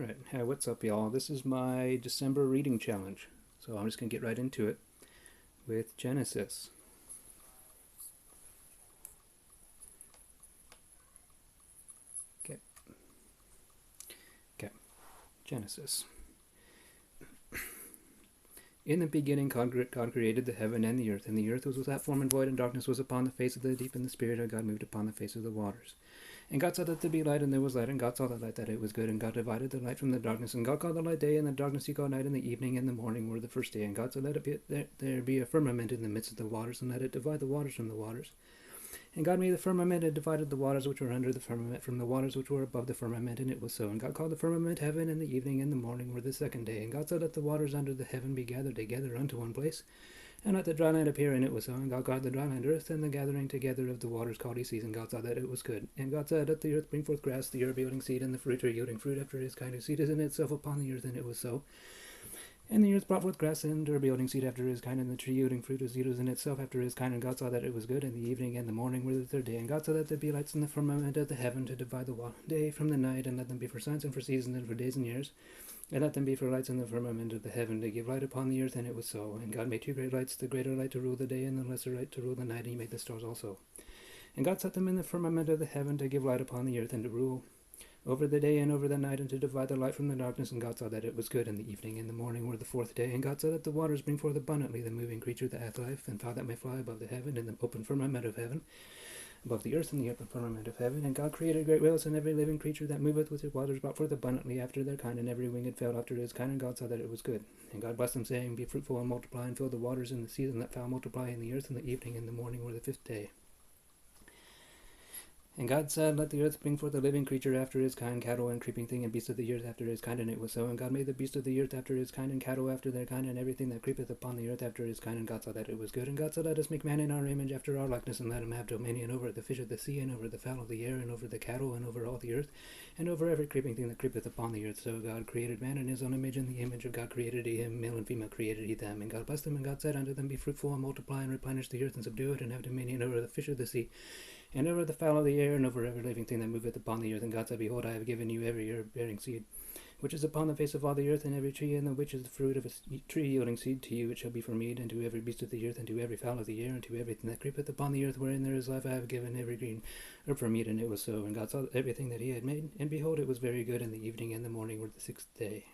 Alright, hey, what's up, y'all? This is my December reading challenge. So I'm just going to get right into it with Genesis. Okay, Genesis. In the beginning, God created the heaven and the earth was without form and void, and darkness was upon the face of the deep, and the Spirit of God moved upon the face of the waters. And God saw that there be light, and there was light, and God saw the light that it was good, and God divided the light from the darkness. And God called the light day, and the darkness he called night, and the evening and the morning were the first day. And God said, there be a firmament in the midst of the waters, and let it divide the waters from the waters. And God made the firmament, and divided the waters which were under the firmament from the waters which were above the firmament, and it was so. And God called the firmament heaven, and the evening and the morning were the second day. And God said, let the waters under the heaven be gathered together unto one place, and let the dry land appear, and it was so. And God called the dry land earth, and the gathering together of the waters called he seas. And God saw that it was good. And God said, let the earth bring forth grass, the herb yielding seed, and the fruit tree yielding fruit after his kind. His seed is in itself upon the earth, and it was so. And the earth brought forth grass and herb yielding seed after his kind, and the tree yielding fruit was in itself after his kind. And God saw that it was good. And the evening and the morning were the third day. And God saw that there be lights in the firmament of the heaven to divide the day from the night, and let them be for signs and for seasons and for days and years. And let them be for lights in the firmament of the heaven to give light upon the earth, and it was so. And God made two great lights, the greater light to rule the day, and the lesser light to rule the night, and he made the stars also. And God set them in the firmament of the heaven to give light upon the earth, and to rule over the day and over the night, and to divide the light from the darkness. And God saw that it was good. And the evening and the morning were the fourth day. And God saw that the waters bring forth abundantly the moving creature that hath life, and fowl that may fly above the heaven, in the open firmament of heaven, above the earth, and the open firmament of heaven. And God created great whales, and every living creature that moveth with his waters brought forth abundantly after their kind, and every winged fowl after his kind. And God saw that it was good. And God blessed them, saying, be fruitful and multiply, and fill the waters in the seas, and let fowl multiply in the earth. And the evening and the morning were the fifth day. And God said, let the earth bring forth a living creature after his kind, cattle and creeping thing, and beasts of the earth after his kind. And it was so. And God made the beasts of the earth after his kind, and cattle after their kind, and everything that creepeth upon the earth after his kind. And God saw that it was good. And God said, let us make man in our image after our likeness, and let him have dominion over the fish of the sea, and over the fowl of the air, and over the cattle, and over all the earth, and over every creeping thing that creepeth upon the earth. So God created man in his own image, in the image of God created he him, male and female created he them. And God blessed them, and God said unto them, be fruitful and multiply, and replenish the earth, and subdue it, and have dominion over the fish of the sea, and over the fowl of the air, and over every living thing that moveth upon the earth. And God said, behold, I have given you every herb bearing seed, which is upon the face of all the earth, and every tree, and the which is the fruit of a tree yielding seed. To you it shall be for meat, and to every beast of the earth, and to every fowl of the air, and to everything that creepeth upon the earth, wherein there is life, I have given every green herb for meat. And it was so. And God saw everything that he had made, and behold, it was very good. And the evening and the morning were the sixth day.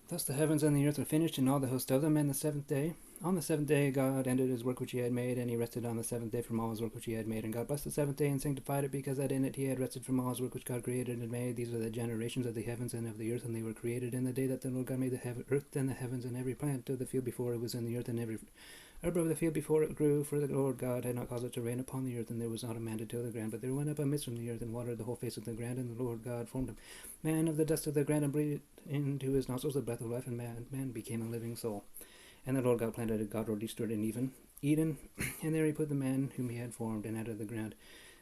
Thus the heavens and the earth were finished, and all the host of them. And the seventh day, on the seventh day, God ended his work which he had made, and he rested on the seventh day from all his work which he had made. And God blessed the seventh day, and sanctified it, because that in it he had rested from all his work which God created and made. These are the generations of the heavens and of the earth, and they were created in the day that the Lord God made the earth and the heavens, and every plant of the field before it was in the earth, and every herb of the field before it grew. For the Lord God had not caused it to rain upon the earth, and there was not a man to till the ground. But there went up a mist from the earth, and watered the whole face of the ground. And the Lord God formed a man of the dust of the ground, and breathed into his nostrils the breath of life, and man became a living soul. And the Lord God planted a God eastward in Eden, and there he put the man whom he had formed. And out of the ground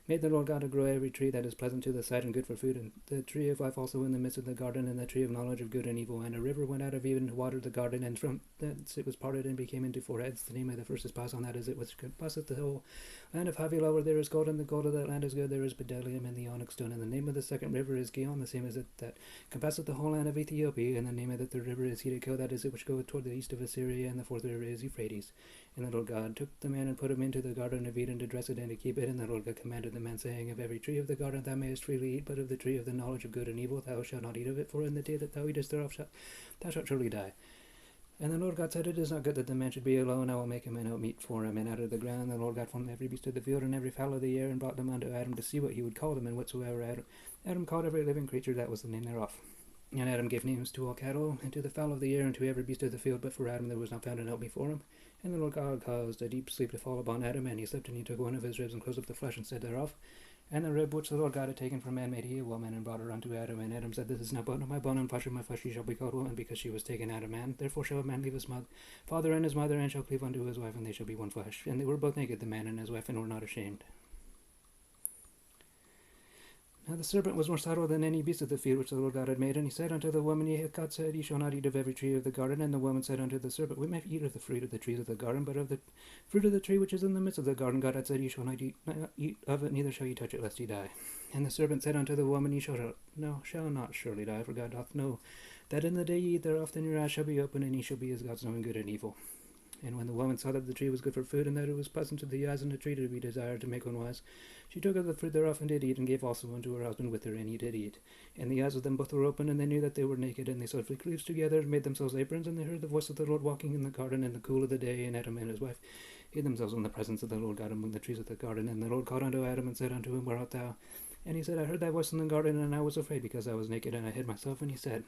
made the Lord God to grow every tree that is pleasant to the sight and good for food, and the tree of life also in the midst of the garden, and the tree of knowledge of good and evil. And a river went out of Eden to water the garden, and from thence it was parted and became into four heads. The name of the first is Pison, that is it which passeth the whole land of Havilah, where there is gold, and the gold of that land is good. There is bdellium and the onyx stone. And the name of the second river is Gihon, the same as it that compasseth the whole land of Ethiopia. And the name of the third river is Hiddekel, that is it which goeth toward the east of Assyria. And the fourth river is Euphrates. And the Lord God took the man and put him into the garden of Eden to dress it and to keep it. And the Lord God commanded the man, saying, of every tree of the garden thou mayest freely eat, but of the tree of the knowledge of good and evil thou shalt not eat of it, for in the day that thou eatest thereof thou shalt surely die. And the Lord God said, it is not good that the man should be alone. I will make him an meat for him. And out of the ground the Lord God formed every beast of the field and every fowl of the air, and brought them unto Adam to see what he would call them. And whatsoever Adam called every living creature, that was the name thereof. And Adam gave names to all cattle, and to the fowl of the air, and to every beast of the field. But for Adam there was not found an help before him. And the Lord God caused a deep sleep to fall upon Adam, and he slept, and he took one of his ribs, and closed up the flesh instead thereof. And the rib which the Lord God had taken from man made he a woman, and brought her unto Adam. And Adam said, this is now bone of my bone, and flesh of my flesh. She shall be called woman, because she was taken out of man. Therefore shall a man leave his father and his mother, and shall cleave unto his wife, and they shall be one flesh. And they were both naked, the man and his wife, and were not ashamed. Now the serpent was more subtle than any beast of the field which the Lord God had made, and he said unto the woman, God said, Ye shall not eat of every tree of the garden. And the woman said unto the serpent, We may eat of the fruit of the trees of the garden, but of the fruit of the tree which is in the midst of the garden, God had said, Ye shall not eat of it, neither shall ye touch it, lest ye die. And the serpent said unto the woman, Ye shall not surely die, for God doth know that in the day ye eat thereof, then your eyes shall be open, and ye shall be as gods, knowing good and evil. And when the woman saw that the tree was good for food, and that it was pleasant to the eyes, and a tree to be desired to make one wise, she took of the fruit thereof, and did eat, and gave also unto her husband with her, and he did eat. And the eyes of them both were open, and they knew that they were naked, and they sewed fig leaves together, and made themselves aprons. And they heard the voice of the Lord walking in the garden in the cool of the day, and Adam and his wife hid themselves in the presence of the Lord God among the trees of the garden. And the Lord called unto Adam, and said unto him, Where art thou? And he said, I heard thy voice in the garden, and I was afraid, because I was naked, and I hid myself. And he said,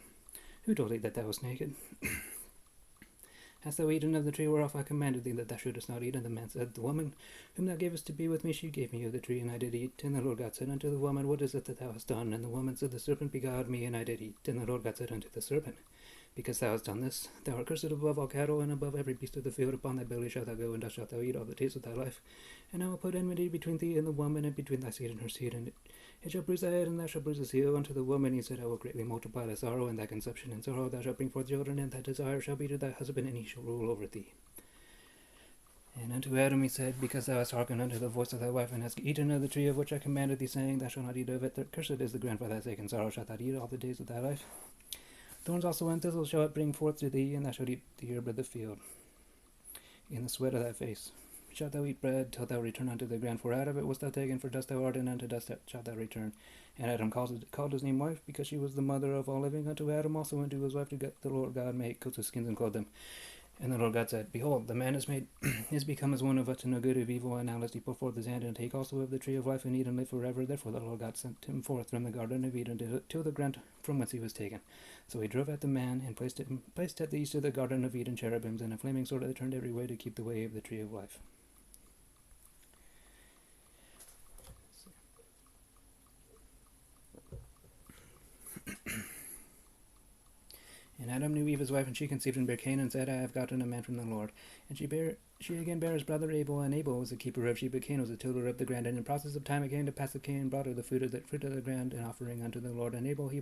Who told thee that thou wast naked? Hast thou eaten of the tree whereof I commanded thee that thou shouldest not eat? And the man said, The woman whom thou gavest to be with me, she gave me of the tree, and I did eat. And the Lord God said unto the woman, What is it that thou hast done? And the woman said, The serpent beguiled me, and I did eat. And the Lord God said unto the serpent, Because thou hast done this, thou art cursed above all cattle, and above every beast of the field. Upon thy belly shalt thou go, and thus shalt thou eat all the days of thy life. And I will put enmity between thee and the woman, and between thy seed and her seed, and it shall bruise thy head, and thou shalt bruise his heel. Unto the woman he said, I will greatly multiply thy sorrow, and thy conception and sorrow. Thou shalt bring forth children, and thy desire shall be to thy husband, and he shall rule over thee. And unto Adam he said, Because thou hast hearkened unto the voice of thy wife, and hast eaten of the tree of which I commanded thee, saying, Thou shalt not eat of it. Cursed is the ground for thy sake, and sorrow shalt thou eat all the days of thy life. Thorns also and thistles shall it bring forth to thee, and thou shalt eat the herb of the field. In the sweat of thy face shalt thou eat bread, till thou return unto the ground, for out of it wast thou taken, for dust thou art, and unto dust shalt thou return. And Adam called his name wife, because she was the mother of all living. Unto Adam also and to his wife did the Lord God make coats of skins, and clothed them. And the Lord God said, Behold, the man is become as one of us to know good of evil, and now lest he put forth his hand, and take also of the tree of life, and eat and live forever. Therefore the Lord God sent him forth from the garden of Eden to the ground from whence he was taken. So he drove at the man, and placed at the east of the garden of Eden cherubims, and a flaming sword that turned every way to keep the way of the tree of life. And Adam knew Eve his wife, and she conceived and bare Cain, and said, I have gotten a man from the Lord. And she again bare his brother Abel, and Abel was the keeper of sheep, but Cain was the tiller of the ground. And in process of time it came to pass that Cain brought her the fruit of the ground, an offering unto the Lord. And Abel he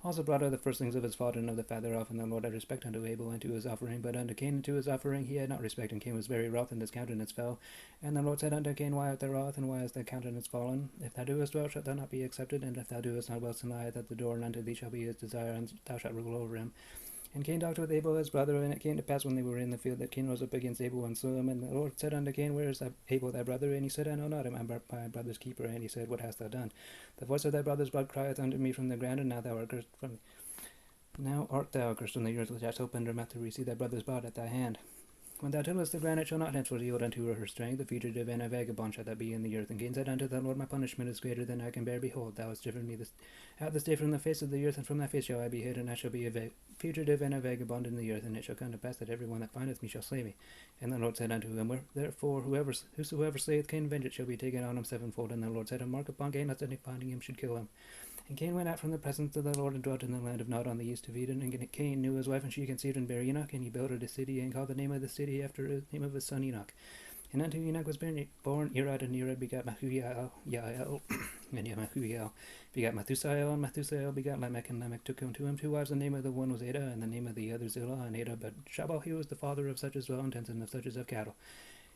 also brought her the firstlings of his fault, and of the fat thereof. And the Lord had respect unto Abel and to his offering, but unto Cain and to his offering he had not respect. And Cain was very wroth, and his countenance fell. And the Lord said unto Cain, Why art thou wroth, and why is thy countenance fallen? If thou doest well, shalt thou not be accepted? And if thou doest not well, lie at the door, and unto thee shall be his desire, and thou shalt rule over him. And Cain talked with Abel his brother, and it came to pass when they were in the field that Cain rose up against Abel and slew him. And the Lord said unto Cain, Where is Abel thy brother? And he said, I know not, I am my brother's keeper. And he said, What hast thou done? The voice of thy brother's blood crieth unto me from the ground, and now art thou cursed from the earth, which hast opened her mouth to receive thy brother's blood at thy hand. When thou tillest the ground, it shall not henceforth yield unto her strength. The fugitive and a vagabond shall thou be in the earth. And Cain said unto the Lord, My punishment is greater than I can bear. Behold, thou hast driven me out this day from the face of the earth, and from thy face shall I be hid, and I shall be a fugitive and a vagabond in the earth. And it shall come to pass that every one that findeth me shall slay me. And the Lord said unto him, Therefore whosoever slayeth Cain, vengeance shall be taken on him sevenfold. And the Lord set a mark upon Cain, lest any finding him should kill him. And Cain went out from the presence of the Lord, and dwelt in the land of Nod on the east of Eden. And Cain knew his wife, and she conceived and bare Enoch. And he built a city, and called the name of the city after the name of his son Enoch. And unto Enoch was born Irad, and Irad begat Mahuiel, and Mahuiel begat Methusael, and Methusael begat Lamech, and Lamech took unto him 2 wives. The name of the one was Ada, and the name of the other Zillah, and Ada but Shabal, he was the father of such as dwell in tents, and of such as have cattle.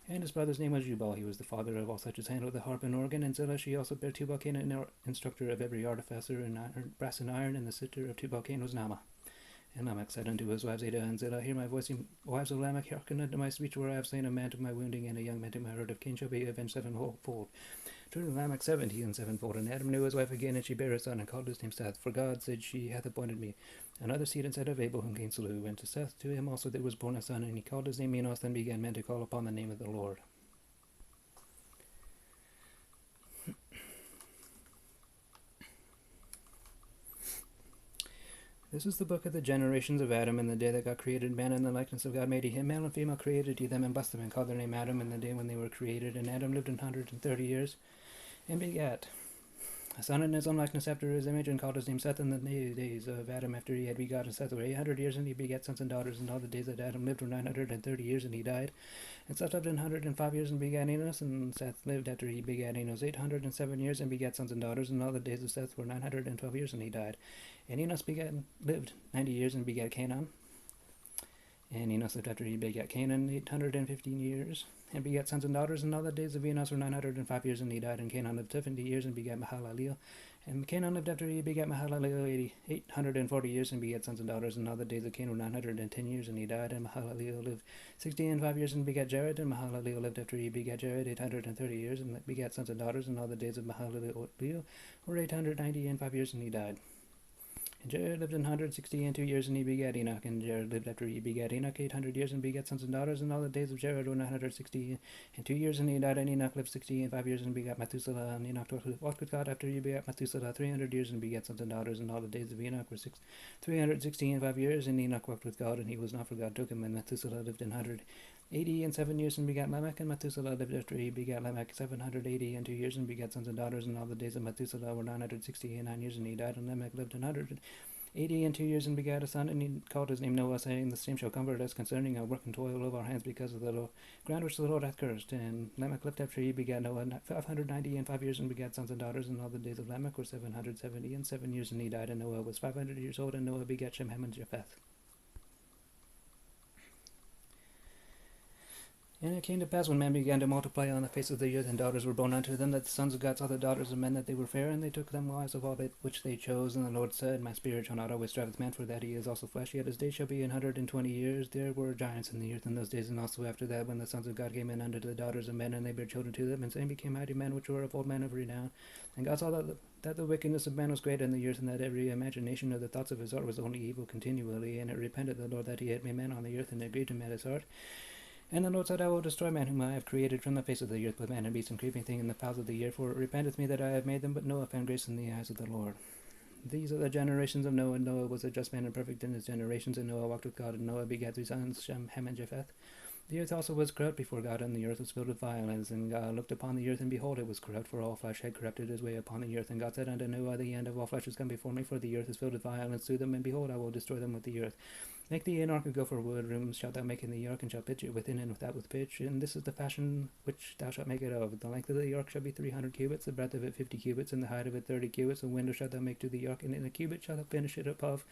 And his brother's name was Jubal, he was the father of all such as handled the harp and organ. And Zillah she also bare Tubal-Cain, an instructor of every artificer in brass and iron, and the sister of Tubal-Cain was Naamah. And Lamech said unto his wives Ada and Zillah, Hear my voice, ye wives of Lamech, hearken unto my speech, where I have slain a man to my wounding, and a young man to my hurt. Of Cain shall be avenged sevenfold. Truly Lamech 70 and sevenfold. And Adam knew his wife again, and she bare a son, and called his name Seth. For God, said she, hath appointed me another seed instead of Abel, whom Cain slew. And to Seth, to him also there was born a son, and he called his name Enos. Then began men to call upon the name of the Lord. This is the book of the generations of Adam. In the day that God created man in the likeness of God made he him, male and female created he them, and blessed them, and called their name Adam in the day when they were created. And Adam lived 130 years, and begat a son in his own likeness after his image, and called his name Seth. In the days of Adam after he had begotten Seth were 800 years, and he begat sons and daughters. And all the days that Adam lived were 930 years, and he died. And Seth lived 105 years and begat Enos. And Seth lived after he begat Enos 807 years, and begat sons and daughters. And all the days of Seth were 912 years, and he died. And Enos lived 90 years and begat Canaan. And Enos lived after he begat Canaan 815 years, and begat sons and daughters. And all the days of Enos were 905 years, and he died. And Canaan lived 70 years, and begat Mahalaleel. And Canaan lived after he begat Mahalaleel 840 years, and begat sons and daughters. And all the days of Canaan were 910 years, and he died. And Mahalaleel lived 65 years, and begat Jared. And Mahalaleel lived after he begat Jared 830 years, and begat sons and daughters. And all the days of Mahalaleel were 895 years, and he died. And Jared lived 162 years, and he begat Enoch. And Jared lived after he begat Enoch 800 years, and begat sons and daughters. And all the days of Jared were 962 years, and he died. And Enoch lived 65 years, and begat Methuselah. And Enoch walked with God after he begat Methuselah 300 years, and begat sons and daughters. And all the days of Enoch were 365 years, and Enoch walked with God, and he was not, for God took him. And Methuselah lived 187 years, and begat Lamech. And Methuselah lived after he begat Lamech 782 years, and begat sons and daughters. And all the days of Methuselah were 969 years, and he died. And Lamech lived 182 years, and begat a son, and he called his name Noah, saying, The same shall comfort us concerning our work and toil of our hands, because of the ground which the Lord hath cursed. And Lamech lived after he begat Noah 595 years, and begat sons and daughters. And all the days of Lamech were 777 years, and he died. And Noah was 500 years old, and Noah begat Shem, Ham, and Japheth. And it came to pass, when men began to multiply on the face of the earth, and daughters were born unto them, that the sons of God saw the daughters of men, that they were fair, and they took them wives of all that which they chose. And the Lord said, My spirit shall not always strive with man, for that he is also flesh, yet his days shall be 120 years. There were giants in the earth in those days, and also after that, when the sons of God came in unto the daughters of men, and they bare children to them, and same became mighty men, which were of old men of renown. And God saw that the wickedness of man was great in the earth, and that every imagination of the thoughts of his heart was only evil continually. And it repented the Lord that he had made man on the earth, and it grieved him at his heart. And the Lord said, I will destroy man whom I have created from the face of the earth, with man and beast and creeping thing and the fowls of the air, for it repenteth me that I have made them. But Noah found grace in the eyes of the Lord. These are the generations of Noah. Noah was a just man and perfect in his generations, and Noah walked with God. And Noah begat 3 sons, Shem, Ham, and Japheth. The earth also was corrupt before God, and the earth was filled with violence. And God looked upon the earth, and behold, it was corrupt, for all flesh had corrupted his way upon the earth. And God said unto Noah, The end of all flesh is come before me, for the earth is filled with violence through them, and behold, I will destroy them with the earth. Make thee an ark of gopher wood. Rooms shalt thou make in the ark, and shalt pitch it within and without with pitch. And this is the fashion which thou shalt make it of. The length of the ark shall be 300 cubits, the breadth of it 50 cubits, and the height of it 30 cubits. A window shalt thou make to the ark, and in a cubit shalt thou finish it above.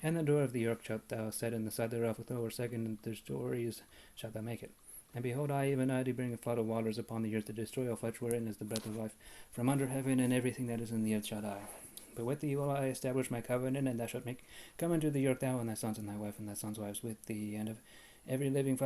And the door of the ark shalt thou set in the side thereof with over 2 stories shalt thou make it. And behold, I, even I, do bring a flood of waters upon the earth to destroy all flesh, wherein is the breath of life from under heaven, and everything that is in the earth shall die. But with thee will I establish my covenant, and thou shalt come into the ark, thou and thy sons and thy wife and thy sons' wives with thee, and of every living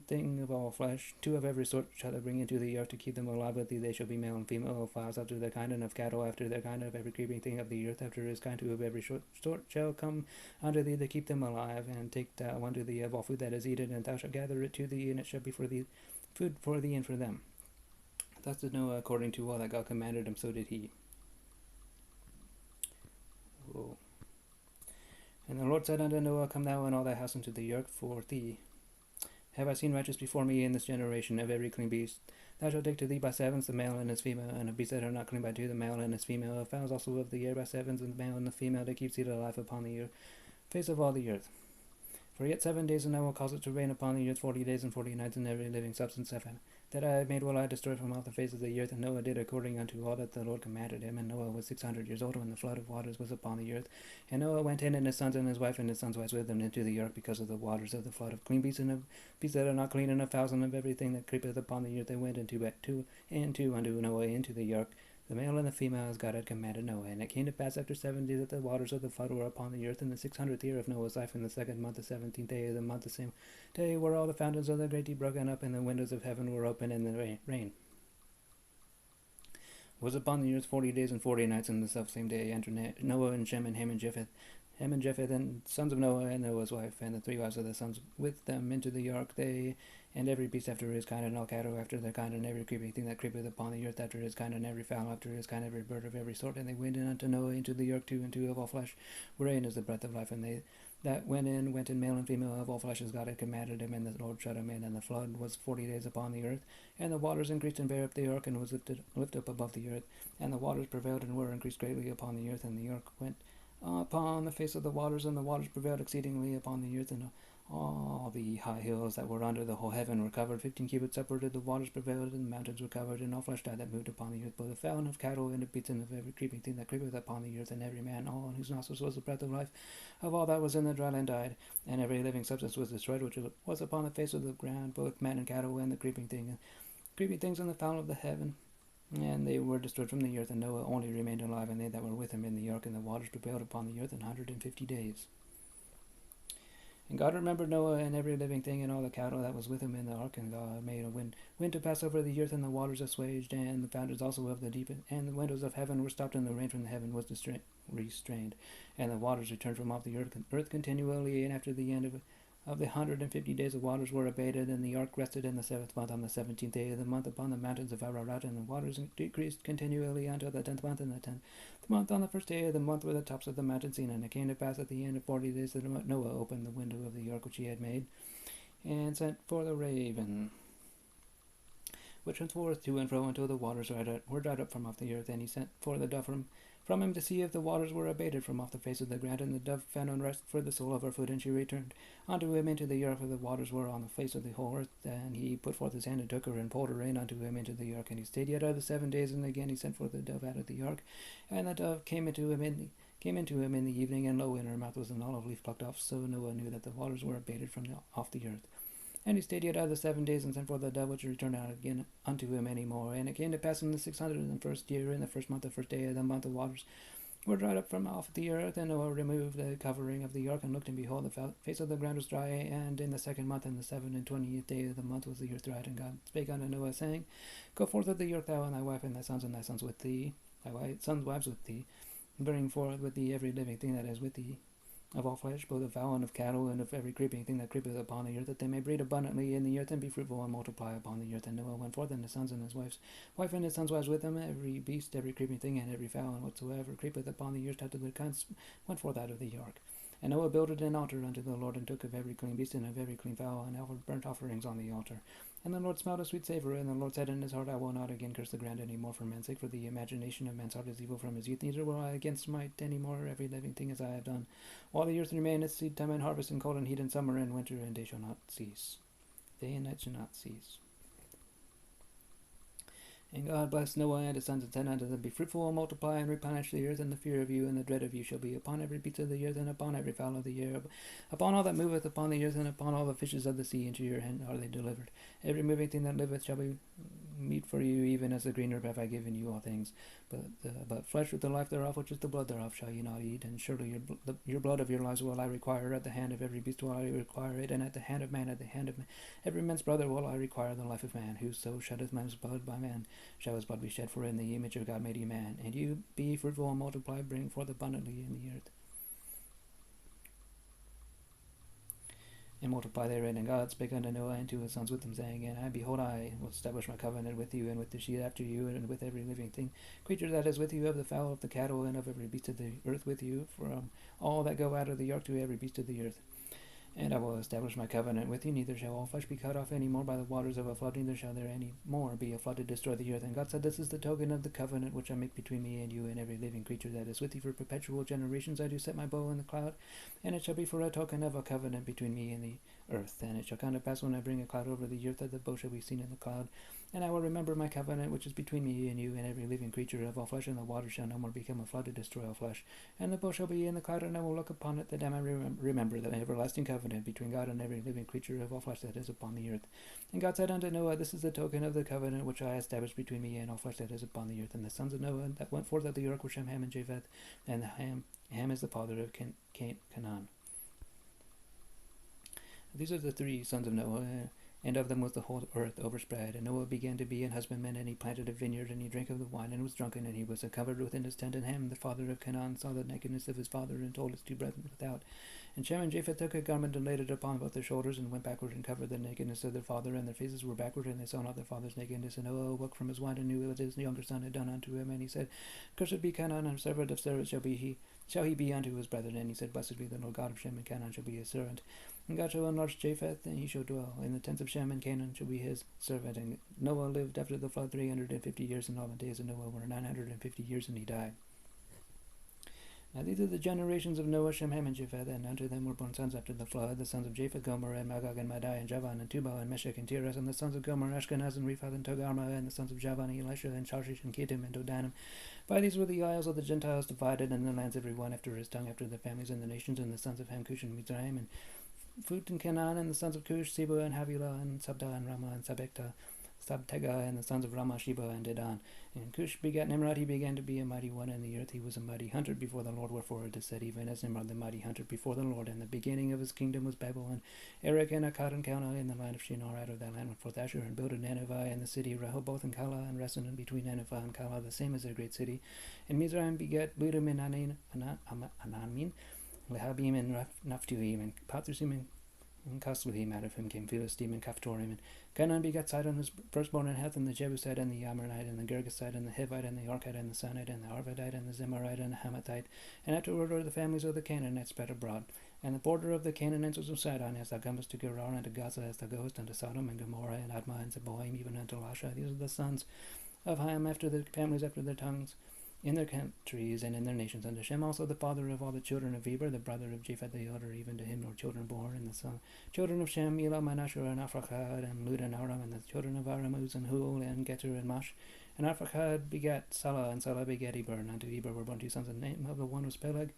thing of all flesh, 2 of every sort shalt thou bring into the ark to keep them alive with thee. They shall be male and female, fowls after their kind, and of cattle after their kind, of every creeping thing of the earth after his kind. 2 of every sort shall come unto thee to keep them alive. And take thou unto thee of all food that is eaten, and thou shalt gather it to thee, and it shall be for thee, food for thee and for them. Thus did Noah according to all that God commanded him, so did he. Whoa. And the Lord said unto Noah, Come thou and all thy house into the ark, for thee have I seen righteous before me in this generation. Of every clean beast thou shalt take to thee by sevens, the male and his female, and of beasts that are not clean by 2, the male and his female, of fowls also of the air by sevens, and the male and the female, to keep seed alive upon the face of all the earth. For yet 7 days, and I will cause it to rain upon the earth 40 days and 40 nights, and every living substance that I have made will I destroy from off the face of the earth. And Noah did according unto all that the Lord commanded him. And Noah was 600 years old when the flood of waters was upon the earth. And Noah went in, and his sons and his wife and his sons' wives with him, into the ark, because of the waters of the flood. Of clean beasts and of beasts that are not clean, and of fowls and of everything that creepeth upon the earth, they went into unto Noah into the ark, the male and the female, as God had commanded Noah. And it came to pass after 7 days that the waters of the flood were upon the earth, in the 600th year of Noah's life, in the 2nd month, the 17th day of the month, the same day were all the fountains of the great deep broken up, and the windows of heaven were open, and the rain was upon the earth 40 days and 40 nights. In the selfsame day entered Noah and Shem and Ham and Japheth, and sons of Noah, and Noah's wife, and the 3 wives of the sons with them into the ark, they and every beast after his kind, and all cattle after their kind, and every creeping thing that creepeth upon the earth after his kind, and every fowl after his kind, every bird of every sort. And they went in unto Noah into the ark, 2 and 2 of all flesh, wherein is the breath of life. And that went in, male and female of all flesh as God had commanded him, and the Lord shut him in. And the flood was 40 days upon the earth, and the waters increased and bare up the ark, and was lifted up above the earth. And the waters prevailed and were increased greatly upon the earth, and the ark went upon the face of the waters, and the waters prevailed exceedingly upon the earth, and all the high hills that were under the whole heaven were covered. 15 cubits upward, and the waters prevailed, and the mountains were covered, and all flesh died that moved upon the earth, both of fowl and of cattle, and of beasts, and of every creeping thing that creepeth upon the earth, and every man, all in whose nostrils was the breath of life, of all that was in the dry land died, and every living substance was destroyed, which was upon the face of the ground, both man and cattle, and the creeping things and the fowl of the heaven. And they were destroyed from the earth, and Noah only remained alive, and they that were with him in the ark, and the waters prevailed upon the earth 150 days. And God remembered Noah and every living thing and all the cattle that was with him in the ark, and God made a wind to pass over the earth, and the waters assuaged, and the fountains also of the deep, and the windows of heaven were stopped, and the rain from the heaven was restrained, and the waters returned from off the earth continually. And after the end of the 150 days, the waters were abated, and the ark rested in the 7th month on the 17th day of the month upon the mountains of Ararat, and the waters decreased continually until the 10th month, and the 10th month on the first day of the month were the tops of the mountains seen. And it came to pass at the end of 40 days that Noah opened the window of the ark which he had made, and sent for the raven, which went forth to and fro until the waters were dried up from off the earth. And he sent for the dove from him to see if the waters were abated from off the face of the ground. And the dove found no rest for the sole of her foot, and she returned unto him into the ark, for the waters were on the face of the whole earth. And he put forth his hand and took her, and pulled her in unto him into the ark. And he stayed yet other 7 days, and again he sent forth the dove out of the ark. And the dove came into him in the evening, and lo, in her mouth was an olive leaf plucked off. So Noah knew that the waters were abated from off the earth. And he stayed yet other 7 days, and sent forth the dove, which returned out again unto him any more. And it came to pass in the 601st year, in the first month, the first day of the month, the waters were dried up from off the earth. And Noah removed the covering of the ark, and looked, and behold, the face of the ground was dry. And in the 2nd month, and the 27th day of the month, was the earth dried. And God spake unto Noah, saying, Go forth of the ark, thou and thy wife, and thy sons with thee, thy sons' wives with thee, and bring forth with thee every living thing that is with thee, of all flesh, both of fowl and of cattle, and of every creeping thing that creepeth upon the earth, that they may breed abundantly in the earth, and be fruitful, and multiply upon the earth. And Noah went forth, and his sons and his wife and his sons' wives with him, every beast, every creeping thing, and every fowl, and whatsoever creepeth upon the earth after the kinds, went forth out of the ark. And Noah builded an altar unto the Lord, and took of every clean beast and of every clean fowl, and offered burnt offerings on the altar. And the Lord smelled a sweet savour, and the Lord said in his heart, I will not again curse the ground any more for man's sake, for the imagination of man's heart is evil from his youth, neither will I again smite any more every living thing as I have done. While the earth remaineth, seed time and harvest, and cold and heat, and summer and winter, and day shall not cease. Day and night shall not cease. And God blessed Noah and his sons, and said unto them, Be fruitful, and multiply, and replenish the earth, and the fear of you and the dread of you shall be upon every beast of the earth, and upon every fowl of the air, upon all that moveth upon the earth, and upon all the fishes of the sea. Into your hand are they delivered. Every moving thing that liveth shall be meat for you, even as the green herb have I given you all things. But flesh with the life thereof, which is the blood thereof, shall ye not eat. And surely your blood of your lives will I require. At the hand of every beast will I require it, and at the hand of man, every man's brother will I require the life of man. Whoso sheddeth man's blood by man, shall his blood be shed, for in the image of God made he man. And you be fruitful and multiply, bring forth abundantly in the earth, and multiply therein. And God spake unto Noah and to his sons with him, saying, And behold, I will establish my covenant with you, and with the seed after you, and with every living thing, creature that is with you, of the fowl, of the cattle, and of every beast of the earth with you, from all that go out of the ark to every beast of the earth. And I will establish my covenant with you, neither shall all flesh be cut off any more by the waters of a flood, neither shall there any more be a flood to destroy the earth. And God said, This is the token of the covenant which I make between me and you and every living creature that is with you for perpetual generations. I do set my bow in the cloud, and it shall be for a token of a covenant between me and the earth. And it shall come to pass when I bring a cloud over the earth, that the bow shall be seen in the cloud. And I will remember my covenant which is between me and you and every living creature of all flesh, and the water shall no more become a flood to destroy all flesh. And the bow shall be in the cloud, and I will look upon it, that I may remember the everlasting covenant between God and every living creature of all flesh that is upon the earth. And God said unto Noah, This is the token of the covenant which I established between me and all flesh that is upon the earth. And the sons of Noah that went forth of the ark were Shem, Ham, and Japheth. And Ham is the father of Canaan. These are the 3 sons of Noah, and of them was the whole earth overspread. And Noah began to be an husbandman, and he planted a vineyard, and he drank of the wine, and was drunken, and he was covered within his tent. And Ham, the father of Canaan, saw the nakedness of his father, and told his 2 brethren without. And Shem and Japheth took a garment, and laid it upon both their shoulders, and went backward, and covered the nakedness of their father, and their faces were backward, and they saw not their father's nakedness. And Noah awoke from his wine, and knew what his younger son had done unto him. And he said, Cursed be Canaan, and servant of servants shall be he. shall he be unto his brethren. And he said, Blessed be the Lord God of Shem, and Canaan shall be his servant. And God shall enlarge Japheth, and he shall dwell in the tents of Shem, and Canaan shall be his servant. And Noah lived after the flood 350 years, and all the days of Noah were 950 years, and he died. Now these are the generations of Noah, Shem, Ham, and Japheth, and unto them were born sons after the flood, the sons of Japheth, Gomer, and Magog, and Madai, and Javan, and Tubal, and Meshech, and Tiras, and the sons of Gomer, Ashkenaz, and Rephath, and Togarmah, and the sons of Javan, and Elisha, and Tarshish, and Kittim, and Dodanim. By these were the isles of the Gentiles divided, and the lands every one after his tongue, after the families and the nations, and the sons of Ham, Cush, and Mizraim, and Phut, and Canaan, and the sons of Cush, Seba, and Havilah, and Sabta, and Ramah, and Sabtega, and the sons of Ramah, Sheba, and Dedan. And Cush begat Nimrod. He began to be a mighty one in the earth. He was a mighty hunter before the Lord, wherefore it is said, even as Nimrod the mighty hunter before the Lord. And the beginning of his kingdom was Babel, and Erech, and Akkad, and Calneh in the land of Shinar. Out of that land went forth Asher, and builded Nineveh, and the city of Rehoboth, and Calah, and Resen, between Nineveh and Calah, the same as their great city. And Mizraim begat Ludim, and Anamin, Lehabim, and Naphtuhim, and Pathrusim, and Casluhim. Out of him came Philistim, and Caphtorim. And Canaan begat Sidon, his firstborn, and Heth, and the Jebusite, and the Amorite, and the Girgasite, and the Hivite, and the Archite, and the Sinite, and the Arvadite, and the Zemarite, and the Hamathite. And afterward were the families of the Canaanites spread abroad. And the border of the Canaanites was of Sidon, as thou comest to Gerar, and to Gaza, as thou goest unto Sodom, and Gomorrah, and Admah, and Zeboim, even unto Lasha. These are the sons of Ham after the families after their tongues, in their countries and in their nations. Unto Shem also the father of all the children of Eber, the brother of Japheth the elder, even to him were children born. And the children of Shem, Elam, and Ashur, and Arphaxad, and Lud, and Aram. And the children of Aram, Uz, and Hul, and Geter, and Mash. And Arphaxad begat Salah, and Salah begat Eber. And unto Eber were born two sons. The name of the one was Peleg.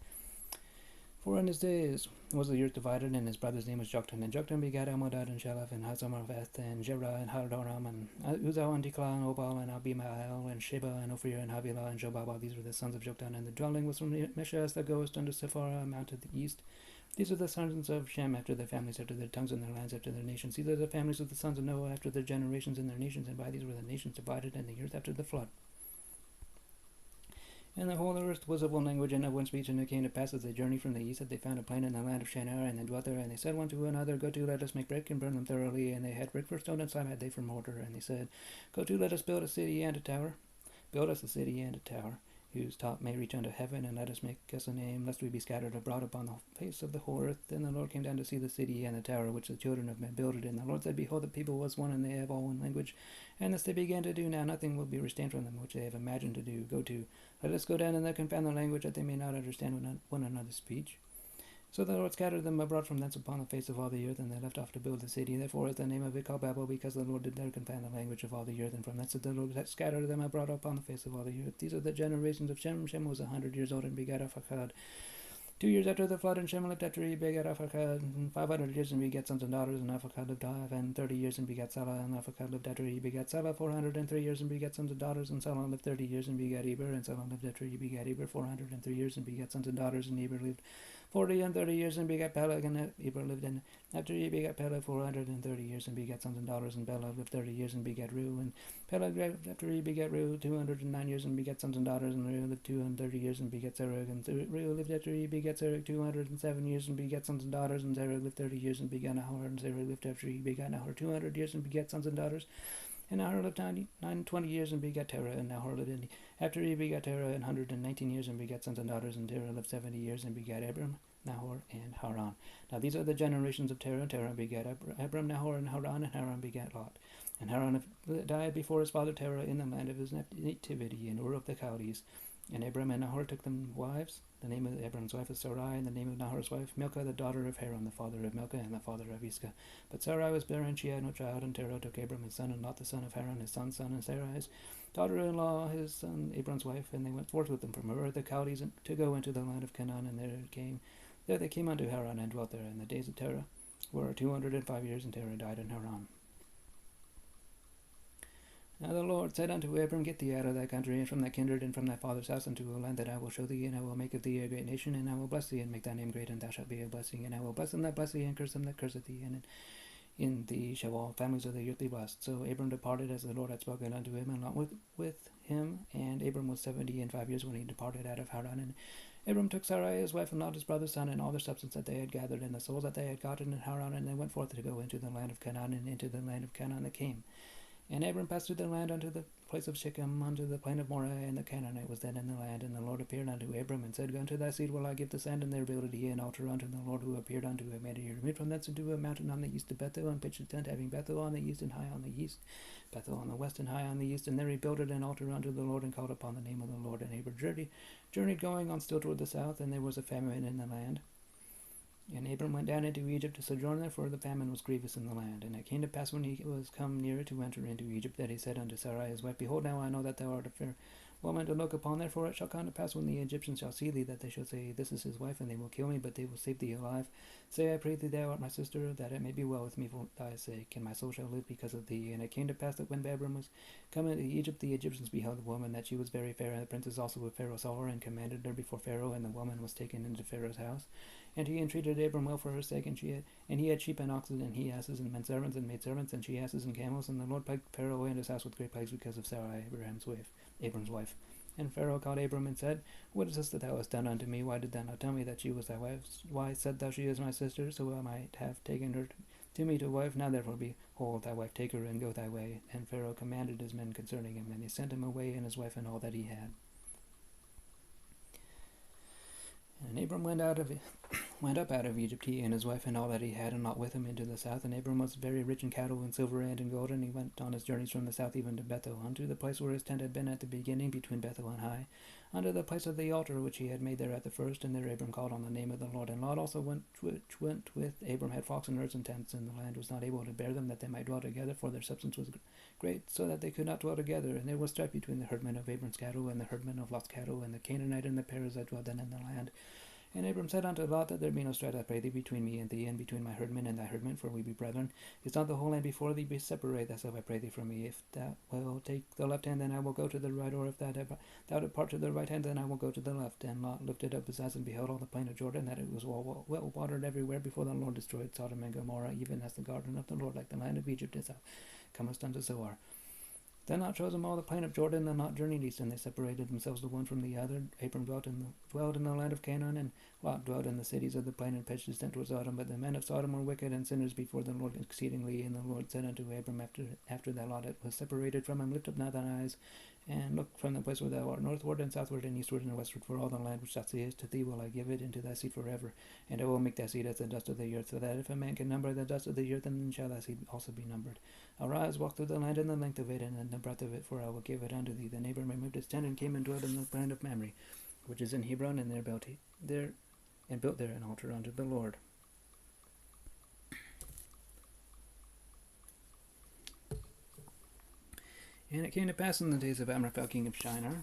For in his days was the earth divided, and his brother's name was Joktan. And Joktan begat Almodad, and Sheleph, and Hazamarveth, and Jerah, and Hadoram, and Uzal, and Diklah, and Obal, and Abimael, and Sheba, and Ophir, and Havilah, and Jobabah. These were the sons of Joktan. And the dwelling was from Mesha, as thou goest unto Sephara, mount to the east. These are the sons of Shem after their families, after their tongues, and their lands, after their nations. These are the families of the sons of Noah after their generations and their nations. And by these were the nations divided, and the earth after the flood. And the whole earth was of one language and of one speech. And it came to pass as they journeyed from the east that they found a plain in the land of Shinar, and they dwelt there. And they said one to another, Go to, let us make brick, and burn them thoroughly. And they had brick for stone, and slime had they for mortar. And they said, Go to, let us build a city and a tower. Build us a city and a tower, whose top may reach unto heaven, and let us make us a name, lest we be scattered abroad upon the face of the whole earth. Then the Lord came down to see the city and the tower which the children of men builded. And the Lord said, Behold, the people was one, and they have all one language. And this they began to do now, nothing will be restrained from them, which they have imagined to do. Go to, let us go down and let confound their language, that they may not understand one another's speech. So the Lord scattered them abroad from thence upon the face of all the earth, and they left off to build the city. Therefore is the name of it called Babel, because the Lord did there confound the language of all the earth. And from thence did the Lord scatter them abroad upon the face of all the earth. These are the generations of Shem. Shem was 100 years old, and begat Arphaxad. 2 years after the flood, and Shem lived after he begat Arphaxad 500 years, and begat sons and daughters. And Arphaxad lived 530 years, and begat Salah. And Arphaxad lived after he begat Salah 403 years, and begat sons and daughters. And Salah lived 30 years, and begat Eber. And Salah lived after he begat Eber 403 years, and begat sons and daughters. And Eber lived 40 years, and begat Peleg. And Eber lived after he begat Peleg 430 years, and begat sons and daughters. And Peleg lived 30 years, and begat Ru. And Peleg lived after he begat Ru 209 years, and begat sons and daughters. And Ru lived 230 years, and begat Serug. And Ru lived after he begat Serug 207 years, and begat sons and daughters. And Serug lived 30 years, and begat Nahor. And Serug lived after he begat Nahor 200 years, and begat sons and daughters. And Nahor lived 20 years, and begat Terah. And Nahor lived after he begat Terah 119 years, and begat sons and daughters. And Terah lived 70 years, and begat Abram, Nahor, and Haran. Now these are the generations of Terah. Terah begat Abram, Nahor, and Haran. And Haran begat Lot. And Haran died before his father Terah in the land of his nativity, in Ur of the Chaldees. And Abram and Nahor took them wives. The name of Abram's wife is Sarai, and the name of Nahor's wife Milcah, the daughter of Haran, the father of Milcah, and the father of Iscah. But Sarai was barren, she had no child. And Terah took Abram his son, and Lot the son of Haran his son's son, and Sarai his daughter-in-law his son Abram's wife. And they went forth with them from Ur of the Chaldees to go into the land of Canaan. And there they came unto Haran, and dwelt there. And the days of Terah were 205 years, and Terah died in Haran. Now the Lord said unto Abram, Get thee out of thy country, and from thy kindred, and from thy father's house, unto a land that I will show thee, and I will make of thee a great nation, and I will bless thee, and make thy name great, and thou shalt be a blessing. And I will bless them that bless thee, and curse them that curseth thee, and in thee shall all families of the earth be blessed. So Abram departed as the Lord had spoken unto him, and Lot with him. And Abram was 75 years when he departed out of Haran. And Abram took Sarai his wife, and Lot his brother's son, and all their substance that they had gathered, and the souls that they had gotten in Haran, and they went forth to go into the land of Canaan, and into the land of Canaan they came. And Abram passed through the land unto the place of Shechem, unto the plain of Moreh, and the Canaanite was then in the land. And the Lord appeared unto Abram, and said, Unto thy seed will I give this land, and there builded he an altar unto the Lord who appeared unto him. And he removed from thence into a mountain on the east of Bethel, and pitched his tent, having Bethel on the east and high on the east, Bethel on the west and high on the east. And there he builded an altar unto the Lord, and called upon the name of the Lord. And Abram journeyed going on still toward the south, and there was a famine in the land. And Abram went down into Egypt to sojourn there, for the famine was grievous in the land. And it came to pass, when he was come near to enter into Egypt, that he said unto Sarai his wife, Behold, now I know that thou art a fair woman to look upon. Therefore it shall come to pass, when the Egyptians shall see thee, that they shall say, This is his wife, and they will kill me, but they will save thee alive. Say, I pray thee, thou art my sister, that it may be well with me for thy sake, and my soul shall live because of thee. And it came to pass that when Abram was come into Egypt, the Egyptians beheld the woman, that she was very fair. And the princess also of Pharaoh saw her, and commanded her before Pharaoh. And the woman was taken into Pharaoh's house. And he entreated Abram well for her sake, and he had sheep and oxen, and he asses, and menservants, and maidservants, and she asses, and camels. And the Lord plagued Pharaoh and his house with great plagues because of Sarai, Abram's wife. And Pharaoh called Abram and said, What is this that thou hast done unto me? Why did thou not tell me that she was thy wife? Why said thou, She is my sister, so I might have taken her to me to wife? Now therefore, behold, thy wife, take her, and go thy way. And Pharaoh commanded his men concerning him, and they sent him away, and his wife, and all that he had. And Abram went up out of Egypt, he and his wife, and all that he had, and Lot with him into the south. And Abram was very rich in cattle, and silver, and in gold. And he went on his journeys from the south even to Bethel, unto the place where his tent had been at the beginning, between Bethel and Hai, unto the place of the altar which he had made there at the first. And there Abram called on the name of the Lord. And Lot also went with Abram, had flocks and herds and tents, and the land was not able to bear them, that they might dwell together, for their substance was great, so that they could not dwell together. And there was strife between the herdmen of Abram's cattle and the herdmen of Lot's cattle, and the Canaanite and the Perizzite dwelled then in the land. And Abram said unto Lot, That there be no strife, I pray thee, between me and thee, and between my herdmen and thy herdmen, for we be brethren. Is not the whole land before thee? Be separate thyself, I pray thee, from me. If thou wilt take the left hand, then I will go to the right, or if thou depart to the right hand, then I will go to the left. And Lot lifted up his eyes and beheld all the plain of Jordan, that it was well watered everywhere, before the Lord destroyed Sodom and Gomorrah, even as the garden of the Lord, like the land of Egypt, as thou comest unto Zoar. Then Lot chose them all the plain of Jordan, and Lot journeyed east, and they separated themselves the one from the other. Abram dwelt in the land of Canaan, and Lot dwelt in the cities of the plain, and pitched his tent toward Sodom. But the men of Sodom were wicked and sinners before the Lord exceedingly. And the Lord said unto Abram, after that Lot was separated from him, Lift up now thine eyes, and look from the place where thou art, northward and southward and eastward and westward, for all the land which thou seest, to thee will I give it into thy seed forever. And I will make thy seed as the dust of the earth, so that if a man can number the dust of the earth, then shall thy seed also be numbered. Arise, walk through the land in the length of it, and in the breadth of it, for I will give it unto thee. Then Abram removed his tent, and came and dwelt in the land of Mamre, which is in Hebron, and built there an altar unto the Lord. And it came to pass in the days of Amraphel king of Shinar,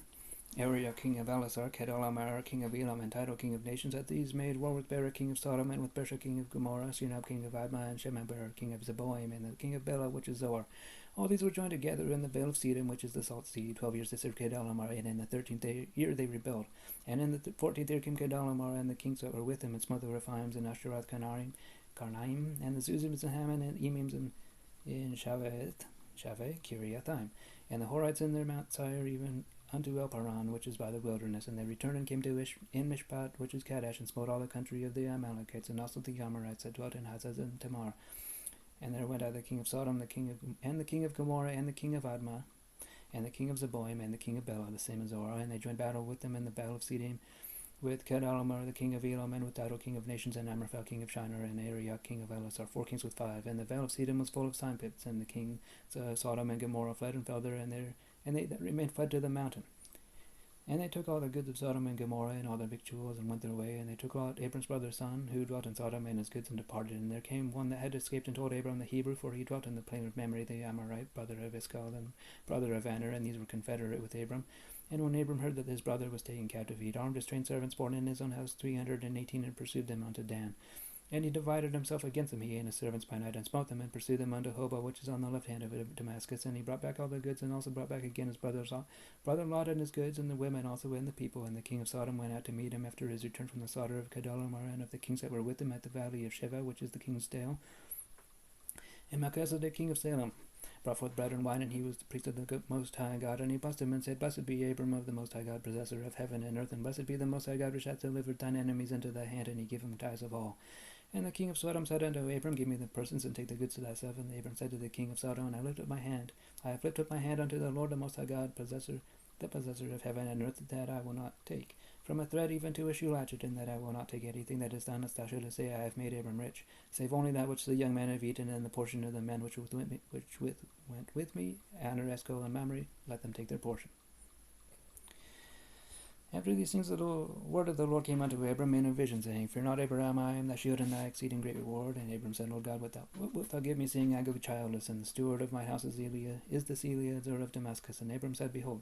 Arioch king of Elasar, Kedorlaomer king of Elam, and Tidal king of nations, that these made war with Bera king of Sodom, and with Bersha king of Gomorrah, Sinab king of Admah, and Shemaber king of Zeboim, and the king of Bela, which is Zoar. All these were joined together in the vale of Sedom, which is the salt sea. 12 years they served Kedorlaomer, and in the 13th year they rebelled. And in the 14th year came Kedorlaomer, and the kings that were with him, and smote the Rephaims, and Ashtaroth Karnaim, and the Zuzims, and Haman, and Emims, and in Shaveh, Kiriathaim, and the Horites in their Mount Seir, even unto El Paran, which is by the wilderness. And they returned and came to Mishpat, which is Kadesh, and smote all the country of the Amalekites, and also the Amorites that dwelt in Hazaz and Tamar. And there went out the king of Sodom, the king of Gomorrah, and the king of Admah, and the king of Zeboim, and the king of Bela, the same as Zoar. And they joined battle with them in the battle of Sedom, with Kedorlaomer, the king of Elam, and with Tidal king of nations, and Amraphel king of Shinar, and Arioch king of Elasar, 4 kings with 5. And the vale of Sedom was full of sign pits, and the kings of Sodom and Gomorrah fled and fell there, and they that remained fled to the mountain. And they took all the goods of Sodom and Gomorrah, and all their victuals, and went their way. And they took Lot, Abram's brother's son, who dwelt in Sodom, and his goods, and departed. And there came one that had escaped, and told Abram the Hebrew, for he dwelt in the plain of Mamre, the Amorite, brother of Iskal, and brother of Aner, and these were confederate with Abram. And when Abram heard that his brother was taken captive, he armed his trained servants born in his own house 318, and pursued them unto Dan. And he divided himself against them, he and his servants by night, and smote them, and pursued them unto Hobah, which is on the left hand of Damascus. And he brought back all the goods, and also brought back again his brother Lot and his goods, and the women also, and the people. And the king of Sodom went out to meet him after his return from the slaughter of Kedorlaomer, and of the kings that were with him at the valley of Sheva, which is the king's dale. And Melchizedek king of Salem brought forth bread and wine, and he was the priest of the Most High God. And he blessed him, and said, Blessed be Abram of the Most High God, possessor of heaven and earth, and blessed be the Most High God, which hath delivered thine enemies into thy hand, and he gave him tithes of all. And the king of Sodom said unto Abram, Give me the persons, and take the goods to thyself. And Abram said to the king of Sodom, I have lifted up my hand unto the Lord, the Most High God, the possessor of heaven and earth, that I will not take from a thread even to a shoe latchet, and that I will not take anything that is thine, lest thou shouldest say, I have made Abram rich, save only that which the young men have eaten, and the portion of the men which went with me, Aner, Esco, and Mamre, let them take their portion. After these things the word of the Lord came unto Abram in a vision, saying, Fear not, Abraham, I am thy shield and thy exceeding great reward. And Abram said, Lord God, what wilt thou give me, seeing I go childless, and the steward of my house is the Eliezer of Damascus? And Abram said, Behold,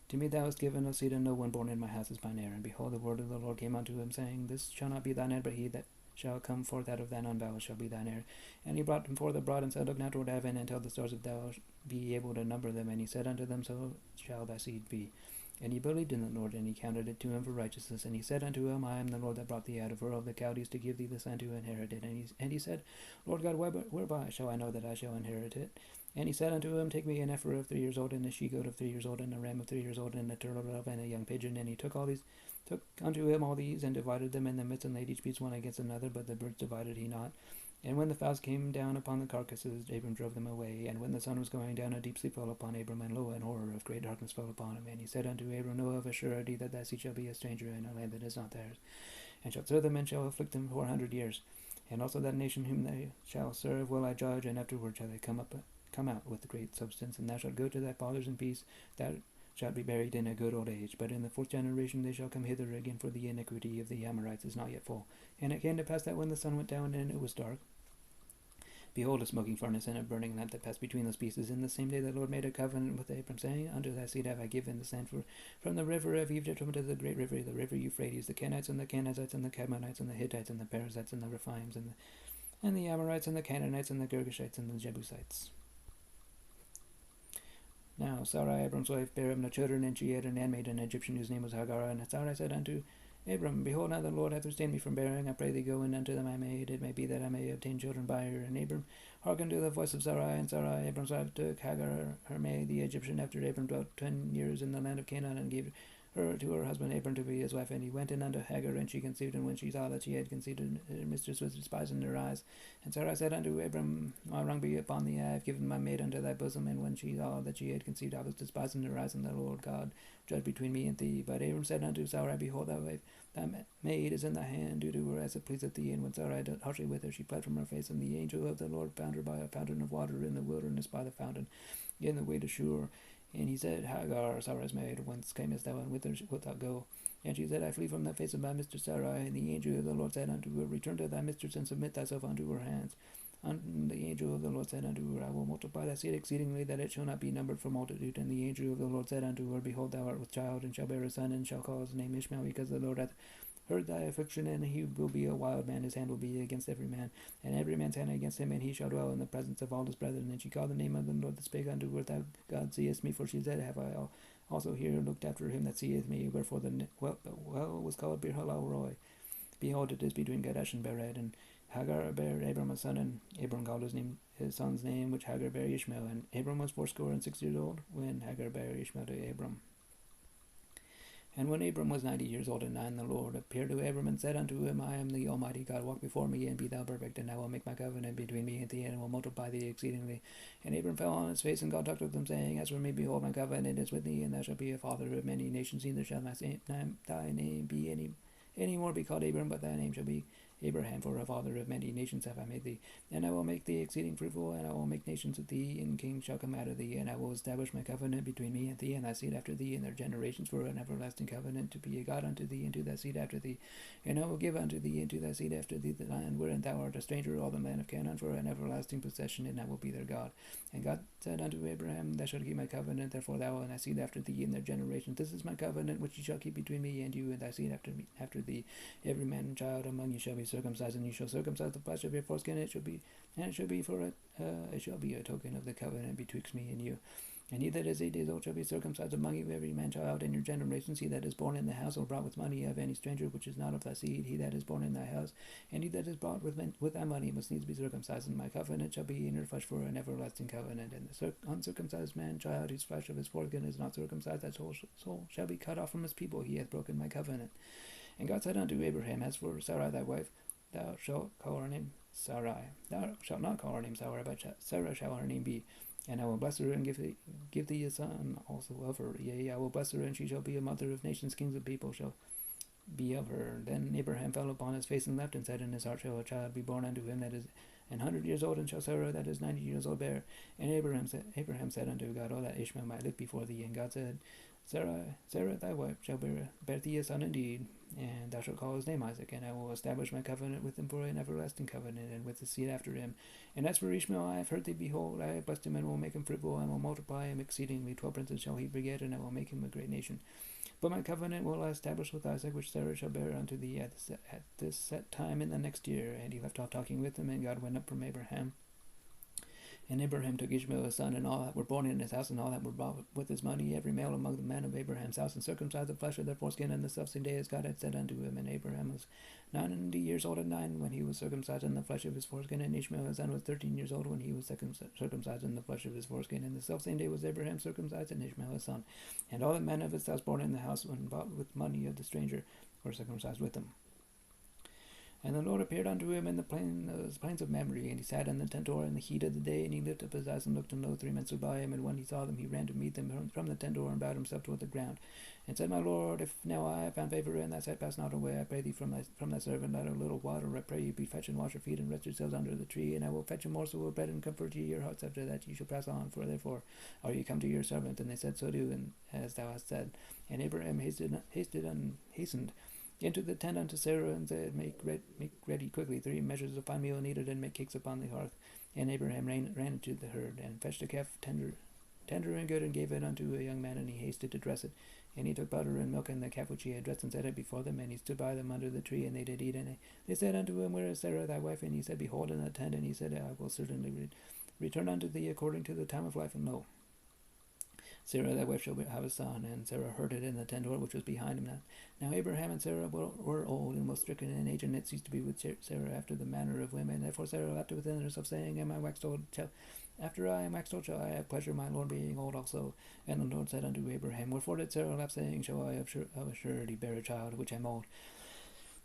to me thou hast given a seed, and no one born in my house is mine heir. And behold, the word of the Lord came unto him, saying, This shall not be thine heir, but he that shall come forth out of thine own bowels shall be thine heir. And he brought him forth abroad, and said, Look now toward heaven, and tell the stars if thou be able to number them. And he said unto them, So shall thy seed be. And he believed in the Lord, and he counted it to him for righteousness. And he said unto him, I am the Lord that brought thee out of Ur of the Chaldees to give thee this land to inherit it. And he said, Lord God, whereby shall I know that I shall inherit it? And he said unto him, Take me an heifer of 3 years old, and a she-goat of 3 years old, and a ram of 3 years old, and a turtle dove, and a young pigeon. And he took unto him all these, and divided them in the midst, and laid each piece one against another, but the birds divided he not. And when the fowls came down upon the carcasses, Abram drove them away. And when the sun was going down, a deep sleep fell upon Abram, and lo, an horror of great darkness fell upon him. And he said unto Abram, Know of a surety that thy seed shall be a stranger in a land that is not theirs, and shall serve them, and shall afflict them 400 years. And also that nation whom they shall serve will I judge, and afterward shall they come out with great substance. And thou shalt go to thy fathers in peace, thou shalt be buried in a good old age. But in the 4th generation they shall come hither again, for the iniquity of the Amorites is not yet full. And it came to pass that when the sun went down and it was dark, behold, a smoking furnace and a burning lamp that passed between those pieces. In the same day the Lord made a covenant with Abram, saying, Unto thy seed have I given this land, from the river of Egypt unto the great river, the river Euphrates, the Kenites and the Kenizzites and the Canaanites and the Hittites and the Perizzites and the Rephaims and the Amorites and the Canaanites and the Girgashites and the Jebusites. Now Sarai, Abram's wife, bare him no children, and she had an handmaid, an Egyptian, whose name was Hagar. And Sarai said unto Abram, Behold, now the Lord hath restrained me from bearing. I pray thee, go in unto my maid. It may be that I may obtain children by her. And Abram hearkened to the voice of Sarai. And Sarai, Abram's wife, took Hagar, her maid, the Egyptian, after Abram dwelt 10 years in the land of Canaan, and gave her to her husband Abram to be his wife. And he went in unto Hagar, and she conceived. And when she saw that she had conceived, her mistress was despised in her eyes. And Sarai said unto Abram, My wrong be upon thee. I have given my maid unto thy bosom. And when she saw that she had conceived, I was despised in her eyes, and the Lord God judged between me and thee. But Abram said unto Sarai, Behold, thy maid is in thy hand, do to her as it pleaseth thee. And when Sarai dealt harshly with her, she fled from her face. And the angel of the Lord found her by a fountain of water in the wilderness by the fountain, in the way to Shur. And he said, Hagar, Sarai's maid, whence camest thou, and whither wilt thou go? And she said, I flee from the face of my mistress Sarai. And the angel of the Lord said unto her, Return to thy mistress, and submit thyself unto her hands. And the angel of the Lord said unto her, I will multiply thy seed exceedingly, that it shall not be numbered for multitude. And the angel of the Lord said unto her, Behold, thou art with child, and shall bear a son, and shall call his name Ishmael, because the Lord hath heard thy affliction, and he will be a wild man. His hand will be against every man, and every man's hand against him, and he shall dwell in the presence of all his brethren. And she called the name of the Lord that spake unto her, Thou God seest me, for she said, Have I also here looked after him that seeth me? Wherefore the well was called Bir-halal-roi. Behold, it is between Kadesh and Bered. And Hagar bare Abram a son, and Abram called his son's name, which Hagar bare Ishmael. And Abram was 86 years old when Hagar bare Ishmael to Abram. And when Abram was 90 years old and 9, the Lord appeared to Abram and said unto him, I am the Almighty God, walk before me, and be thou perfect, and I will make my covenant between me and thee, and will multiply thee exceedingly. And Abram fell on his face, and God talked with him, saying, As for me, behold, my covenant is with thee, and thou shalt be a father of many nations. Neither shall thy name be any more be called Abram, but thy name shall be Abraham, for a father of many nations have I made thee. And I will make thee exceeding fruitful, and I will make nations of thee, and kings shall come out of thee. And I will establish my covenant between me and thee, and thy seed after thee, and their generations, for an everlasting covenant, to be a God unto thee, and to thy seed after thee. And I will give unto thee, and to thy seed after thee, the land wherein thou art a stranger, all the land of Canaan, for an everlasting possession, and I will be their God. And God said unto Abraham, Thou shalt keep my covenant, therefore thou and thy seed after thee, and their generations. This is my covenant which ye shall keep between me and you, and thy seed after thee. Every man and child among you shall be circumcised, and you shall circumcise the flesh of your foreskin. It shall be a token of the covenant betwixt me and you. And he that is 8 days old shall be circumcised among you, every man child in your generations. He that is born in the house or brought with money of any stranger which is not of thy seed, he that is born in thy house, and he that is bought with thy money must needs be circumcised. And my covenant shall be in your flesh for an everlasting covenant. And the uncircumcised man child, whose flesh of his foreskin is not circumcised, that soul shall be cut off from his people. He hath broken my covenant. And God said unto Abraham, As for Sarai thy wife, thou shalt call her name Sarai. Thou shalt not call her name Sarai, but Sarah shall her name be. And I will bless her and give thee a son also of her. Yea, I will bless her, and she shall be a mother of nations, kings of people shall be of her. Then Abraham fell upon his face and leapt, and said in his heart, shall a child be born unto him that is 100 years old, and shall Sarah that is 90 years old bear? And Abraham said unto God, O that Ishmael might live before thee. And God said, Sarah thy wife shall bear thee a son indeed, and thou shalt call his name Isaac, and I will establish my covenant with him for an everlasting covenant, and with the seed after him. And as for Ishmael, I have heard thee, behold, I have blessed him, and will make him fruitful, and will multiply him exceedingly. 12 princes shall he beget, and I will make him a great nation. But my covenant will I establish with Isaac, which Sarah shall bear unto thee at this set time in the next year. And he left off talking with him, and God went up from Abraham. And Abraham took Ishmael his son, and all that were born in his house, and all that were bought with his money, every male among the men of Abraham's house, and circumcised the flesh of their foreskin, and the selfsame day as God had said unto him. And Abraham was 90 years old and 9 when he was circumcised in the flesh of his foreskin, and Ishmael his son was 13 years old when he was circumcised in the flesh of his foreskin. And the selfsame day was Abraham circumcised, and Ishmael his son. And all the men of his house born in the house, when bought with money of the stranger, were circumcised with him. And the Lord appeared unto him in the plains of Mamre, and he sat in the tent door in the heat of the day, and he lifted up his eyes and looked, and lo, 3 men stood by him, and when he saw them, he ran to meet them from the tent door, and bowed himself toward the ground, and said, My Lord, if now I have found favor in thy sight, pass not away, I pray thee, from thy servant, let a little water, I pray you, be fetched, and wash your feet, and rest yourselves under the tree, and I will fetch a morsel of bread, and comfort ye your hearts. After that ye shall pass on, for therefore are ye come to your servant. And they said, So do, and as thou hast said. And Abraham hastened into the tent unto Sarah, and said, Make ready quickly 3 measures of fine meal kneaded, and make cakes upon the hearth. And Abraham ran into the herd, and fetched a calf tender and good, and gave it unto a young man, and he hasted to dress it. And he took butter and milk and the calf which he had dressed, and set it before them, and he stood by them under the tree, and they did eat. And they said unto him, Where is Sarah thy wife? And he said, Behold, in the tent. And he said, I will certainly return unto thee according to the time of life. And lo, Sarah thy wife shall have a son. And Sarah heard it in the tent door which was behind him. Now Abraham and Sarah were old, and was stricken in age, and it ceased to be with Sarah after the manner of women. Therefore Sarah laughed within herself, saying, Am I waxed old? After I am waxed old, shall I have pleasure, my Lord being old also? And the Lord said unto Abraham, Wherefore did Sarah laugh, saying, Shall I of a surety bear a child, which am old?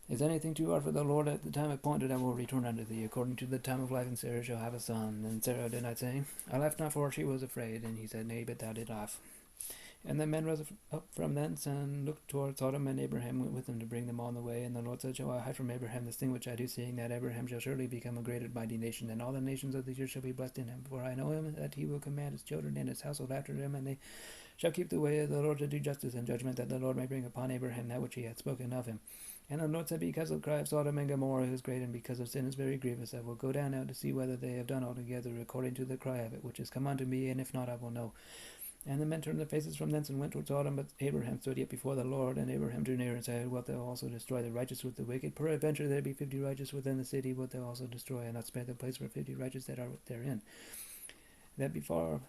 Is anything too hard for the Lord? At the time appointed I will return unto thee, according to the time of life, and Sarah shall have a son. And Sarah did not say, I laughed not, for she was afraid. And he said, Nay, but thou did laugh. And the men rose up from thence, and looked toward Sodom, and Abraham went with them to bring them on the way. And the Lord said, Shall I hide from Abraham this thing which I do, seeing that Abraham shall surely become a great and mighty nation, and all the nations of the earth shall be blessed in him? For I know him, that he will command his children and his household after him, and they shall keep the way of the Lord, to do justice and judgment, that the Lord may bring upon Abraham that which he hath spoken of him. And the Lord said, Because of the cry of Sodom and Gomorrah is great, and because of sin is very grievous, I will go down now to see whether they have done altogether according to the cry of it, which is come unto me, and if not, I will know. And the men turned their faces from thence, and went toward Sodom. But Abraham stood yet before the Lord. And Abraham drew near, and said, Wilt thou also destroy the righteous with the wicked? Peradventure there be 50 righteous within the city. Wilt thou also destroy, and not spare the place for 50 righteous that are therein? That be far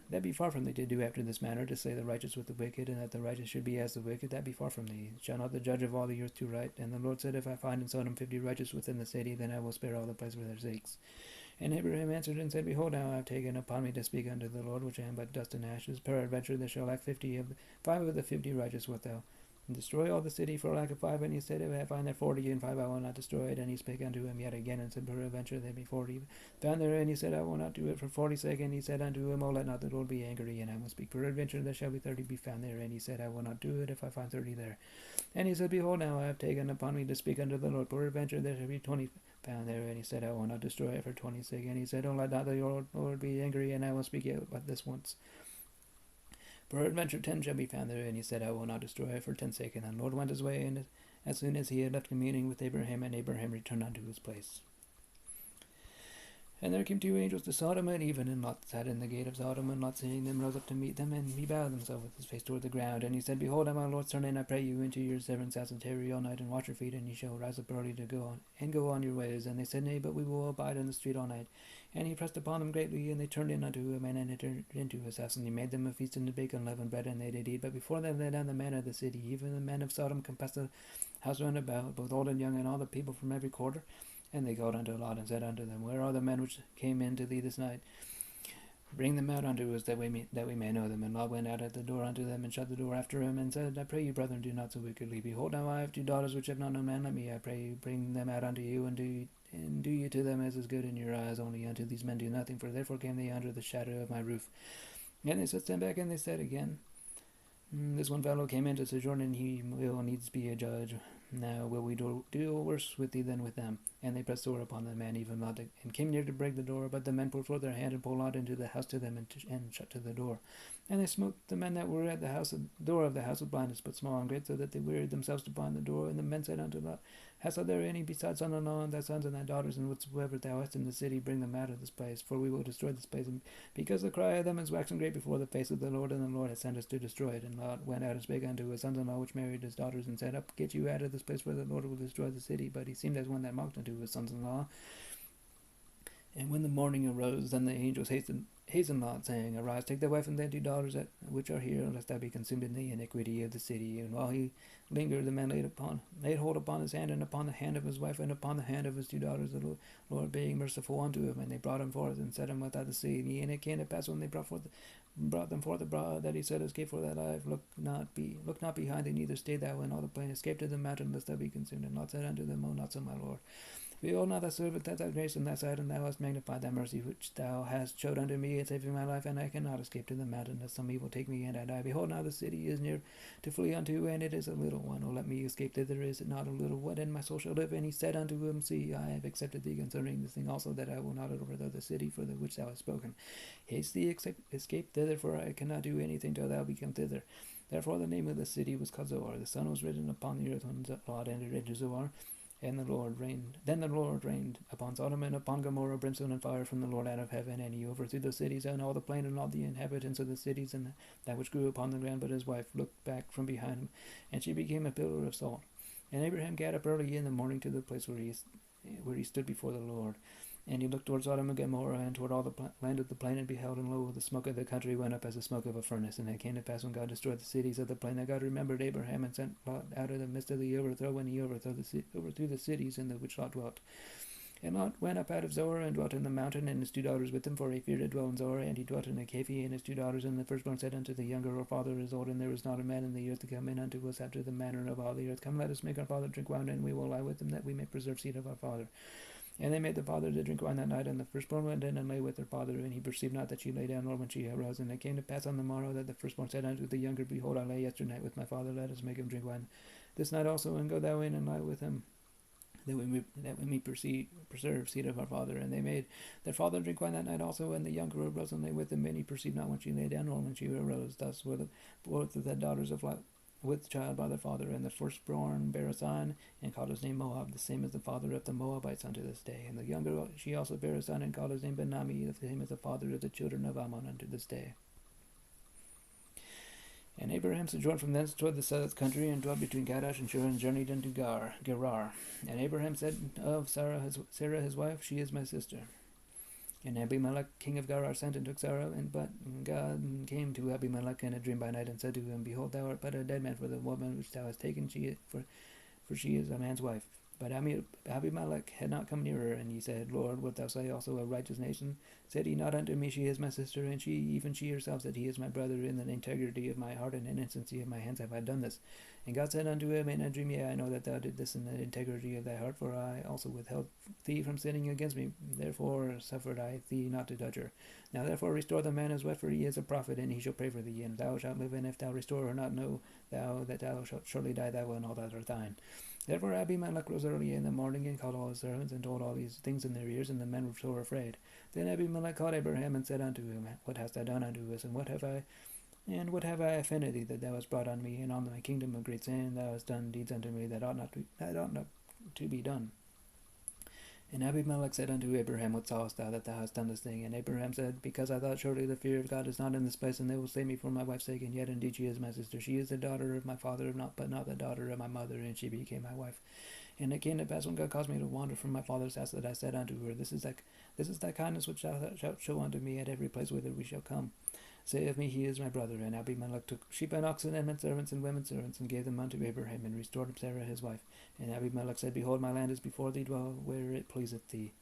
from thee to do after this manner, to slay the righteous with the wicked, and that the righteous should be as the wicked. That be far from thee. Shall not the judge of all the earth do right? And the Lord said, If I find in Sodom 50 righteous within the city, then I will spare all the place for their sakes. And Abraham answered and said, Behold, now I have taken upon me to speak unto the Lord, which I am but dust and ashes. Peradventure there shall lack 5 of the 50 righteous wilt thou and destroy all the city for lack of 5. And he said, If I find there 40 and 5, I will not destroy it. And he spake unto him yet again, and said, Peradventure there be 40 found there. And he said, I will not do it for 40's sake. And he said unto him, O let not the Lord be angry, and I will speak. Peradventure there shall be 30 be found there. And he said, I will not do it if I find 30 there. And he said, Behold, now I have taken upon me to speak unto the Lord. Peradventure there shall be 20 found there. And he said, I will not destroy it for 20's sake. And he said, O let not the Lord be angry, and I will speak yet but this once. Peradventure 10 shall be found there. And he said, I will not destroy it for 10's sake. And the Lord went his way, and as soon as he had left communing with Abraham, and Abraham returned unto his place. And there came 2 angels to Sodom, and even and Lot sat in the gate of Sodom, and Lot seeing them rose up to meet them, and he bowed himself with his face toward the ground. And he said, Behold, I am my Lord's son, and I pray you into your servant's house, and tarry all night, and wash your feet, and ye shall rise up early to go on your ways. And they said, Nay, but we will abide in the street all night. And he pressed upon them greatly, and they turned in unto him, and entered into his house. And he made them a feast, and to bake unleavened bread, and they did eat. But before them lay down the men of the city, even the men of Sodom compassed the house round about, both old and young, and all the people from every quarter. And they called unto Lot, and said unto them, Where are the men which came in to thee this night? Bring them out unto us, that we may know them. And Lot went out at the door unto them, and shut the door after him, and said, I pray you, brethren, do not so wickedly. Behold, now I have 2 daughters which have not known man. Let me, I pray you, bring them out unto you, and do and do you to them as is good in your eyes. Only unto these men do nothing, for therefore came they under the shadow of my roof. And they said, stand back, and they said again, this one fellow came into sojourn, and he will needs be a judge. Now will we do worse with thee than with them? And they pressed sore upon the man, even Lot, and came near to break the door. But the men put forth their hand and pulled Lot into the house to them, and shut to the door. And they smote the men that were at the door of the house with blindness, but small and great, so that they wearied themselves to bind the door. And the men said unto Lot, hast thou there any besides son-in-law, and thy sons and thy daughters, and whatsoever thou hast in the city, bring them out of this place, for we will destroy this place. And because the cry of them is waxing great before the face of the Lord, and the Lord hath sent us to destroy it. And Lot went out and spake unto his sons-in-law, which married his daughters, and said, up, get you out of this place, for the Lord will destroy the city. But he seemed as one that mocked unto his sons-in-law. And when the morning arose, then the angels hastened Lot, saying, arise, take thy wife and thy 2 daughters which are here, lest thou be consumed in the iniquity of the city. And while he lingered, the man laid hold upon his hand, and upon the hand of his wife, and upon the hand of his 2 daughters, the Lord being merciful unto him. And they brought him forth, and set him without the city. And it came to pass, when they brought them forth abroad, that he said, escape for thy life, look not behind thee, neither stay thou in all the plain, escape to the mountain, lest thou be consumed. And Lot said unto them, O not so, my Lord. Behold, now thou servest that thy grace in thy sight, and thou hast magnified thy mercy, which thou hast showed unto me in saving my life, and I cannot escape to the mountain, lest some evil take me, and I die. Behold, now the city is near to flee unto, and it is a little one. O let me escape thither, is it not a little? What, and my soul shall live? And he said unto him, see, I have accepted thee concerning this thing also, that I will not overthrow the city for the which thou hast spoken. Haste thee, escape thither, for I cannot do anything till thou become thither. Therefore the name of the city was called Zoar. The sun was risen upon the earth when Lot entered into Zoar. And the Lord reigned. Then the Lord rained upon Sodom and upon Gomorrah brimstone and fire from the Lord out of heaven, and he overthrew the cities and all the plain and all the inhabitants of the cities and that which grew upon the ground. But his wife looked back from behind him, and she became a pillar of salt. And Abraham gat up early in the morning to the place where he stood before the Lord. And he looked toward Sodom and Gomorrah, and toward all the land of the plain, and beheld, and lo, the smoke of the country went up as the smoke of a furnace. And it came to pass, when God destroyed the cities of the plain, that God remembered Abraham, and sent Lot out of the midst of the overthrow, when he overthrew the cities in which Lot dwelt. And Lot went up out of Zoar, and dwelt in the mountain, and his 2 daughters with him, for he feared to dwell in Zoar. And he dwelt in a cave, and his 2 daughters. And the firstborn said unto the younger, our father is old, and there is not a man in the earth to come in unto us after the manner of all the earth. Come, let us make our father drink wine, and we will lie with him, that we may preserve seed of our father. And they made the father to drink wine that night, and the firstborn went in and lay with her father, and he perceived not that she lay down, nor when she arose. And it came to pass on the morrow, that the firstborn said unto the younger, behold, I lay yesterday night with my father, let us make him drink wine this night also, and go thou in and lie with him, that we may preserve seed of our father. And they made their father drink wine that night also, and the younger arose and lay with him, and he perceived not when she lay down, nor when she arose. Thus were both of the daughters of Lot with child by their father. And the firstborn bare a son, and called his name Moab, the same as the father of the Moabites unto this day. And the younger she also bare a son, and called his name Ben-Ammi, the same as the father of the children of Ammon unto this day. And Abraham sojourned from thence toward the south country, and dwelt between Kadesh and Shur, and journeyed unto Gerar. And Abraham said of Sarah his wife, she is my sister. And Abimelech king of Gerar sent and took Sarah, but God came to Abimelech in a dream by night, and said to him, behold, thou art but a dead man for the woman which thou hast taken, for she is a man's wife. But Abimelech had not come nearer, and he said, Lord, wilt thou say also a righteous nation? Said he not unto me, she is my sister? And even she herself said, he is my brother. In the integrity of my heart and innocency of my hands have I done this. And God said unto him in a dream, yea, I know that thou did this in the integrity of thy heart, for I also withheld thee from sinning against me. Therefore suffered I thee not to touch her. Now therefore restore the man his wife, for he is a prophet, and he shall pray for thee, and thou shalt live. And if thou restore her not, know thou that thou shalt surely die, thou and all that are thine. Therefore Abimelech rose early in the morning, and called all his servants, and told all these things in their ears, and the men were sore afraid. Then Abimelech called Abraham, and said unto him, what hast thou done unto us, and what have I offended thee, that thou hast brought on me and on my kingdom a great sin? Thou hast done deeds unto me that ought not to be done. And Abimelech said unto Abraham, what sawest thou that thou hast done this thing? And Abraham said, because I thought, surely the fear of God is not in this place, and they will slay me for my wife's sake. And yet indeed she is my sister. She is the daughter of my father, but not the daughter of my mother, and she became my wife. And it came to pass, when God caused me to wander from my father's house, that I said unto her, This is thy kindness which thou shalt show unto me at every place whither we shall come. Say of me, he is my brother. And Abimelech took sheep and oxen and men servants and women servants, and gave them unto Abraham, and restored Sarah his wife. And Abimelech said, Behold, my land is before thee, dwell where it pleaseth thee.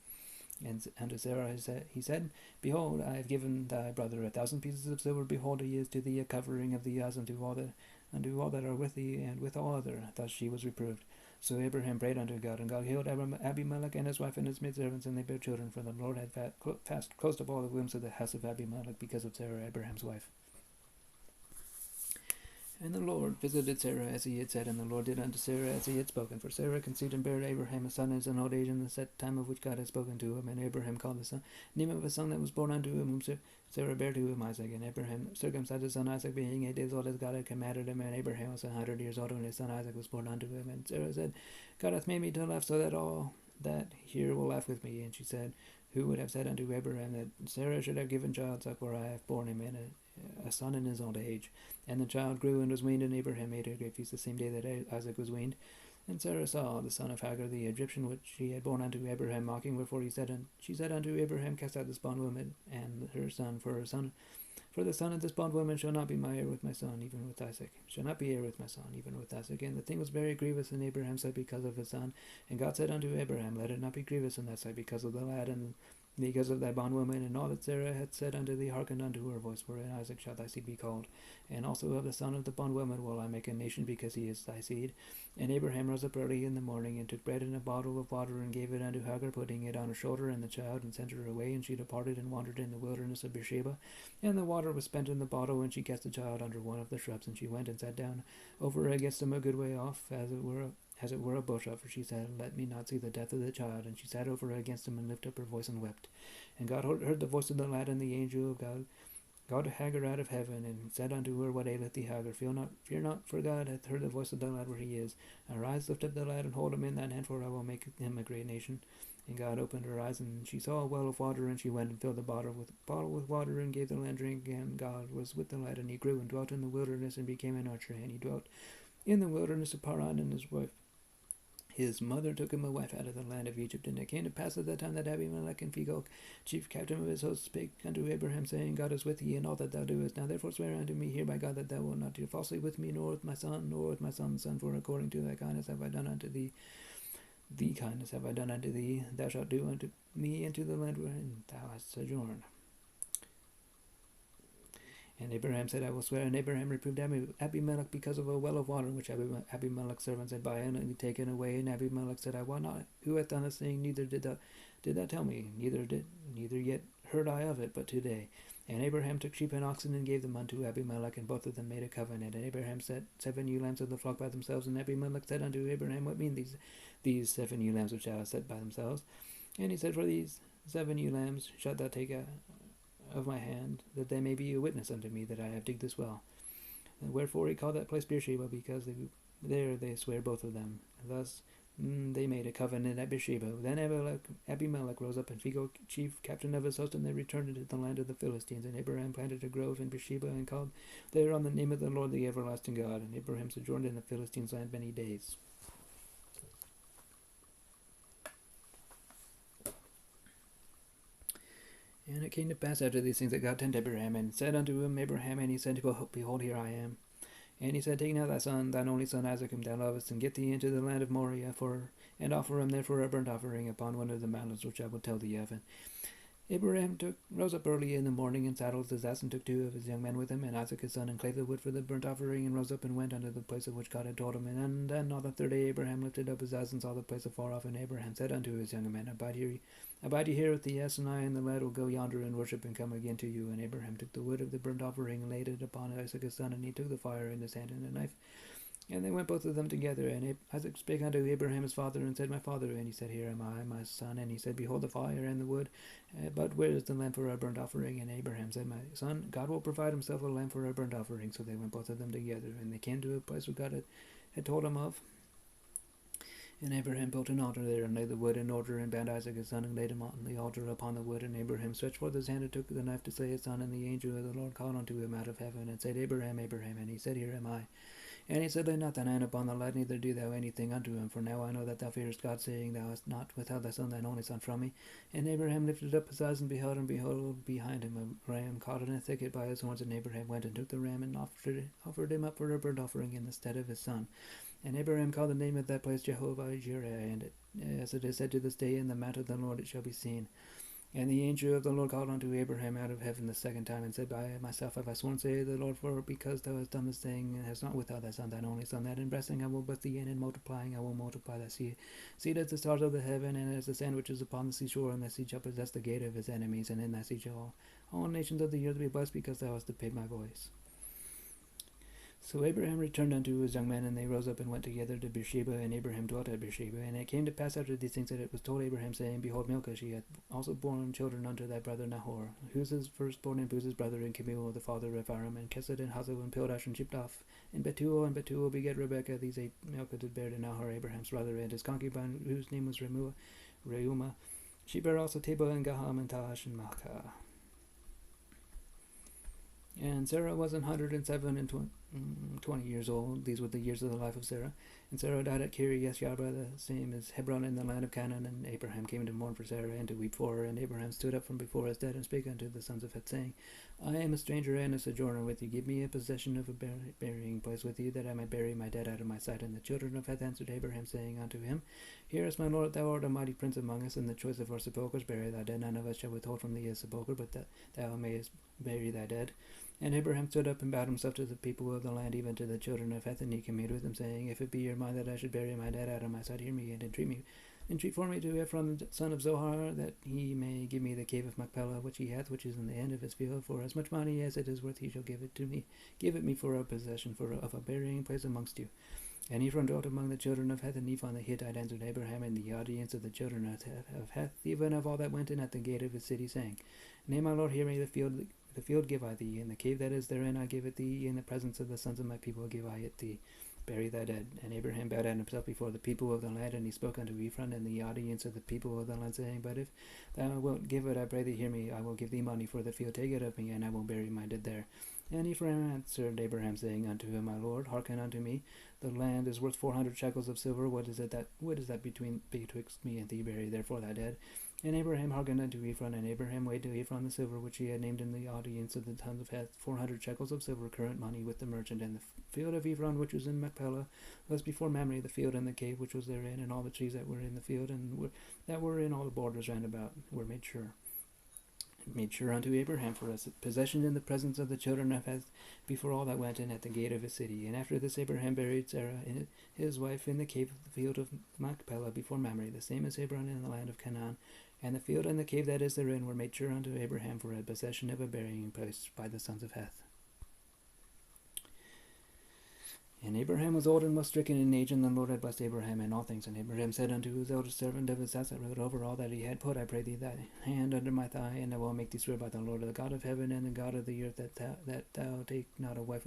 And unto Sarah he said, Behold, I have given thy brother 1,000 pieces of silver. Behold, he is to thee a covering of the eyes unto all that are with thee, and with all other. Thus she was reproved. So Abraham prayed unto God, and God healed Abimelech and his wife and his maidservants, and they bare children, for the Lord had fast closed up all the wombs of the house of Abimelech because of Sarah, Abraham's wife. And the Lord visited Sarah as he had said, and the Lord did unto Sarah as he had spoken. For Sarah conceived and bare Abraham a son in his old age, in the set time of which God had spoken to him. And Abraham called the son name of a son that was born unto him, whom Sarah bare to him Isaac. And Abraham circumcised his son Isaac, being 8 days old, as God had commanded him. And Abraham was 100 years old when his son Isaac was born unto him. And Sarah said, God hath made me to laugh, so that all that here will laugh with me. And she said, who would have said unto Abraham that Sarah should have given child suck, I have borne him a son in his old age? And the child grew and was weaned, and Abraham made a great feast the same day that Isaac was weaned. And Sarah saw the son of Hagar the Egyptian, which she had borne unto Abraham, mocking. Wherefore she said unto Abraham, cast out this bondwoman and her son, for the son of this bondwoman shall not be my heir with my son, even with Isaac. Shall not be heir with my son, even with Isaac. And the thing was very grievous in Abraham's sight because of his son. And God said unto Abraham, let it not be grievous in thy sight because of the lad, and because of thy bondwoman, and all that Sarah had said unto thee, hearken unto her voice, for in Isaac shall thy seed be called. And also of the son of the bondwoman will I make a nation, because he is thy seed. And Abraham rose up early in the morning, and took bread and a bottle of water, and gave it unto Hagar, putting it on her shoulder and the child, and sent her away. And she departed and wandered in the wilderness of Beersheba. And the water was spent in the bottle, and she cast the child under one of the shrubs. And she went and sat down over against him a good way off, as it were a bush. For she said, let me not see the death of the child. And she sat over against him, and lifted up her voice, and wept. And God heard the voice of the lad, and the angel of God called Hagar out of heaven, and said unto her, what aileth thee, Hagar? Fear not, for God hath heard the voice of the lad where he is. Arise, lift up the lad, and hold him in thine hand, for I will make him a great nation. And God opened her eyes, and she saw a well of water, and she went and filled the bottle with water, and gave the lad drink. And God was with the lad, and he grew and dwelt in the wilderness, and became an archer. And he dwelt in the wilderness of Paran, and his mother took him a wife out of the land of Egypt. And it came to pass at that time that Abimelech and Phicol, chief captain of his host, spake unto Abraham, saying, God is with thee in all that thou doest. Now therefore swear unto me here by God that thou wilt not deal falsely with me, nor with my son, nor with my son's son, for according to thy kindness have I done unto thee. Thee kindness have I done unto thee. Thou shalt do unto me into the land wherein thou hast sojourned. And Abraham said, I will swear. And Abraham reproved Abimelech because of a well of water which Abimelech's servants had violently taken away. And Abimelech said, I wot not who hath done this thing, neither did thou tell me, neither yet heard I of it, but today. And Abraham took sheep and oxen, and gave them unto Abimelech, and both of them made a covenant. And Abraham set 7 ewe lambs of the flock by themselves. And Abimelech said unto Abraham, what mean these 7 ewe lambs which thou hast set by themselves? And he said, for these 7 ewe lambs shalt thou take of my hand, that they may be a witness unto me that I have digged this well. And wherefore he called that place Beersheba, because there they swear both of them. And thus they made a covenant at Beersheba. Then Abimelech rose up, and Phicol, chief captain of his host, and they returned into the land of the Philistines. And Abraham planted a grove in Beersheba, and called there on the name of the Lord, the everlasting God. And Abraham sojourned in the Philistines' land many days. And it came to pass after these things that God turned Abraham, and said unto him, Abraham, and he said, behold, here I am. And he said, take now thy son, thine only son Isaac, whom thou lovest, and get thee into the land of Moriah, and offer him therefore a burnt offering upon one of the mountains which I will tell thee of. And Abraham rose up early in the morning, and saddled his ass, and took 2 of his young men with him, and Isaac his son, and clave the wood for the burnt offering, and rose up and went unto the place of which God had told him. And then on the 3rd day Abraham lifted up his eyes, and saw the place afar off. And Abraham said unto his young men, Abide ye here with the ass, and I and the lad will go yonder and worship, and come again to you. And Abraham took the wood of the burnt offering, and laid it upon Isaac his son, and he took the fire in his hand and a knife. And they went both of them together. And Isaac spake unto Abraham his father, and said, My father. And he said, Here am I, my son. And he said, Behold the fire and the wood, but where is the lamb for a burnt offering? And Abraham said, My son, God will provide himself a lamb for a burnt offering. So they went both of them together, and they came to a place where God had told him of. And Abraham built an altar there, and laid the wood in order, and bound Isaac his son, and laid him on the altar upon the wood. And Abraham stretched forth his hand, and took the knife to slay his son. And the angel of the Lord called unto him out of heaven, and said, Abraham, Abraham. And he said, Here am I. And he said, Lay not thine hand upon the lad, neither do thou anything unto him. For now I know that thou fearest God, saying, Thou hast not withheld thy son, thine only son, from me. And Abraham lifted up his eyes, and behold, behind him a ram caught in a thicket by his horns. And Abraham went and took the ram, and offered him up for a burnt offering in the stead of his son. And Abraham called the name of that place Jehovah Jireh, and as it is said to this day, In the mount of the Lord it shall be seen. And the angel of the Lord called unto Abraham out of heaven the second time, and said, By myself have I sworn, saith the Lord, for because thou hast done this thing, and hast not withheld thy son, thine only son, that in blessing I will bless thee, and in multiplying I will multiply thy seed as the stars of the heaven, and as the sand which is upon the seashore, and thy seed shall possess the gate of his enemies, and in thy seed shall all nations of the earth be blessed, because thou hast obeyed my voice. So Abraham returned unto his young men, and they rose up and went together to Beersheba, and Abraham dwelt at Beersheba. And it came to pass after these things that it was told Abraham, saying, Behold, Milcah, she hath also borne children unto thy brother Nahor, Huz's firstborn, and Buz's brother, and Kemuel the father of Aram, and Kesed, and Hazo, and Pildash, and Shiptoph, and Betuel begat Rebekah. These 8 Milcah did bear to Nahor, Abraham's brother, and his concubine, whose name was Reumah. She bare also Tebah, and Gaham, and Tahash, and Maachah. And Sarah was 107 and 20 years old. These were the years of the life of Sarah. And Sarah died at Kiriath-Jearim, the same as Hebron, in the land of Canaan. And Abraham came to mourn for Sarah, and to weep for her. And Abraham stood up from before his dead, and spake unto the sons of Heth, saying, I am a stranger and a sojourner with you. Give me a possession of a burying place with you, that I might bury my dead out of my sight. And the children of Heth answered Abraham, saying unto him, Hear us, my lord, thou art a mighty prince among us. In the choice of our sepulchres bury thy dead. None of us shall withhold from thee a sepulchre, but that thou mayest bury thy dead. And Abraham stood up and bowed himself to the people of the land, even to the children of Heth, and he communed with them, saying, If it be your mind that I should bury my dead out of my sight, hear me, and entreat for me to Ephron the son of Zohar, that he may give me the cave of Machpelah, which he hath, which is in the end of his field. For as much money as it is worth, he shall give it me for a possession, of a burying place amongst you. And Ephron dwelt among the children of Heth, and Ephron the Hittite answered Abraham in the audience of the children of Heth, even of all that went in at the gate of his city, saying, Nay, my lord, hear me, the field give I thee, and the cave that is therein I give it thee. In the presence of the sons of my people give I it thee. Bury thy dead. And Abraham bowed down himself before the people of the land, and he spoke unto Ephron in the audience of the people of the land, saying, But if thou wilt give it, I pray thee, hear me, I will give thee money for the field. Take it of me, and I will bury my dead there. And Ephraim answered Abraham, saying unto him, My lord, hearken unto me. The land is worth 400 shekels of silver. What is that betwixt me and thee? Bury therefore thy dead. And Abraham hearkened unto Ephron, and Abraham weighed to Ephron the silver which he had named in the audience of the sons of Heth, 400 shekels of silver, current money, with the merchant. And the field of Ephron, which was in Machpelah, was before Mamre, the field and the cave which was therein, and all the trees that were in the field, and that were in all the borders round about, were made sure unto Abraham for a possession in the presence of the children of Heth, before all that went in at the gate of his city. And after this Abraham buried Sarah, his wife, in the cave of the field of Machpelah, before Mamre, the same as Hebron in the land of Canaan. And the field and the cave that is therein were made sure unto Abraham for a possession of a burying place by the sons of Heth. And Abraham was old and was stricken in age, and the Lord had blessed Abraham in all things. And Abraham said unto his eldest servant of his house that ruled over all that he had, Put, I pray thee, thy hand under my thigh, and I will make thee swear by the Lord, the God of heaven and the God of the earth, that thou take not a wife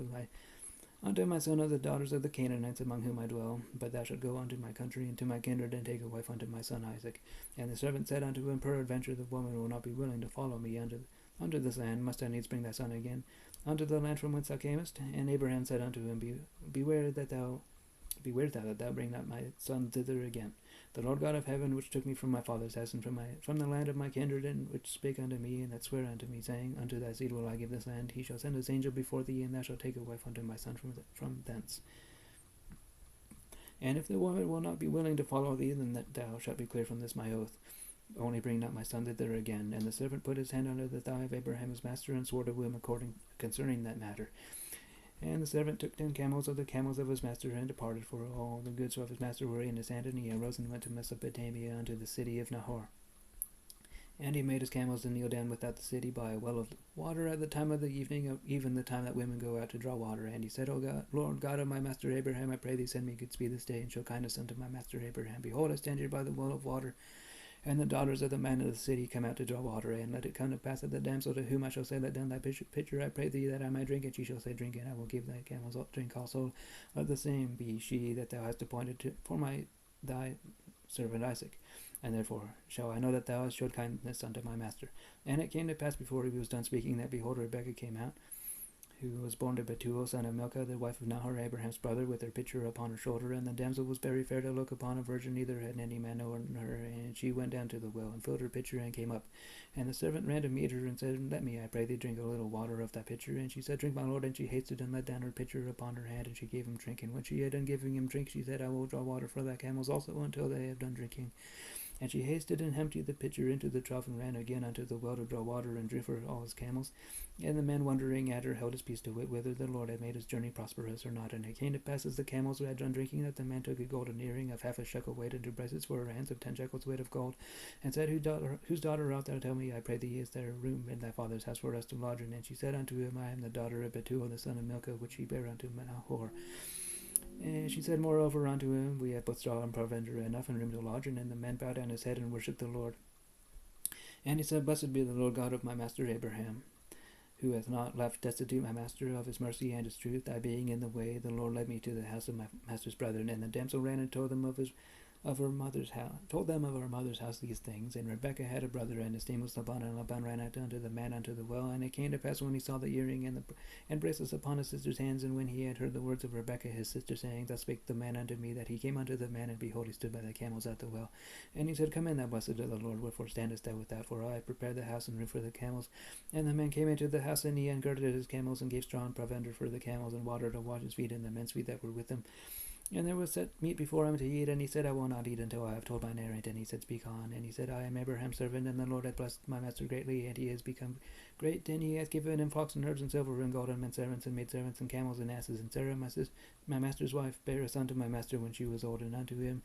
unto my son of the daughters of the Canaanites among whom I dwell, but thou shalt go unto my country and to my kindred, and take a wife unto my son Isaac. And the servant said unto him, Peradventure the woman will not be willing to follow me unto this land. Must I needs bring thy son again unto the land from whence thou camest? And Abraham said unto him, Beware that thou bring not my son thither again. The Lord God of heaven, which took me from my father's house, and from the land of my kindred, and which spake unto me, and that sware unto me, saying, Unto thy seed will I give this land. He shall send his angel before thee, and thou shalt take a wife unto my son from thence. And if the woman will not be willing to follow thee, then that thou shalt be clear from this my oath. Only bring not my son thither again. And the servant put his hand under the thigh of Abraham his master, and swore to him concerning that matter. And the servant took 10 camels of the camels of his master, and departed, for all the goods of his master were in his hand. And he arose and went to Mesopotamia unto the city of Nahor. And he made his camels to kneel down without the city by a well of water at the time of the evening, even the time that women go out to draw water. And he said, O God, Lord God of my master Abraham, I pray thee, send me good speed this day, and show kindness unto my master Abraham. Behold, I stand here by the well of water, and the daughters of the man of the city come out to draw water. And let it come to pass that the damsel to whom I shall say, Let down thy pitcher, I pray thee, that I may drink. And she shall say, Drink, and I will give thy camels drink also. Let the same be she that thou hast appointed for thy servant Isaac. And therefore shall I know that thou hast showed kindness unto my master. And it came to pass before he was done speaking, that behold, Rebekah came out, who was born to Betuel, son of Milcah, the wife of Nahor, Abraham's brother, with her pitcher upon her shoulder. And the damsel was very fair to look upon, a virgin, neither had any man known her. And she went down to the well, and filled her pitcher, and came up. And the servant ran to meet her, and said, Let me, I pray thee, drink a little water of thy pitcher. And she said, Drink, my lord. And she hasted, and let down her pitcher upon her hand, and she gave him drink. And when she had done giving him drink, she said, I will draw water for thy camels also, until they have done drinking. And she hasted and emptied the pitcher into the trough and ran again unto the well to draw water and drew for all his camels. And the man wondering at her held his peace to wit whether the Lord had made his journey prosperous or not. And it came to pass as the camels had done drinking that the man took a golden earring of half a shekel weight and 2 bracelets for her hands of 10 shekels weight of gold, and said, Whose daughter art thou? Tell me, I pray thee, is there room in thy father's house for us to lodge in? And she said unto him, I am the daughter of Bethuel, the son of Milcah, which he bare unto Nahor. And she said moreover unto him, We have both straw and provender enough and room to lodge in. And the man bowed down his head and worshipped the Lord. And he said, Blessed be the Lord God of my master Abraham, who hath not left destitute my master of his mercy and his truth. I being in the way, the Lord led me to the house of my master's brethren. And the damsel ran and told them of her mother's house these things. And Rebekah had a brother, and his name was Laban. And Laban ran out unto the man unto the well. And it came to pass, when he saw the earring and bracelets upon his sister's hands, and when he had heard the words of Rebekah his sister, saying, Thus spake the man unto me, that he came unto the man, and behold, he stood by the camels at the well. And he said, Come in, thou blessed of the Lord, wherefore standest thou without? For I have prepared the house and room for the camels. And the man came into the house, and he ungirded his camels, and gave straw and provender for the camels, and water to wash his feet, and the men's feet that were with him. And there was set meat before him to eat, and he said, I will not eat until I have told mine errand. And he said, Speak on. And he said, I am Abraham's servant, and the Lord hath blessed my master greatly, and he has become great, and he hath given him flocks and herds and silver and gold and men servants and maidservants and camels and asses. And Sarah, my master's wife, bare a son to my master when she was old, and unto him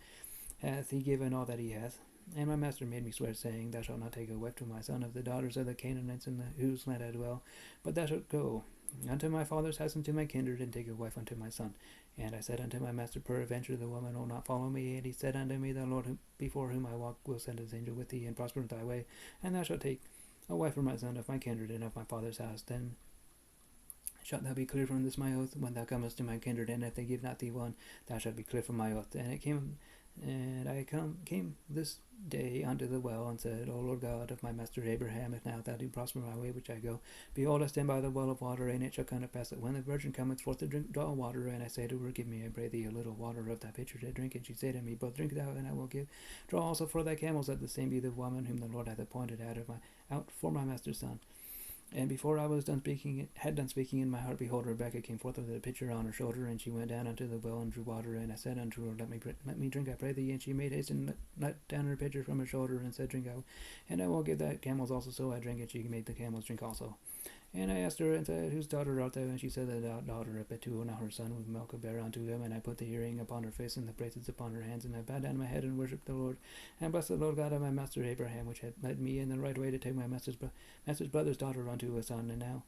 hath he given all that he hath. And my master made me swear, saying, Thou shalt not take a wife to my son of the daughters of the Canaanites in whose land I dwell, but thou shalt go unto my father's house and to my kindred, and take a wife unto my son. And I said unto my master, Peradventure the woman will not follow me. And he said unto me, The Lord before whom I walk will send his angel with thee, and prosper thy way. And thou shalt take a wife for my son of my kindred and of my father's house. Then shalt thou be clear from this my oath when thou comest to my kindred, and if they give not thee one, thou shalt be clear from my oath. And I came this day unto the well, and said, O Lord God of my master Abraham, if now thou do prosper my way which I go, behold, I stand by the well of water, and it shall come to pass that when the virgin cometh forth to draw water, and I say to her, Give me, I pray thee, a little water of thy pitcher to drink, and she say to me, Both drink thou, and I will draw also for thy camels, that the same be the woman whom the Lord hath appointed out for my master's son. And before I had done speaking in my heart, behold, Rebekah came forth with a pitcher on her shoulder, and she went down unto the well and drew water. And I said unto her, Let me drink, I pray thee. And she made haste and let down her pitcher from her shoulder, and said, Drink thou, and I will give thy camels also. So I drank, and she made the camels drink also. And I asked her, and said, Whose daughter art thou? And she said, The daughter of Bethuel, now her son, with Milcah bare unto him. And I put the earring upon her face, and the bracelets upon her hands, and I bowed down my head and worshipped the Lord, and blessed the Lord God of my master Abraham, which had led me in the right way to take my master's brother's daughter unto a son. And now,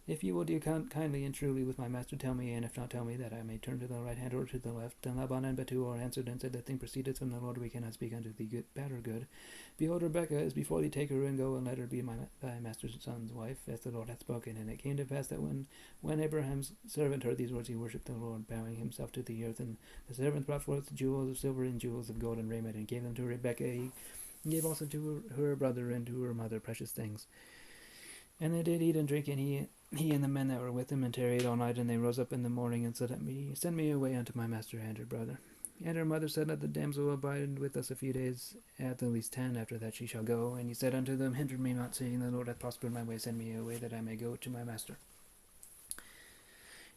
if you will do kindly and truly with my master, tell me, and if not, tell me, that I may turn to the right hand or to the left. And Laban and Bethuel answered and said, The thing proceedeth from the Lord, we cannot speak unto thee bad or good. Behold, Rebekah is before thee, take her and go, and let her be thy master's son's wife, as the Lord hath spoken. And it came to pass that when Abraham's servant heard these words, he worshipped the Lord, bowing himself to the earth. And the servant brought forth jewels of silver and jewels of gold and raiment, and gave them to Rebekah. He gave also to her brother and to her mother precious things. And they did eat and drink, and he and the men that were with him, and tarried all night. And they rose up in the morning, and said, Send me away unto my master and her brother. And her mother said, Let the damsel abide with us a few days, at the least 10, after that she shall go. And he said unto them, Hinder me not, saying, The Lord hath prospered my way, send me away, that I may go to my master.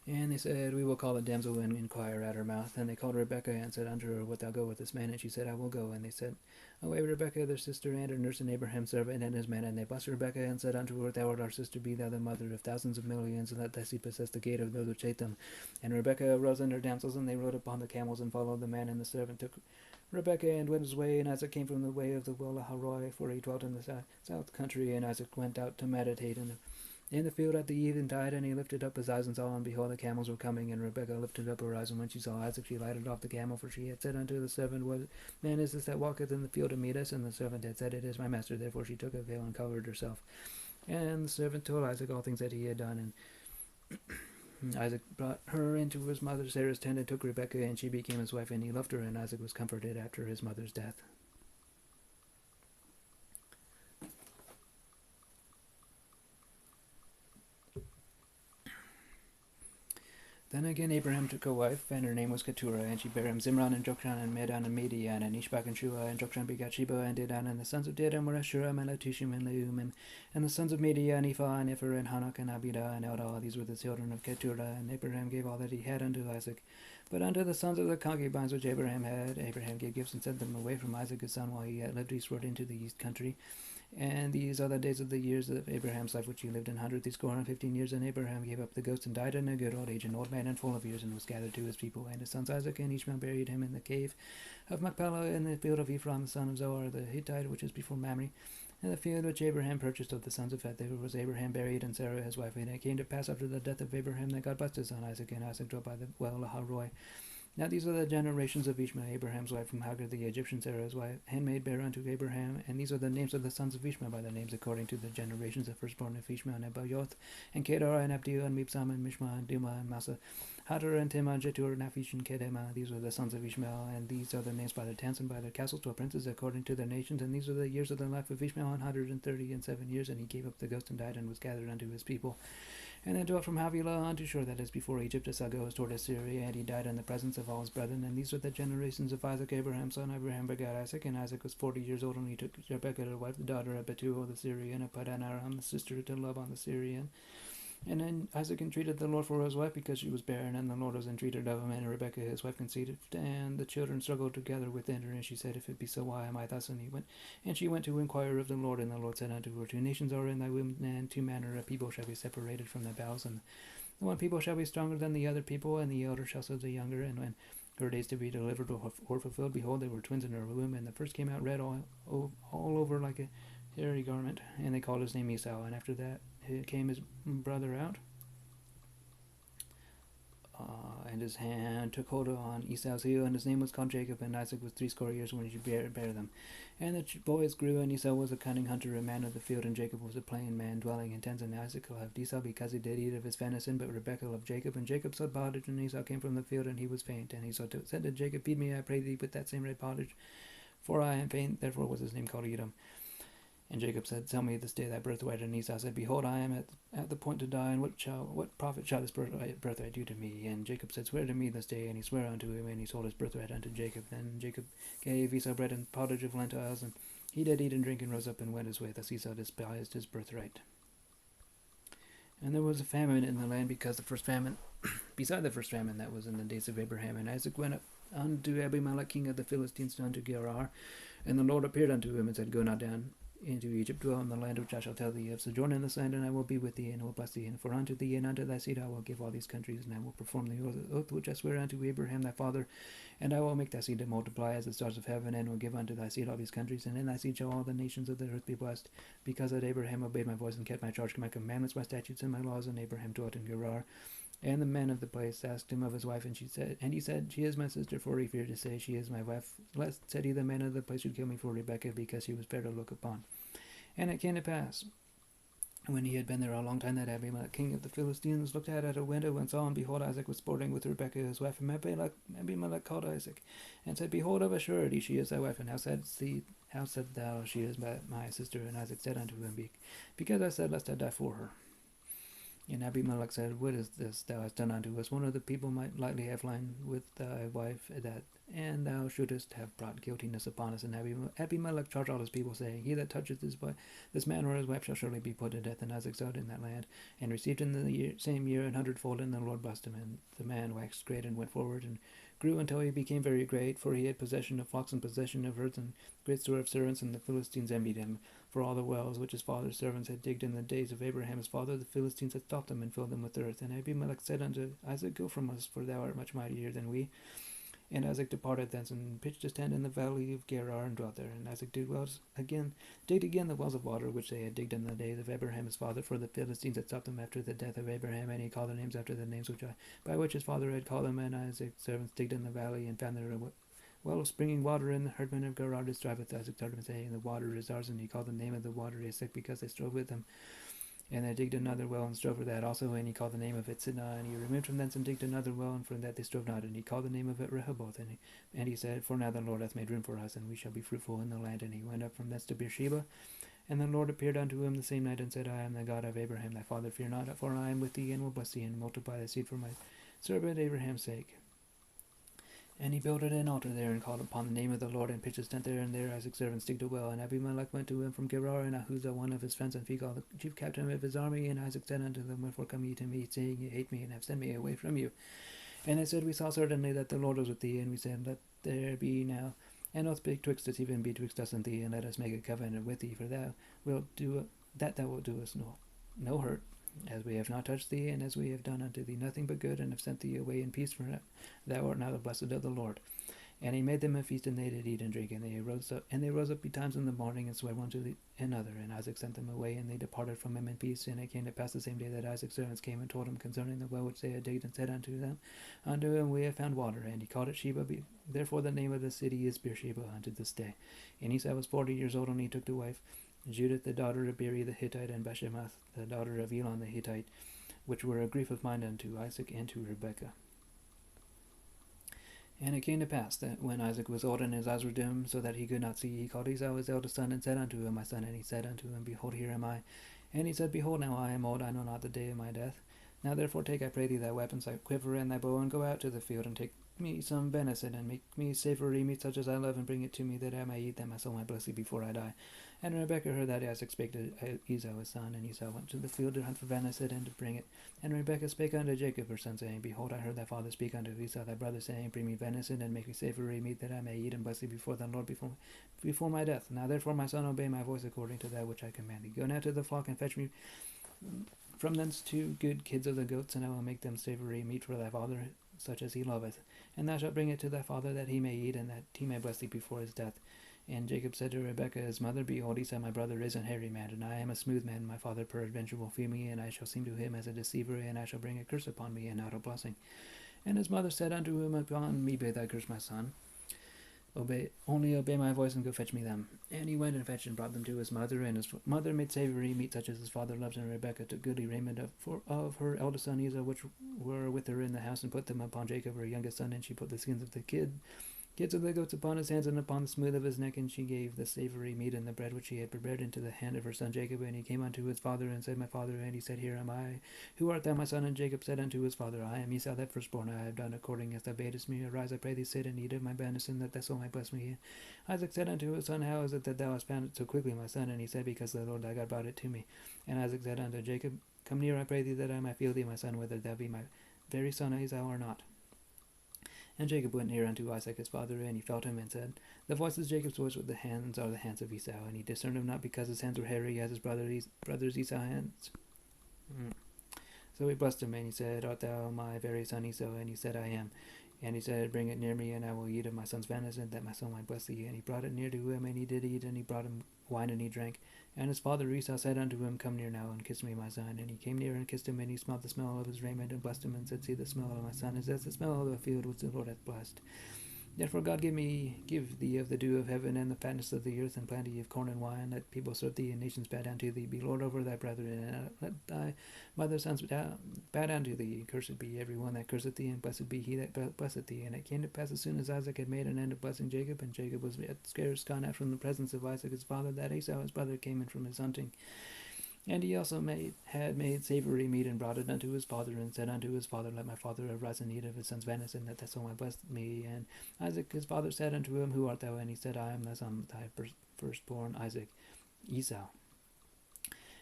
And they said, We will call the damsel and inquire at her mouth. And they called Rebekah, and said unto her, Wilt thou go with this man? And she said, I will go. And they said, Away Rebekah, their sister, and her nurse, and Abraham's servant, and his men. And they blessed Rebekah, and said unto her, Thou art our sister, be thou the mother of thousands of millions, and let thy seed possess the gate of those which hate them. And Rebekah arose and her damsels, and they rode upon the camels, and followed the man. And the servant took Rebekah, and went his way. And Isaac came from the way of the well of Haroi, for he dwelt in the south country. And Isaac went out to meditate in the field at the eventide, and he lifted up his eyes and saw, and behold, the camels were coming. And Rebekah lifted up her eyes, and when she saw Isaac, she lighted off the camel, for she had said unto the servant, What man is this that walketh in the field to meet us? And the servant had said, It is my master. Therefore she took a veil and covered herself. And the servant told Isaac all things that he had done. And Isaac brought her into his mother Sarah's tent, and took Rebekah, and she became his wife, and he loved her. And Isaac was comforted after his mother's death. Then again Abraham took a wife, and her name was Keturah, and she bare him Zimran and Jokshan and Medan and Median, and Ishbak and Shua, and Jokshan begat Sheba and Dedan, and the sons of Dedan were Ashuram and Latishim and Leumim, and the sons of Median, Ephah and Epher and Hanok and Abidah and Eldah. These were the children of Keturah, and Abraham gave all that he had unto Isaac. But unto the sons of the concubines which Abraham had, Abraham gave gifts and sent them away from Isaac his son while he yet lived eastward into the east country. And these are the days of the years of Abraham's life, which he lived 115 years. And Abraham gave up the ghost and died in a good old age, an old man and full of years, and was gathered to his people. And his sons Isaac and Ishmael buried him in the cave of Machpelah in the field of Ephron, the son of Zohar the Hittite, which is before Mamre. And the field which Abraham purchased of the sons of Heth, there was Abraham buried, and Sarah his wife. And it came to pass after the death of Abraham that God blessed his son Isaac, and Isaac dwelt by the well Lahairoi. Now these are the generations of Ishmael, Abraham's wife, from Hagar the Egyptian, Sarah's wife, handmaid bare unto Abraham. And these are the names of the sons of Ishmael by their names according to the generations of firstborn of Ishmael, Nebaioth, and Kedar, and Abdiel, and Mibsam, and Mishma, and Duma, and Massa, Hadar, and Tema, Jetur, Naphish, and Kedema. These are the sons of Ishmael, and these are the names by their tents and by their castles, 12 princes according to their nations. And these are the years of the life of Ishmael, 137 years. And he gave up the ghost and died, and was gathered unto his people. And then dwelt from Havilah unto Shur, that is before Egypt, as thou goest toward Assyria, and he died in the presence of all his brethren. And these are the generations of Isaac, Abraham's son. Abraham begat Isaac, and Isaac was 40 years old, and he took Rebekah to wife, the daughter of Bethuel the Syrian, of Padan Aram, the sister to Laban the Syrian. And then Isaac entreated the Lord for his wife, because she was barren, and the Lord was entreated of him, and Rebekah his wife conceived, and the children struggled together within her, and she said, If it be so, why am I thus? And she went to inquire of the Lord, and the Lord said unto her, 2 nations are in thy womb, and 2 manner of people shall be separated from thy bowels, and the one people shall be stronger than the other people, and the elder shall serve the younger. And when her days to be delivered were fulfilled, behold, there were twins in her womb, and the first came out red all over like a hairy garment, and they called his name Esau. And after that came his brother out, and his hand took hold on Esau's heel, and his name was called Jacob. And Isaac was 80 years when he bear them. And the boys grew, and Esau was a cunning hunter, a man of the field, and Jacob was a plain man, dwelling in tents. And Isaac loved Esau because he did eat of his venison, but Rebekah loved Jacob. And Jacob sowed pottage, and Esau came from the field, and he was faint. And Esau said to Jacob, Feed me, I pray thee, with that same red pottage, for I am faint. Therefore was his name called Edom. And Jacob said, Tell me this day thy birthright. And Esau said, Behold, I am at the point to die, and what profit shall this birthright do to me? And Jacob said, Swear to me this day. And he sware unto him, and he sold his birthright unto Jacob. Then Jacob gave Esau bread and pottage of lentils, and he did eat and drink, and rose up and went his way. Thus Esau despised his birthright. And there was a famine in the land, because the first famine, beside the first famine that was in the days of Abraham. And Isaac went up unto Abimelech king of the Philistines, unto Gerar. And the Lord appeared unto him, and said, Go not down into Egypt, dwell in the land which I shall tell thee of, sojourn in this land, and I will be with thee, and will bless thee. And for unto thee and unto thy seed I will give all these countries, and I will perform the oath which I swear unto Abraham thy father, and I will make thy seed to multiply as the stars of heaven, and will give unto thy seed all these countries, and in thy seed shall all the nations of the earth be blessed, because that Abraham obeyed my voice, and kept my charge, my commandments, my statutes, and my laws. And Abraham dwelt in Gerar. And the men of the place asked him of his wife, and he said, She is my sister, for he feared to say, She is my wife, lest, said he, the men of the place should kill me for Rebekah, because she was fair to look upon. And it came to pass, when he had been there a long time, that Abimelech king of the Philistines looked out at a window, and saw, and behold, Isaac was sporting with Rebekah his wife. And Abimelech called Isaac, and said, Behold, of a surety she is thy wife. And how said thou, She is my sister? And Isaac said unto him, Because I said, Lest I die for her. And Abimelech said, What is this thou hast done unto us? One of the people might lightly have lain with thy wife, and thou shouldest have brought guiltiness upon us. And Abimelech charged all his people, saying, He that toucheth this man or his wife shall surely be put to death. And Isaac sowed in that land, and received in the same year 100-fold, and the Lord blessed him. And the man waxed great, and went forward, and grew until he became very great, for he had possession of flocks, and possession of herds, and great store of servants. And the Philistines envied him, for all the wells which his father's servants had digged in the days of Abraham his father, the Philistines had stopped them, and filled them with earth. And Abimelech said unto Isaac, Go from us, for thou art much mightier than we. And Isaac departed thence, and pitched his tent in the valley of Gerar, and dwelt there. And Isaac digged again the wells of water which they had digged in the days of Abraham his father, for the Philistines had stopped them after the death of Abraham. And he called the names after the names by which his father had called them. And Isaac's servants digged in the valley, and found there a well of springing water. And the herdmen of Gerar did strive with Isaac, started saying, The water is ours. And he called the name of the water Esek, because they strove with him. And they digged another well, and strove for that also, and he called the name of it Sidnah. And he removed from thence, and digged another well, and for that they strove not. And he called the name of it Rehoboth. And he said, For now the Lord hath made room for us, and we shall be fruitful in the land. And he went up from thence to Beersheba. And the Lord appeared unto him the same night, and said, I am the God of Abraham thy father. Fear not, for I am with thee, and will bless thee, and multiply thy seed for servant Abraham's sake. And he built an altar there, and called upon the name of the Lord, and pitched his tent there, and there Isaac's servant digged a well. And Abimelech went to him from Gerar, and Ahuzah one of his friends, and Phicol the chief captain of his army. And Isaac said unto them, Wherefore come ye to me, saying, Ye hate me, and have sent me away from you? And they said, We saw certainly that the Lord was with thee, and we said, Let there be now an oath betwixt us, even betwixt us and thee, and let us make a covenant with thee, for thou wilt do that thou wilt do us no hurt, as we have not touched thee, and as we have done unto thee nothing but good, and have sent thee away in peace, for thou art now the blessed of the Lord. And he made them a feast, and they did eat and drink, and they rose up betimes in the morning, and sware one to another. And Isaac sent them away, and they departed from him in peace. And it came to pass the same day that Isaac's servants came and told him concerning the well which they had digged, and said unto him, We have found water. And he called it Sheba. Therefore the name of the city is Beersheba unto this day. And Esau was 40 years old, and he took to wife Judith the daughter of Beeri the Hittite, and Bashemath the daughter of Elon the Hittite, which were a grief of mind unto Isaac and to Rebekah. And it came to pass that when Isaac was old and his eyes were dim, so that he could not see, he called Esau his eldest son, and said unto him, My son. And he said unto him, Behold, here am I. And he said, Behold, now I am old, I know not the day of my death. Now therefore take, I pray thee, thy weapons, thy quiver, and thy bow, and go out to the field, and take me some venison, and make me savory meat such as I love, and bring it to me, that I may eat, that my soul might bless thee before I die. And Rebekah heard that Isaac spake to Esau his son, and Esau went to the field to hunt for venison, and to bring it. And Rebekah spake unto Jacob her son, saying, Behold, I heard thy father speak unto Esau thy brother, saying, Bring me venison, and make me savory meat, that I may eat and bless thee before the Lord before my death. Now therefore, my son, obey my voice according to that which I command thee. Go now to the flock, and fetch me from thence 2 good kids of the goats, and I will make them savory meat for thy father, such as he loveth. And thou shalt bring it to thy father, that he may eat, and that he may bless thee before his death. And Jacob said to Rebekah his mother, Behold, Esau my brother is an hairy man, and I am a smooth man. My father peradventure will fear me, and I shall seem to him as a deceiver, and I shall bring a curse upon me, and not a blessing. And his mother said unto him, Upon me be thy curse, my son. Only obey my voice, and go fetch me them. And he went and fetched and brought them to his mother, and his mother made savory meat such as his father loved. And Rebekah took goodly raiment of her eldest son Esau, which were with her in the house, and put them upon Jacob her youngest son, and she put the skins of the kids of the goats upon his hands and upon the smooth of his neck, and she gave the savory meat and the bread which she had prepared into the hand of her son Jacob. And he came unto his father, and said, My father. And he said, Here am I. Who art thou, my son? And Jacob said unto his father, I am Esau, thy firstborn. I have done according as thou badest me. Arise, I pray thee, sit and eat of my venison, that thy soul might bless me. Isaac said unto his son, How is it that thou hast found it so quickly, my son? And he said, Because the Lord thy God brought it to me. And Isaac said unto Jacob, Come near, I pray thee, that I might feel thee, my son, whether thou be my very son Esau or not. And Jacob went near unto Isaac his father, and he felt him, and said, The voice is Jacob's voice, with the hands are the hands of Esau. And he discerned him not, because his hands were hairy, as his brother's Esau hands. So he blessed him, and he said, Art thou my very son Esau? And he said, I am. And he said, Bring it near me, and I will eat of my son's venison, that my soul might bless thee. And he brought it near to him, and he did eat, and he brought him wine, and he drank. And his father Esau said unto him, Come near now, and kiss me, my son. And he came near and kissed him, and he smelled the smell of his raiment, and blessed him, and said, See, the smell of my son is as the smell of the field which the Lord hath blessed. Therefore God give thee of the dew of heaven, and the fatness of the earth, and plenty of corn and wine. Let people serve thee, and nations bow down to thee. Be Lord over thy brethren, and let thy mother's sons bow down to thee. Cursed be every one that curseth thee, and blessed be he that blesseth thee. And it came to pass, as soon as Isaac had made an end of blessing Jacob, and Jacob was yet scarce gone out from the presence of Isaac his father, that Esau his brother came in from his hunting. And he also had made savory meat, and brought it unto his father, and said unto his father, Let my father arise and eat of his son's venison, that thy soul might bless me. And Isaac his father said unto him, Who art thou? And he said, I am thy son, thy firstborn Isaac, Esau.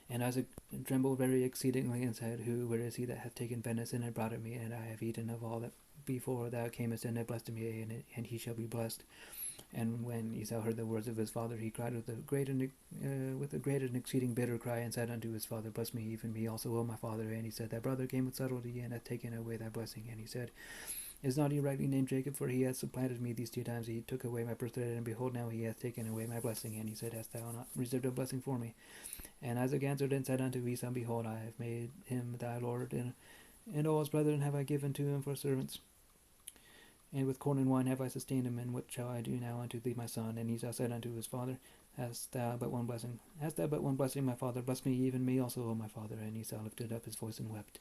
And Isaac trembled very exceedingly, and said, Where is he that hath taken venison and brought it me? And I have eaten of all that before thou camest, and have blessed me, and he shall be blessed. And when Esau heard the words of his father, he cried with a great and exceeding bitter cry, and said unto his father, Bless me, even me also, O my father. And he said, Thy brother came with subtlety, and hath taken away thy blessing. And he said, Is not he rightly named Jacob? For he hath supplanted me these 2 times. He took away my birthright, and behold, now he hath taken away my blessing. And he said, Hast thou not reserved a blessing for me? And Isaac answered and said unto Esau, Behold, I have made him thy lord, and all his brethren have I given to him for servants. And with corn and wine have I sustained him, and what shall I do now unto thee, my son? And Esau said unto his father, Hast thou but one blessing? My father? Bless me, even me also, O my father. And Esau lifted up his voice and wept.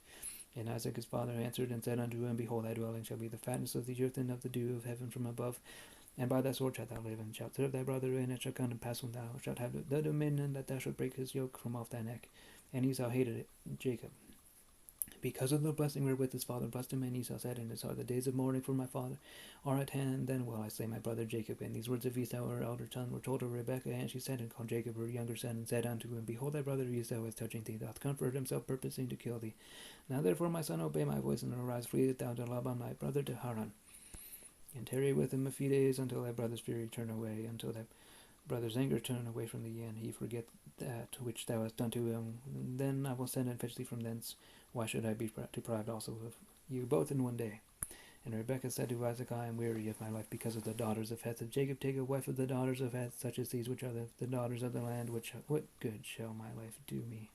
And Isaac his father answered and said unto him, Behold, thy dwelling shall be the fatness of the earth, and of the dew of heaven from above. And by thy sword shalt thou live, and shalt serve thy brother. And it shall come to pass, when thou shalt have the dominion, that thou shalt break his yoke from off thy neck. And Esau hated Jacob, because of the blessing wherewith his father blessed him. And Esau said in his heart, the days of mourning for my father are at hand, then will I slay my brother Jacob. And these words of Esau, her elder son, were told to Rebekah, and she sent and called Jacob her younger son, and said unto him, behold, thy brother Esau is touching thee, doth comfort himself, purposing to kill thee. Now therefore, my son, obey my voice, and arise, flee thou to Laban my brother to Haran, and tarry with him a few days, until thy brother's fury turn away, until thy brother's anger turn away from thee, and he forget that which thou hast done to him. Then I will send and fetch thee from thence. Why should I be deprived also of you both in one day? And Rebekah said to Isaac, I am weary of my life because of the daughters of Heth. If Jacob take a wife of the daughters of Heth, such as these, which are the daughters of the land, what good shall my life do me?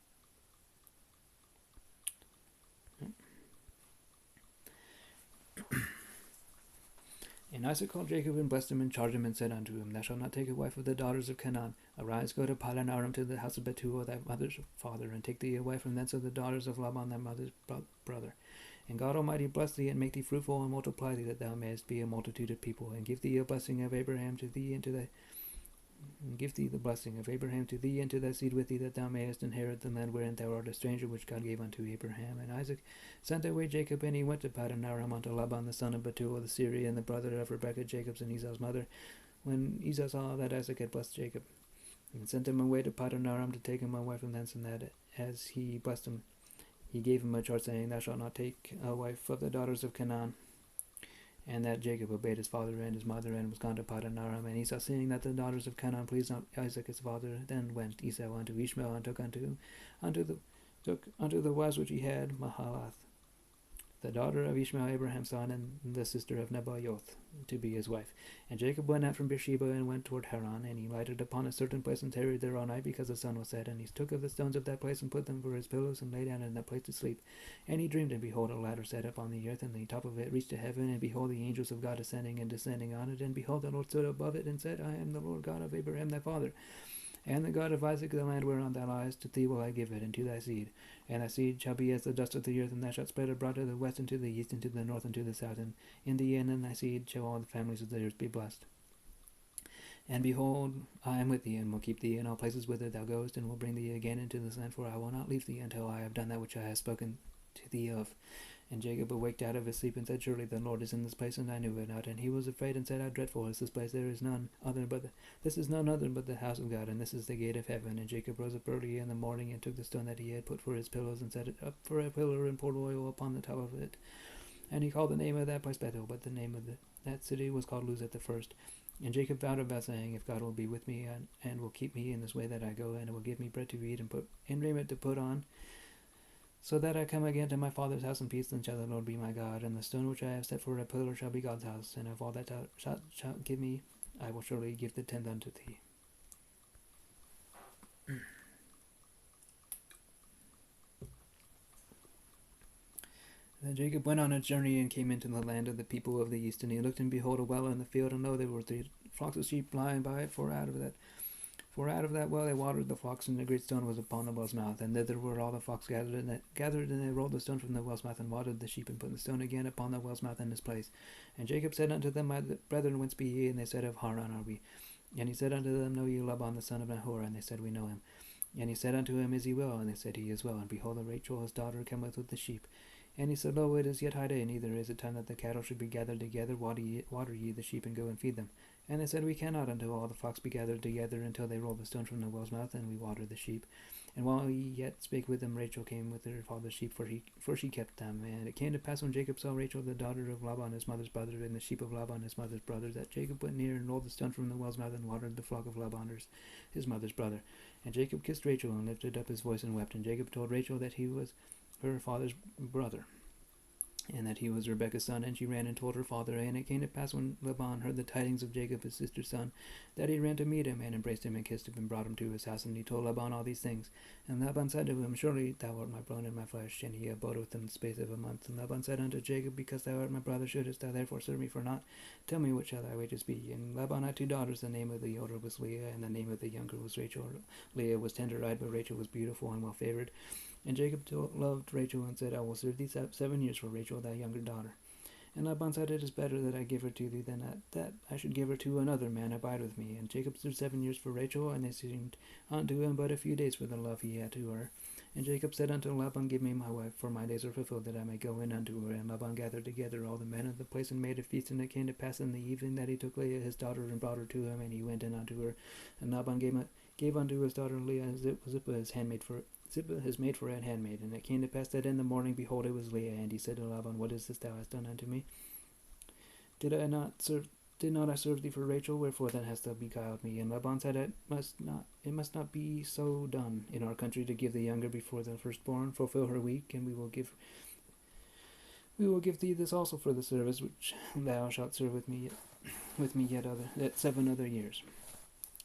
And Isaac called Jacob and blessed him and charged him and said unto him, thou shalt not take a wife of the daughters of Canaan. Arise, go to Padan Aram to the house of Bethuel thy mother's father, and take thee a wife from thence of the daughters of Laban thy mother's brother. And God Almighty bless thee, and make thee fruitful, and multiply thee, that thou mayest be a multitude of people, and give thee a blessing of Abraham to thee and to thy and give thee the blessing of Abraham to thee and to thy seed with thee, that thou mayest inherit the land wherein thou art a stranger, which God gave unto Abraham. And Isaac sent away Jacob, and he went to Padan Aram unto Laban the son of Bethuel the Syrian, the brother of Rebekah, Jacob's and Esau's mother, when Esau saw that Isaac had blessed Jacob, and sent him away to Padan Aram to take him away from thence, and that as he blessed him, he gave him a charge, saying, thou shalt not take a wife of the daughters of Canaan. And that Jacob obeyed his father and his mother, and was gone to Padan Aram. And Esau, seeing that the daughters of Canaan pleased not Isaac his father, then went Esau unto Ishmael, and took unto the wives which he had Mahalath, the daughter of Ishmael Abraham's son, and the sister of Nebaioth, to be his wife. And Jacob went out from Beersheba and went toward Haran, and he lighted upon a certain place and tarried there all night, because the sun was set. And he took of the stones of that place and put them for his pillows, and lay down in that place to sleep. And he dreamed, and behold, a ladder set up on the earth, and the top of it reached to heaven, and behold, the angels of God ascending and descending on it. And behold, the Lord stood above it, and said, I am the Lord God of Abraham thy father, and the God of Isaac. The land whereon thou liest, to thee will I give it, and to thy seed. And thy seed shall be as the dust of the earth, and thou shalt spread abroad to the west, and to the east, and to the north, and to the south. And in the end, in thy seed shall all the families of the earth be blessed. And behold, I am with thee, and will keep thee in all places whither thou goest, and will bring thee again into this land, for I will not leave thee until I have done that which I have spoken to thee of. And Jacob awaked out of his sleep, and said, surely the Lord is in this place, and I knew it not. And he was afraid, and said, how dreadful is this place! This is none other but the house of God, and this is the gate of heaven. And Jacob rose up early in the morning, and took the stone that he had put for his pillows, and set it up for a pillar, and poured oil upon the top of it. And he called the name of that place Bethel, but the name of that city was called Luz at the first. And Jacob vowed a vow, saying, if God will be with me, and will keep me in this way that I go, and will give me bread to eat, and raiment to put on, so that I come again to my father's house in peace, then shall the Lord be my God. And the stone which I have set for a pillar shall be God's house. And of all that thou shalt give me, I will surely give the tenth unto thee. Then Jacob went on a journey, and came into the land of the people of the east. And he looked, and behold, a well in the field, and lo, there were 3 flocks of sheep lying by it, for out of that well they watered the flocks, and a great stone was upon the well's mouth. And thither were all the flocks gathered, and they rolled the stone from the well's mouth, and watered the sheep, and put the stone again upon the well's mouth in his place. And Jacob said unto them, my brethren, whence be ye? And they said, of Haran are we. And he said unto them, know ye Laban the son of Nahor? And they said, we know him. And he said unto him, is he well? And they said, he is well. And behold, Rachel his daughter cometh with the sheep. And he said, lo, it is yet high day, neither is it time that the cattle should be gathered together. Water ye the sheep, and go and feed them. And they said, we cannot until all the flocks be gathered together, until they roll the stone from the well's mouth, and we water the sheep. And while he yet spake with them, Rachel came with her father's sheep, for she kept them. And it came to pass, when Jacob saw Rachel, the daughter of Laban his mother's brother, and the sheep of Laban his mother's brother, that Jacob went near, and rolled the stone from the well's mouth, and watered the flock of Laban his mother's brother. And Jacob kissed Rachel, and lifted up his voice, and wept. And Jacob told Rachel that he was her father's brother, and that he was Rebekah's son. And she ran and told her father. And it came to pass, when Laban heard the tidings of Jacob his sister's son, that he ran to meet him, and embraced him, and kissed him, and brought him to his house. And he told Laban all these things. And Laban said to him, surely thou art my bone and my flesh. And he abode with him the space of a month. And Laban said unto Jacob, because thou art my brother, shouldest thou therefore serve me for naught? Tell me, what shall thy wages be? And Laban had 2 daughters. The name of the elder was Leah, and the name of the younger was Rachel. Leah was tender-eyed, but Rachel was beautiful and well-favored. And Jacob loved Rachel, and said, I will serve thee 7 years for Rachel, thy younger daughter. And Laban said, it is better that I give her to thee, than that I should give her to another man abide with me. And Jacob served 7 years for Rachel, and they seemed unto him but a few days for the love he had to her. And Jacob said unto Laban, Give me my wife, for my days are fulfilled, that I may go in unto her. And Laban gathered together all the men of the place and made a feast. And it came to pass in the evening that he took Leah his daughter and brought her to him, and he went in unto her. And Laban gave unto his daughter Leah Zippah his handmaid for Zippah his maid for an handmaid. And it came to pass that in the morning, behold, it was Leah. And he said to Laban, What is this thou hast done unto me? Did not I serve thee for Rachel? Wherefore then hast thou beguiled me? And Laban said, It must not be so done in our country to give the younger before the firstborn. Fulfill her week, and we will give thee this also for the service which thou shalt serve with me yet 7 other years.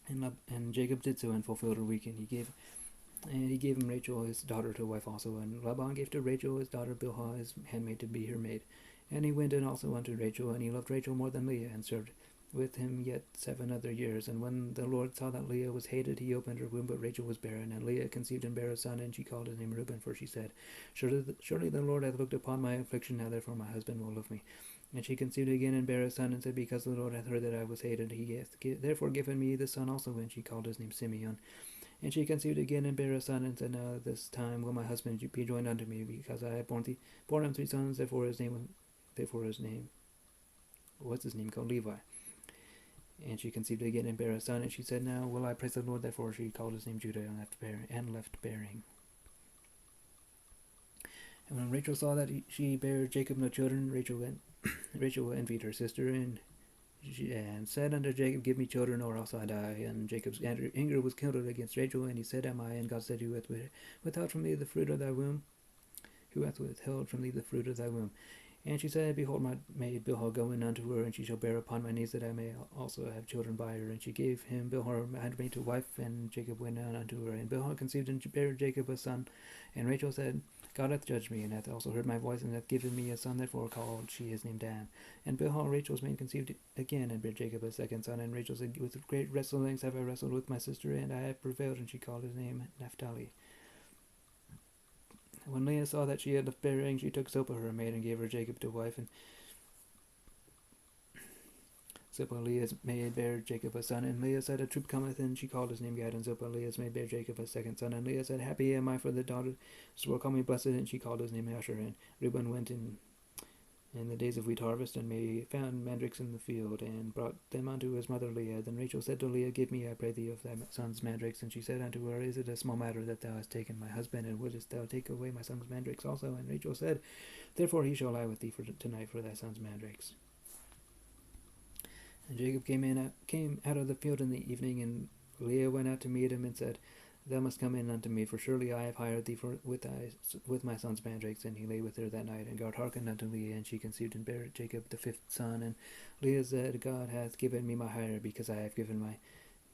And Jacob did so and fulfilled her week, and he gave him Rachel his daughter to wife also. And Laban gave to Rachel his daughter Bilhah his handmaid to be her maid. And he went in also unto Rachel, and he loved Rachel more than Leah, and served with him yet 7 other years. And when the Lord saw that Leah was hated, he opened her womb, but Rachel was barren. And Leah conceived and bare a son, and she called his name Reuben, for she said, Surely the Lord hath looked upon my affliction, now therefore my husband will love me. And she conceived again and bare a son, and said, Because the Lord hath heard that I was hated, he hath therefore given me this son also. And she called his name Simeon. And she conceived again and bare a son, and said, Now this time will my husband be joined unto me, because I have borne him 3 sons. Therefore his name what's his name called Levi. And she conceived again and bare a son, and she said, Now will I praise the Lord. Therefore she called his name Judah, and left bearing. And when Rachel saw that she bare Jacob no children, Rachel envied her sister, and said unto Jacob, Give me children, or else I die. And Jacob's anger was kindled against Rachel, and he said, Am I? And God said, Who hath withheld from thee the fruit of thy womb? Who hath withheld from thee the fruit of thy womb? And she said, Behold, my maid Bilhah, go in unto her, and she shall bear upon my knees, that I may also have children by her. And she gave him Bilhah her handmaid to wife, and Jacob went in unto her. And Bilhah conceived and bare Jacob a son. And Rachel said, God hath judged me, and hath also heard my voice, and hath given me a son. Therefore called she his name Dan. And Bilhah, Rachel's maid, conceived again, and bare Jacob a second son. And Rachel said, With great wrestlings have I wrestled with my sister, and I have prevailed. And she called his name Naphtali. When Leah saw that she had left bearing, she took Zilpah her maid, and gave her Jacob to wife. And Zilpah, Leah's maid, bare Jacob a son. And Leah said, A troop cometh, and she called his name Gad. And Zilpah, Leah's maid, bare Jacob a second son. And Leah said, Happy am I for the daughters will call me blessed. And she called his name Asher. And Reuben went in the days of wheat harvest, and found mandrakes in the field, and brought them unto his mother Leah. Then Rachel said to Leah, Give me, I pray thee, of thy son's mandrakes. And she said unto her, Is it a small matter that thou hast taken my husband, and wouldest thou take away my son's mandrakes also? And Rachel said, Therefore he shall lie with thee for tonight for thy son's mandrakes. And Jacob came out of the field in the evening, and Leah went out to meet him, and said, Thou must come in unto me, for surely I have hired thee with my son's mandrakes. And he lay with her that night. And God hearkened unto Leah, and she conceived and bare Jacob the 5th son. And Leah said, God hath given me my hire, because I have given my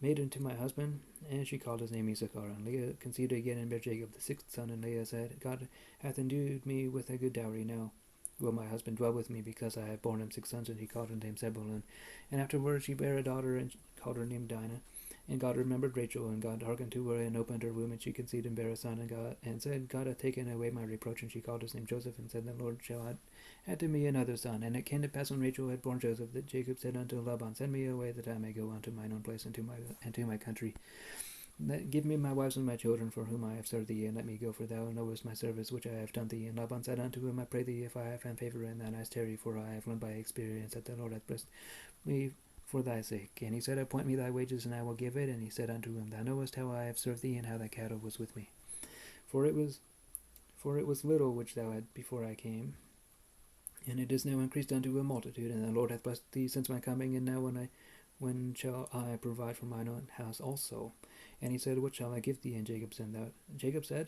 maiden to my husband. And she called his name Issachar. And Leah conceived again and bare Jacob the 6th son. And Leah said, God hath endued me with a good dowry. Now will my husband dwell with me, because I have borne him 6 sons. And he called his name Zebulun. And afterwards she bare a daughter, and called her name Dinah. And God remembered Rachel, and God hearkened to her, and opened her womb, and she conceived and bare a son. And said, God hath taken away my reproach. And she called his name Joseph, and said, The Lord shall add to me another son. And it came to pass, when Rachel had borne Joseph, that Jacob said unto Laban, Send me away, that I may go unto mine own place, and to my country. Give me my wives and my children, for whom I have served thee, and let me go, for thou knowest my service which I have done thee. And Laban said unto him, I pray thee, if I have found favor in thine eyes, tarry, for I have learned by experience that the Lord hath blessed me for thy sake. And he said, Appoint me thy wages, and I will give it. And he said unto him, Thou knowest how I have served thee, and how thy cattle was with me. For it was little which thou had before I came, and it is now increased unto a multitude. And the Lord hath blessed thee since my coming. And now when shall I provide for mine own house also? And he said, What shall I give thee? And Jacob said,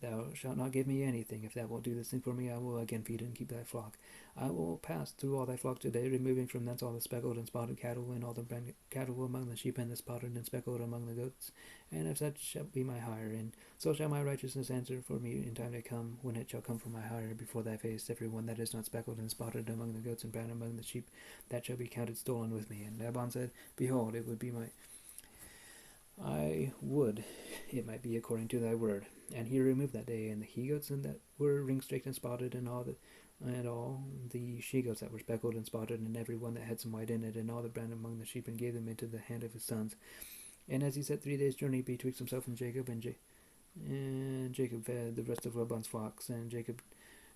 Thou shalt not give me anything. If thou wilt do this thing for me, I will again feed and keep thy flock. I will pass through all thy flock today, removing from thence all the speckled and spotted cattle, and all the branded cattle among the sheep, and the spotted and speckled among the goats. And if such shall be my hire, and so shall my righteousness answer for me in time to come, when it shall come for my hire before thy face. Every one that is not speckled and spotted among the goats and brown among the sheep, that shall be counted stolen with me. And Laban said, Behold, it might be according to thy word. And he removed that day, and the he-goats and that were ring-streaked and spotted, and all the she-goats that were speckled and spotted, and every one that had some white in it, and all the brown among the sheep, and gave them into the hand of his sons. And as he set 3 days' journey betwixt himself and Jacob, And Jacob fed the rest of Laban's flocks, and Jacob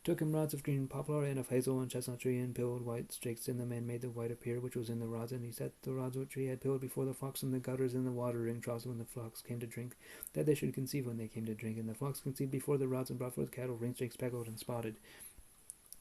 took him rods of green poplar and of hazel and chestnut tree, and pilled white stakes in them, and made the white appear which was in the rods. And he set the rods which he had pilled before the flocks in the gutters and the watering troughs when the flocks came to drink, that they should conceive when they came to drink. And the flocks conceived before the rods, and brought forth cattle, ring-straked, speckled, and spotted.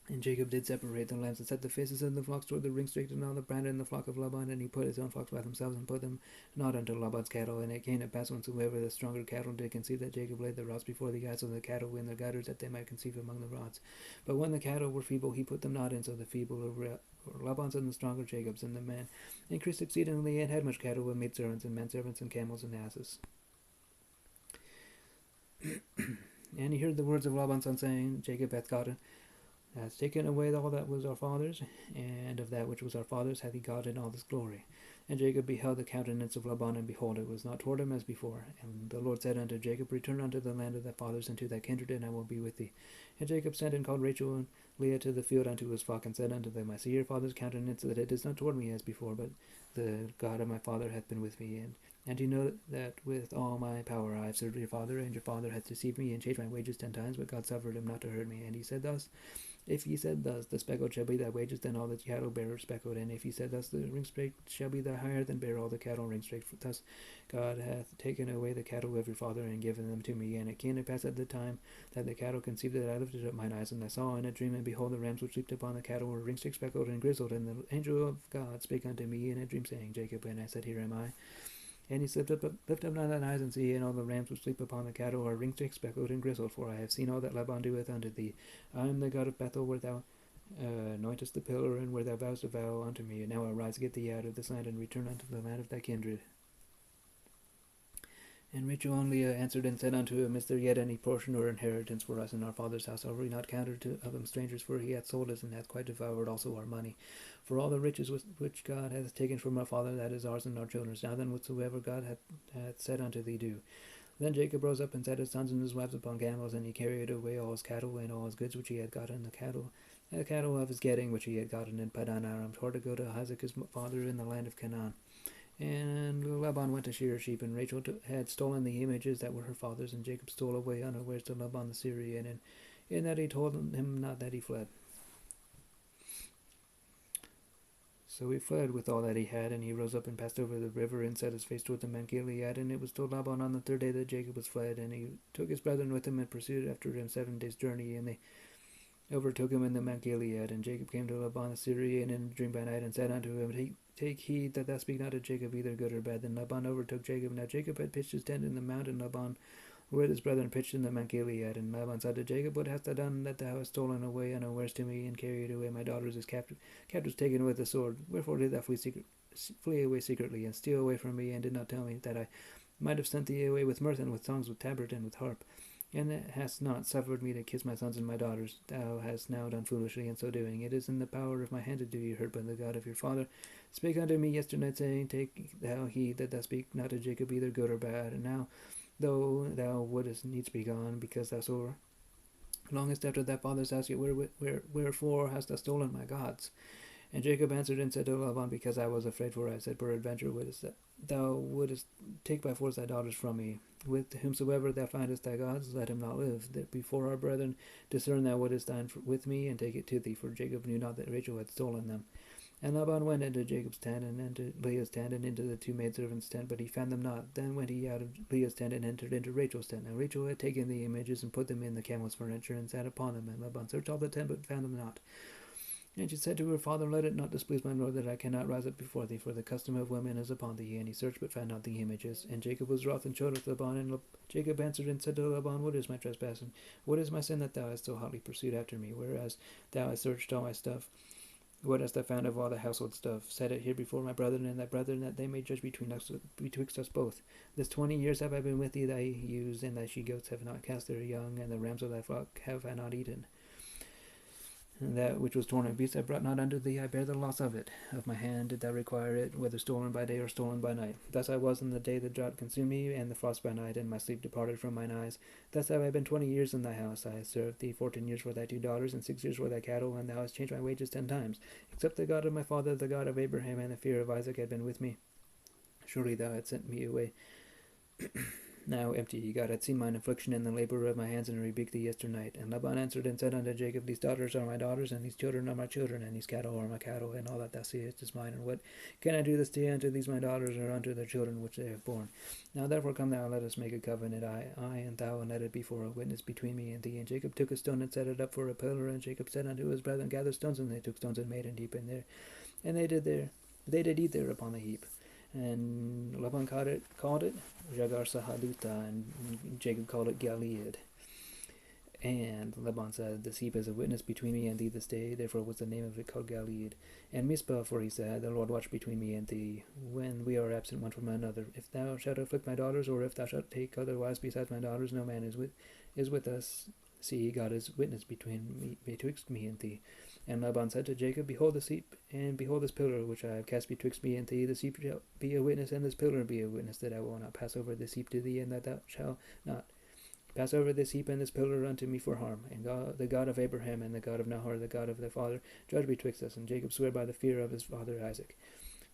And Jacob did separate the lambs, and set the faces of the flocks toward the ring-straked, and all the branded in the flock of Laban. And he put his own flocks by themselves, and put them not unto Laban's cattle. And it came to pass, whensoever the stronger cattle did conceive, that Jacob laid the rods before the eyes of the cattle in the gutters, that they might conceive among the rods. But when the cattle were feeble, he put them not in. So the feeble were Laban's, and the stronger Jacob's. And the man increased exceedingly, and had much cattle, and maidservants, and menservants, and camels, and asses. And he heard the words of Laban's son, saying, Jacob hath taken away all that was our father's, and of that which was our father's hath he gotten all this glory. And Jacob beheld the countenance of Laban, and behold, it was not toward him as before. And the Lord said unto Jacob, Return unto the land of thy fathers, and to thy kindred, and I will be with thee. And Jacob sent and called Rachel and Leah to the field unto his flock, and said unto them, I see your father's countenance, that it is not toward me as before, but the God of my father hath been with me. And you know that with all my power I have served your father, and your father hath deceived me, and changed my wages 10 times, but God suffered him not to hurt me. And he said thus, if he said thus, the speckled shall be thy wages, then all the cattle bear speckled. And if he said thus, the ring-straked shall be thy hire, then bear all the cattle ring-straked. Thus God hath taken away the cattle of your father, and given them to me. And it came to pass at the time that the cattle conceived, that I lifted up mine eyes, and I saw in a dream, and behold, the rams which leaped upon the cattle were ring-straked, speckled, and grizzled. And the angel of God spake unto me in a dream, saying, Jacob. And I said, Here am I. And he said, Lift up now thine eyes, and see, and all the rams which sleep upon the cattle are ring-straked, speckled, and grizzled. For I have seen all that Laban doeth unto thee. I am the God of Bethel, where thou anointest the pillar, and where thou vowest a vow unto me. And now arise, get thee out of this land, and return unto the land of thy kindred. And Rachel and Leah answered and said unto him, Is there yet any portion or inheritance for us in our father's house? Are we not counted of him strangers? For he hath sold us, and hath quite devoured also our money. For all the riches which God hath taken from our father, that is ours and our children's. Now then, whatsoever God hath said unto thee, do. Then Jacob rose up and set his sons and his wives upon camels, and he carried away all his cattle and all his goods which he had gotten, the cattle of his getting which he had gotten in Padan Aram, for to go to Isaac his father in the land of Canaan. And Laban went to shear sheep, and Rachel had stolen the images that were her father's, and Jacob stole away unawares to Laban the Syrian, and in that he told him not that he fled. So he fled with all that he had, and he rose up and passed over the river, and set his face toward the Mount Gilead. And it was told Laban on the 3rd day that Jacob was fled, and he took his brethren with him, and pursued after him 7 days' journey, and they overtook him in the Mount Gilead. And Jacob came to Laban the Syrian in a dream by night, and said unto him, Take heed that thou speak not to Jacob either good or bad. Then Laban overtook Jacob. Now Jacob had pitched his tent in the mount, and Laban with his brethren pitched in the Mount Gilead. And Laban said to Jacob, What hast thou done, that thou hast stolen away unawares to me, and carried away my daughters as captives taken with the sword? Wherefore did thou flee away secretly, and steal away from me, and did not tell me, that I might have sent thee away with mirth, and with songs, with tabret, and with harp? And hast not suffered me to kiss my sons and my daughters. Thou hast now done foolishly in so doing. It is in the power of my hand to do you hurt, but the God of your father spake unto me yesternight, saying, Take thou heed that thou speak not to Jacob either good or bad. And now, though thou wouldest needs be gone, because thou sore longest after thy father's house, yet wherefore hast thou stolen my gods? And Jacob answered and said to Laban, Because I was afraid, for I said, Peradventure thou wouldest take by force thy daughters from me. With whomsoever thou findest thy gods, let him not live. That before our brethren discern thou what is thine with me, and take it to thee. For Jacob knew not that Rachel had stolen them. And Laban went into Jacob's tent, and into Leah's tent, and into the 2 maidservants' tent, but he found them not. Then went he out of Leah's tent, and entered into Rachel's tent. Now Rachel had taken the images, and put them in the camel's furniture, and sat upon them. And Laban searched all the tent, but found them not. And she said to her father, Let it not displease my lord, that I cannot rise up before thee, for the custom of women is upon thee. And he searched, but found not the images. And Jacob was wroth, and showed it to Laban. And Jacob answered and said to Laban, What is my trespass, and what is my sin, that thou hast so hotly pursued after me? Whereas thou hast searched all my stuff, what hast thou found of all the household stuff? Set it here before my brethren and thy brethren, that they may judge betwixt us both. This 20 years have I been with thee. Thy ewes and thy she-goats have not cast their young, and the rams of thy flock have I not eaten. And that which was torn in beasts I brought not unto thee, I bear the loss of it. Of my hand did thou require it, whether stolen by day or stolen by night. Thus I was in the day the drought consumed me, and the frost by night, and my sleep departed from mine eyes. Thus have I been 20 years in thy house. I have served thee 14 years for thy 2 daughters, and 6 years for thy cattle, and thou hast changed my wages 10 times. Except the God of my father, the God of Abraham, and the fear of Isaac had been with me. Surely thou hadst sent me away now empty. God had seen mine affliction and the labor of my hands, and rebuked thee yesternight. And Laban answered and said unto Jacob, These daughters are my daughters, and these children are my children, and these cattle are my cattle, and all that thou seest is mine. And what can I do this day unto these my daughters, or unto their children which they have borne? Now therefore come thou, let us make a covenant, I and thou, and let it be for a witness between me and thee. And Jacob took a stone and set it up for a pillar. And Jacob said unto his brethren, Gather stones. And they took stones and made an heap in there, and they did eat there upon the heap. And Laban called it Jagar Sahaduta, and Jacob called it Gilead. And Laban said, This heap is a witness between me and thee this day. Therefore was the name of it called Gilead. And Mizpah, for he said, The Lord watch between me and thee, when we are absent one from another. If thou shalt afflict my daughters, or if thou shalt take other wives besides my daughters, no man is with us. See, God is witness betwixt me and thee. And Laban said to Jacob, Behold this heap, and behold this pillar, which I have cast betwixt me and thee. This heap shall be a witness, and this pillar be a witness, that I will not pass over this heap to thee, and that thou shalt not pass over this heap and this pillar unto me for harm. And God, the God of Abraham, and the God of Nahor, the God of their father, judge betwixt us. And Jacob swore by the fear of his father Isaac.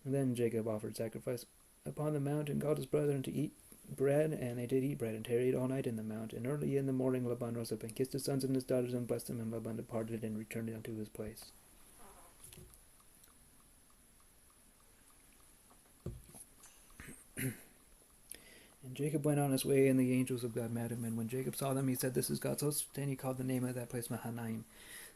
And then Jacob offered sacrifice upon the mount, and called his brethren to eat bread, and they did eat bread, and tarried all night in the mount. And early in the morning Laban rose up, and kissed his sons and his daughters, and blessed them. And Laban departed, and returned unto his place. And Jacob went on his way, and the angels of God met him. And when Jacob saw them, he said, This is God's host. Then he called the name of that place Mahanaim.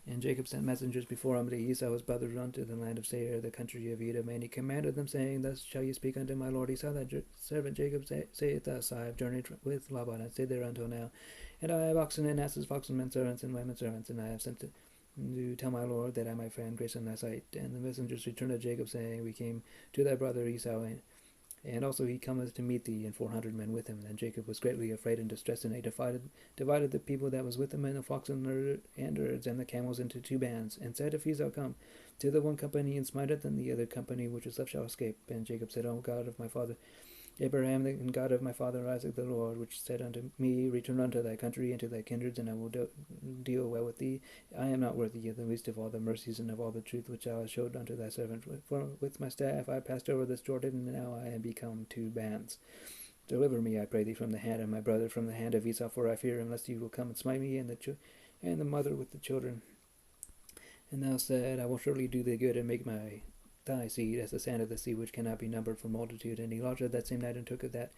And Jacob sent messengers before him to Esau his brother unto the land of Seir, the country of Edom. And he commanded them, saying, Thus shall ye speak unto my lord Esau, that servant Jacob saith thus, I have journeyed with Laban, and stayed there until now. And I have oxen and asses, oxen, men servants, and women servants. And I have sent to tell my lord that I might find grace in thy sight. And the messengers returned to Jacob, saying, We came to thy brother Esau, and also he cometh to meet thee, and 400 men with him. Then Jacob was greatly afraid and distressed, and he divided the people that was with him, and the flocks and herds, and the camels into 2 bands, and said, If Esau come to the one company and smiteth, then the other company which is left shall escape. And Jacob said, O God of my father Abraham, and God of my father Isaac, the Lord, which said unto me, Return unto thy country and to thy kindreds, and I will deal well with thee. I am not worthy of the least of all the mercies and of all the truth which thou hast showed unto thy servant. For with my staff I passed over this Jordan, and now I am become 2 bands. Deliver me, I pray thee, from the hand of my brother, from the hand of Esau, for I fear him, lest he will come and smite me, and the mother with the children. And thou said, I will surely do thee good, and make thy seed as the sand of the sea, which cannot be numbered for multitude. And he lodged that same night, and took of that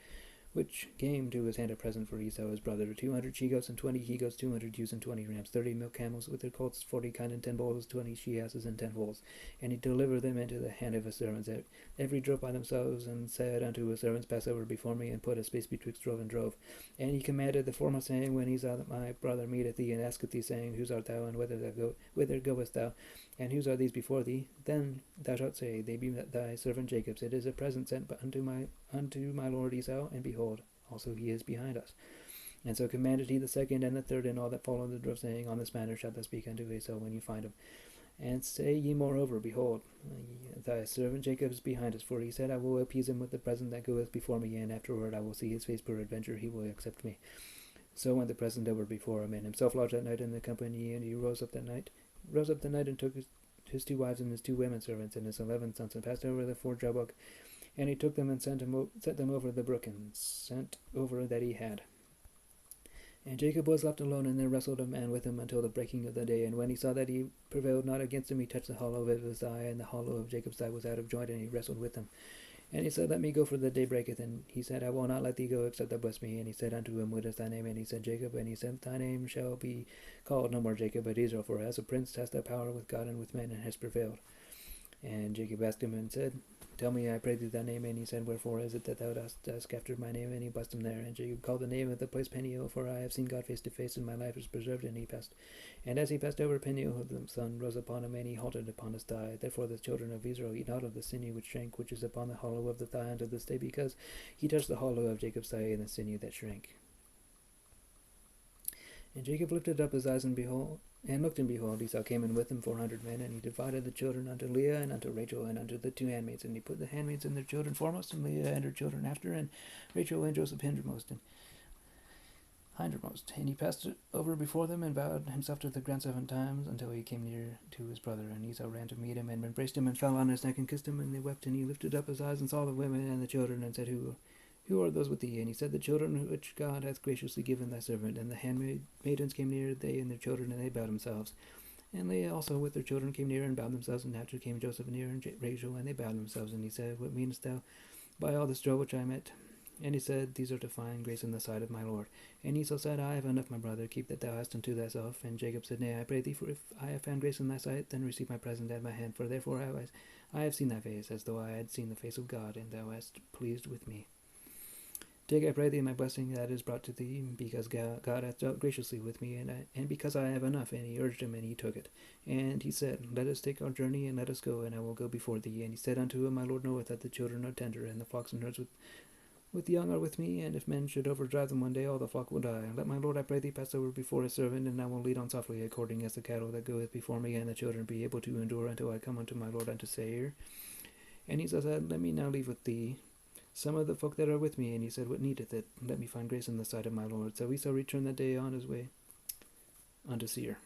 which came to his hand a present for Esau his brother, 200 she-goats and 20 he-goats, 200 ewes and 20 rams, 30 milk camels with their colts, 40 kine and 10 bulls, 20 she-asses and 10 foals. And he delivered them into the hand of his servants, every drove by themselves, and said unto his servants, Pass over before me, and put a space betwixt drove and drove. And he commanded the foremost, saying, When Esau my brother meeteth thee, and asketh thee, saying, Whose art thou, and whither goest thou, and whose are these before thee? Then thou shalt say, They be thy servant Jacob's. It is a present sent unto my lord Esau, and behold, also he is behind us. And so commanded he the second and the third, and all that followed the drove, saying, On this manner shalt thou speak unto Esau when you find him. And say ye moreover, Behold, thy servant Jacob is behind us, for he said, I will appease him with the present that goeth before me, and afterward I will see his face, peradventure he will accept me. So went the present over before him, and himself lodged that night in the company, and he rose up the night, and took his 2 wives and his 2 women servants, and his 11 sons, and passed over the ford Jabbok. And he took them and set them over the brook, and sent over that he had. And Jacob was left alone, and there wrestled a man with him until the breaking of the day. And when he saw that he prevailed not against him, he touched the hollow of his thigh, and the hollow of Jacob's thigh was out of joint, and he wrestled with him. And he said, Let me go, for the day breaketh. And he said, I will not let thee go, except thou bless me. And he said unto him, What is thy name? And he said, Jacob. And he said, Thy name shall be called no more Jacob, but Israel, for as a prince hast thou power with God and with men, and hast prevailed. And Jacob asked him and said, Tell me, I pray thee, thy name. And he said, Wherefore is it that thou dost ask after my name? And he blessed him there. And Jacob called the name of the place Peniel, for I have seen God face to face, and my life is preserved. And he passed. And as he passed over Peniel, the sun rose upon him, and he halted upon his thigh. Therefore the children of Israel eat not of the sinew which shrank, which is upon the hollow of the thigh unto this day, because he touched the hollow of Jacob's thigh, and the sinew that shrank. And Jacob lifted up his eyes, and looked, and behold, Esau came in with him 400 men, and he divided the children unto Leah, and unto Rachel, and unto the 2 handmaids. And he put the handmaids and their children foremost, and Leah and her children after, and Rachel and Joseph hindermost. And he passed over before them, and bowed himself to the ground 7 times, until he came near to his brother. And Esau ran to meet him, and embraced him, and fell on his neck, and kissed him. And they wept, and he lifted up his eyes, and saw the women and the children, and said, Who Who are those with thee? And he said, The children which God hath graciously given thy servant. And the handmaidens came near, they and their children, and they bowed themselves. And Leah also with their children came near and bowed themselves. And after came Joseph near and Rachel, and they bowed themselves. And he said, What meanest thou by all this joy which I met? And he said, These are to find grace in the sight of my Lord. And Esau said, I have enough, my brother, keep that thou hast unto thyself. And Jacob said, Nay, I pray thee, for if I have found grace in thy sight, then receive my present at my hand. For therefore I have seen thy face, as though I had seen the face of God, and thou hast pleased with me. Take, I pray thee, my blessing that is brought to thee, because God hath dealt graciously with me, and because I have enough. And he urged him, and he took it. And he said, Let us take our journey, and let us go, and I will go before thee. And he said unto him, My Lord knoweth that the children are tender, and the flocks and herds with the young are with me, and if men should overdrive them one day, all the flock will die. Let my Lord, I pray thee, pass over before his servant, and I will lead on softly, according as the cattle that goeth before me, and the children be able to endure until I come unto my Lord unto Seir. And he said, Let me now leave with thee some of the folk that are with me. And he said, What needeth it? Let me find grace in the sight of my Lord. So Esau returned that day on his way unto Seir.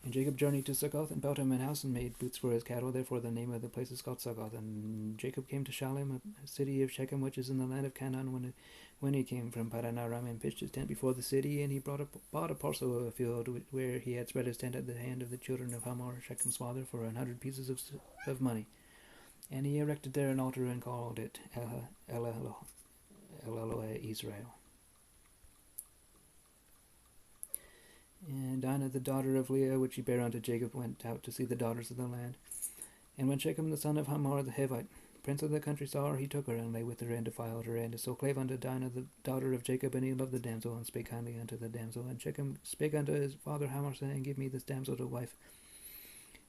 And Jacob journeyed to Succoth, and built him an house, and made booths for his cattle. Therefore the name of the place is called Succoth. And Jacob came to Shalem, a city of Shechem, which is in the land of Canaan, when he came from Padan Aram, and pitched his tent before the city. And he bought a parcel of a field where he had spread his tent at the hand of the children of Hamor, Shechem's father, for 100 pieces of money. And he erected there an altar, and called it El Elohe Israel. And Dinah, the daughter of Leah, which he bare unto Jacob, went out to see the daughters of the land. And when Shechem the son of Hamor the Hivite, prince of the country, saw her, he took her, and lay with her, and defiled her, and so clave unto Dinah the daughter of Jacob. And he loved the damsel, and spake kindly unto the damsel. And Shechem spake unto his father Hamor, saying, Give me this damsel to wife.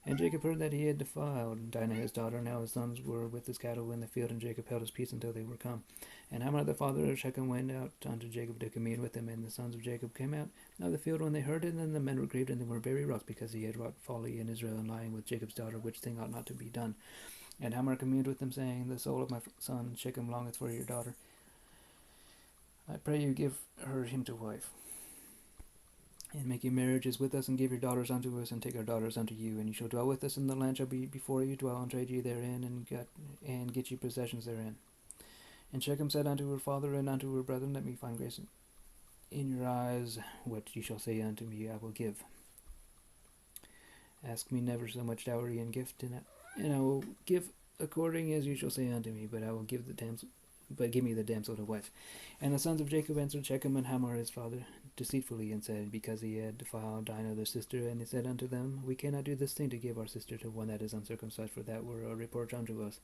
And Jacob heard that he had defiled Dinah his daughter. Now his sons were with his cattle in the field, and Jacob held his peace until they were come. And Hamor the father of Shechem went out unto Jacob to commune with him. And the sons of Jacob came out of the field when they heard it. And the men were grieved, and they were very wroth, because he had wrought folly in Israel, in lying with Jacob's daughter, which thing ought not to be done. And Hamor communed with them, saying, The soul of my son Shechem longeth for your daughter. I pray you give her him to wife. And make your marriages with us, and give your daughters unto us, and take our daughters unto you. And you shall dwell with us, and the land shall be before you, dwell and trade ye therein, and get you possessions therein. And Shechem said unto her father and unto her brethren, Let me find grace in your eyes. What you shall say unto me, I will give. Ask me never so much dowry and gift, and I will give according as you shall say unto me. But I will give the damsel. But give me the damsel to wife. And the sons of Jacob answered Shechem and Hamor his father deceitfully, and said, Because he had defiled Dinah their sister. And he said unto them, We cannot do this thing, to give our sister to one that is uncircumcised, for that were a reproach unto us.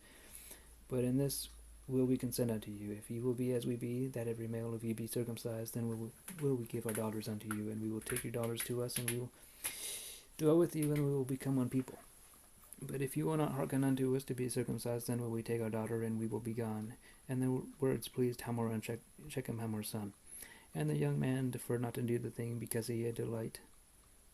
But in this will we consent unto you, if ye will be as we be, that every male of you be circumcised, then will we give our daughters unto you, and we will take your daughters to us, and we will dwell with you, and we will become one people. But if you will not hearken unto us to be circumcised, then will we take our daughter, and we will be gone. And the words pleased Hamor and Shechem Hamor's son. And the young man deferred not to do the thing, because he had delight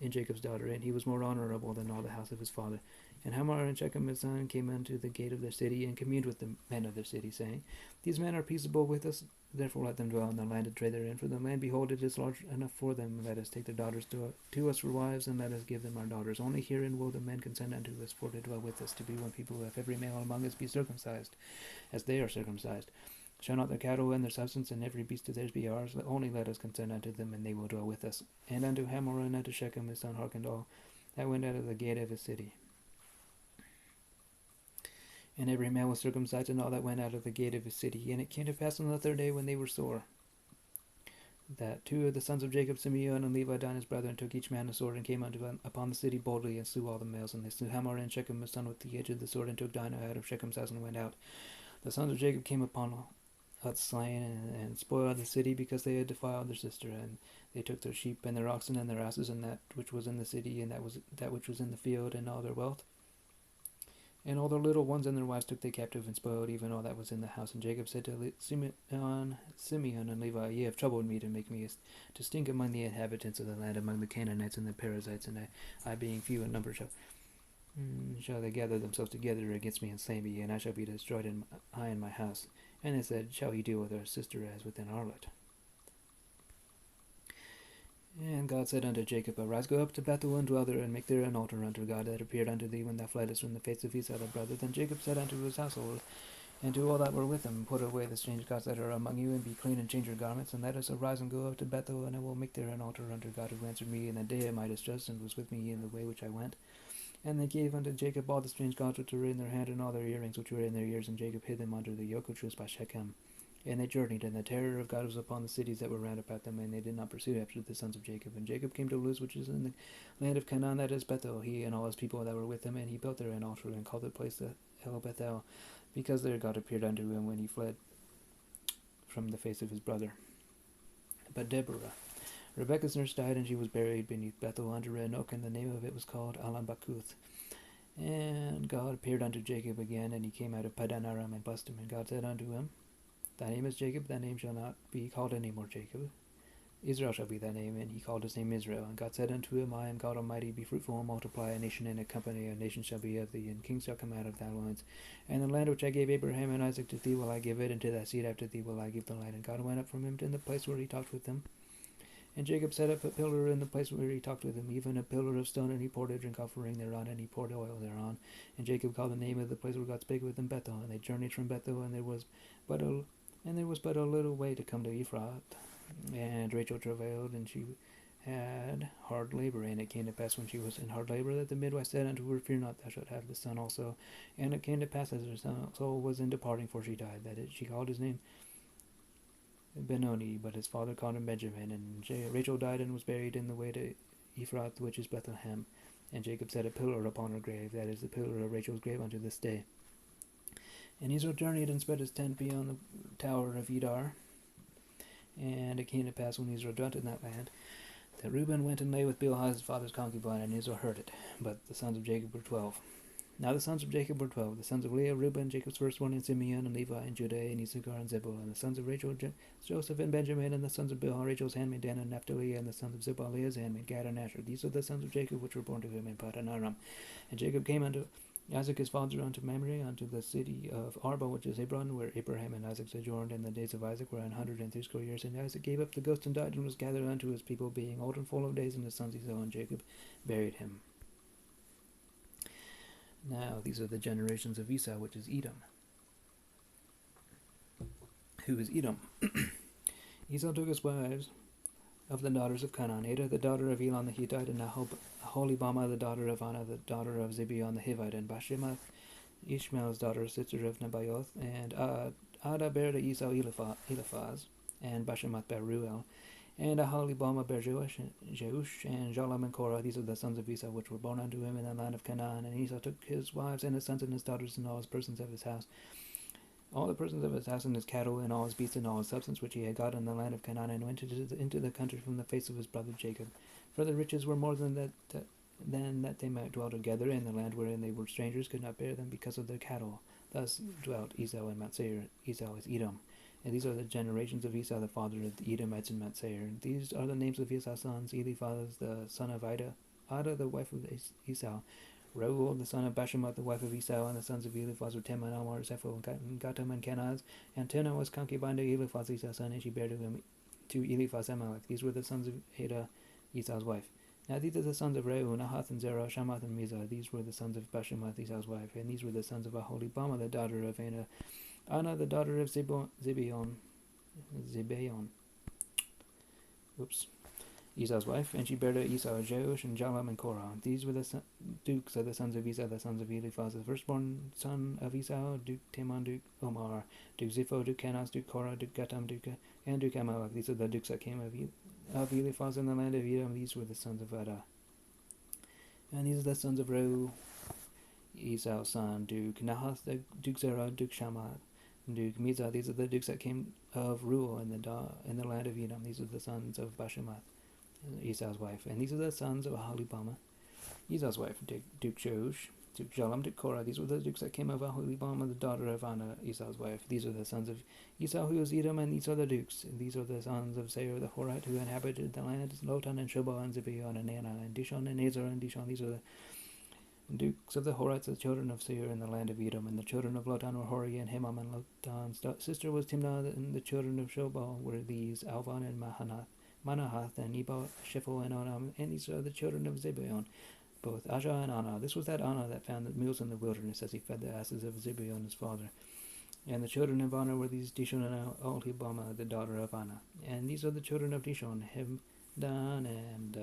in Jacob's daughter, and he was more honorable than all the house of his father. And Hamor and Shechem his son came unto the gate of their city, and communed with the men of their city, saying, These men are peaceable with us, therefore let them dwell in the land and trade therein. For the land, behold, it is large enough for them. Let us take their daughters to us for wives, and let us give them our daughters. Only herein will the men consent unto us, for to dwell with us, to be one people, if every male among us be circumcised, as they are circumcised. Shall not their cattle and their substance and every beast of theirs be ours? Only let us consent unto them, and they will dwell with us. And unto Hamor and unto Shechem his son hearkened all that went out of the gate of his city. And every man was circumcised, and all that went out of the gate of his city. And it came to pass on the third day, when they were sore, that two of the sons of Jacob, Simeon and Levi, Dinah's brethren, took each man a sword, and came upon the city boldly, and slew all the males. And they slew Hamor and Shechem his son with the edge of the sword, and took Dinah out of Shechem's house, and went out. The sons of Jacob came upon slain, and spoiled the city, because they had defiled their sister. And they took their sheep and their oxen and their asses, and that which was in the city, and that which was in the field, and all their wealth. And all their little ones and their wives took they captive, and spoiled even all that was in the house. And Jacob said to Simeon and Levi, Ye have troubled me to make me to stink among the inhabitants of the land, among the Canaanites and the Perizzites, and I being few in number shall they gather themselves together against me and slay me, and I shall be destroyed, I and my house. And they said, Shall he deal with our sister as with an harlot? And God said unto Jacob, Arise, go up to Bethel, and dwell there, and make there an altar unto God that appeared unto thee when thou fleddest from the face of Esau thy brother. Then Jacob said unto his household, And to all that were with him, put away the strange gods that are among you, and be clean and change your garments, and let us arise and go up to Bethel, and I will make there an altar unto God who answered me in the day of my distress, and was with me in the way which I went. And they gave unto Jacob all the strange gods which were in their hand, and all their earrings which were in their ears, and Jacob hid them under the yoke which was by Shechem. And they journeyed, and the terror of God was upon the cities that were round about them, and they did not pursue after the sons of Jacob. And Jacob came to Luz, which is in the land of Canaan, that is Bethel, he and all his people that were with him, and he built there an altar, and called the place the El Bethel, because there God appeared unto him when he fled from the face of his brother. But Deborah, Rebekah's nurse, died, and she was buried beneath Bethel under an oak, and the name of it was called Alambakuth. And God appeared unto Jacob again, and he came out of Padan Aram and blessed him. And God said unto him, Thy name is Jacob, thy name shall not be called any more Jacob. Israel shall be thy name, and he called his name Israel. And God said unto him, I am God Almighty, be fruitful and multiply, a nation and a company, a nation shall be of thee, and kings shall come out of thy loins. And the land which I gave Abraham and Isaac to thee will I give it, and to thy seed after thee will I give the land. And God went up from him to the place where he talked with them. And Jacob set up a pillar in the place where he talked with him, even a pillar of stone, and he poured a drink offering thereon, and he poured oil thereon. And Jacob called the name of the place where God spake with him Bethel. And they journeyed from Bethel, and there was but a little way to come to Ephrath. And Rachel travailed, and she had hard labor. And it came to pass when she was in hard labor that the midwife said unto her, Fear not, thou shalt have the son also. And it came to pass as her soul was in departing, for she died, that she called his name Benoni, but his father called him Benjamin. And Rachel died and was buried in the way to Ephrath, which is Bethlehem. And Jacob set a pillar upon her grave, that is the pillar of Rachel's grave unto this day. And Israel journeyed and spread his tent beyond the tower of Edar. And it came to pass when Israel dwelt in that land, that Reuben went and lay with Bilhah his father's concubine, and Israel heard it. But the sons of Jacob were 12. Now the sons of Jacob were 12, the sons of Leah, Reuben, Jacob's firstborn, and Simeon, and Levi, and Judah, and Issachar, and Zebulun, and the sons of Rachel, Joseph, and Benjamin, and the sons of Bilhah, Rachel's handmaid, Dan, and Naphtali, and the sons of Zebah, Leah's handmaid, Gad, and Asher. These are the sons of Jacob which were born to him in Padan Aram. And Jacob came unto Isaac his father unto Mamre, unto the city of Arba, which is Hebron, where Abraham and Isaac sojourned, and the days of Isaac were 160 years. And Isaac gave up the ghost and died, and was gathered unto his people, being old and full of days, and his sons Esau and Jacob buried him. Now these are the generations of Esau, which is Edom. Who is Edom? Esau took his wives of the daughters of Canaan, Ada the daughter of Elon the Hittite, and Aholibama the daughter of Anna the daughter of Zibeon the Hivite, and Bashemath Ishmael's daughter, sister of Nebaioth, and Ada bare to Esau Eliphaz, and Bashemath bare Ruel, and Aholibama bare Jeush, and Jolam and Korah. These are the sons of Esau which were born unto him in the land of Canaan. And Esau took his wives and his sons and his daughters and all his persons of his house, all the persons of his house and his cattle and all his beasts and all his substance which he had got in the land of Canaan, and went into the country from the face of his brother Jacob. For the riches were more than that they might dwell together, and the land wherein they were strangers could not bear them because of their cattle. Thus dwelt Esau in Mount Seir. Esau is Edom. And these are the generations of Esau, the father of the Edomites in Mount Seir. These are the names of Esau's sons: Eliphaz, the son of Ada, the wife of Esau, Reuel, the son of Bashemath, the wife of Esau, and the sons of Eliphaz were Teman, Omar, Zepho, Gatam, and Kenaz. And Timnah was concubine to Eliphaz, Esau's son, and she bare to Eliphaz Amalek. These were the sons of Ada, Esau's wife. Now these are the sons of Reu, Nahath, and Zerah, Shamath, and Mizah. These were the sons of Bashemath, Esau's wife. And these were the sons of Aholibama, the daughter of Anna, the daughter of Zibeon, Esau's wife, and she bare to Esau Jeush and Jalam and Korah. These were the dukes of the sons of Esau, the sons of Eliphaz, the firstborn son of Esau, Duke Teman, Duke Omar, Duke Zipho, Duke Kenaz, Duke Korah, Duke Gatam, and Duke Amalek. These are the dukes that came of Eliphaz in the land of Edom. These were the sons of Ada. And these are the sons of Reu, Esau's son, Duke Nahath, the Duke Zerah, Duke Shamath, Duke Mizah. These are the dukes that came of Reuel in the land of Edom. These are the sons of Bashemath, Esau's wife. And these are the sons of Aholibama, Esau's wife, Duke Jeush, Duke Jalam, Duke Korah. These were the dukes that came of Aholibama, the daughter of Anna, Esau's wife. These are the sons of Esau, who was Edom, and these are the dukes. And these are the sons of Seir the Horite, who inhabited the land, Lotan, and Shobal, and Zibeon, and Anna, and Dishon, and Azar, and Dishon. These are the dukes of the Horites, the children of Seir in the land of Edom. And the children of Lotan were Hori and Himam, and Lotan's sister was Timnah, and the children of Shobal were these, Alvan and Manahath, and Ebal, Shepho, and Onam. And these are the children of Zibeon, both Ajah and Anna. This was that Anna that found the mules in the wilderness as he fed the asses of Zibeon his father. And the children of Anah were these: Dishon and Aholibamah, the daughter of Anah. And these are the children of Dishon: Hemdan and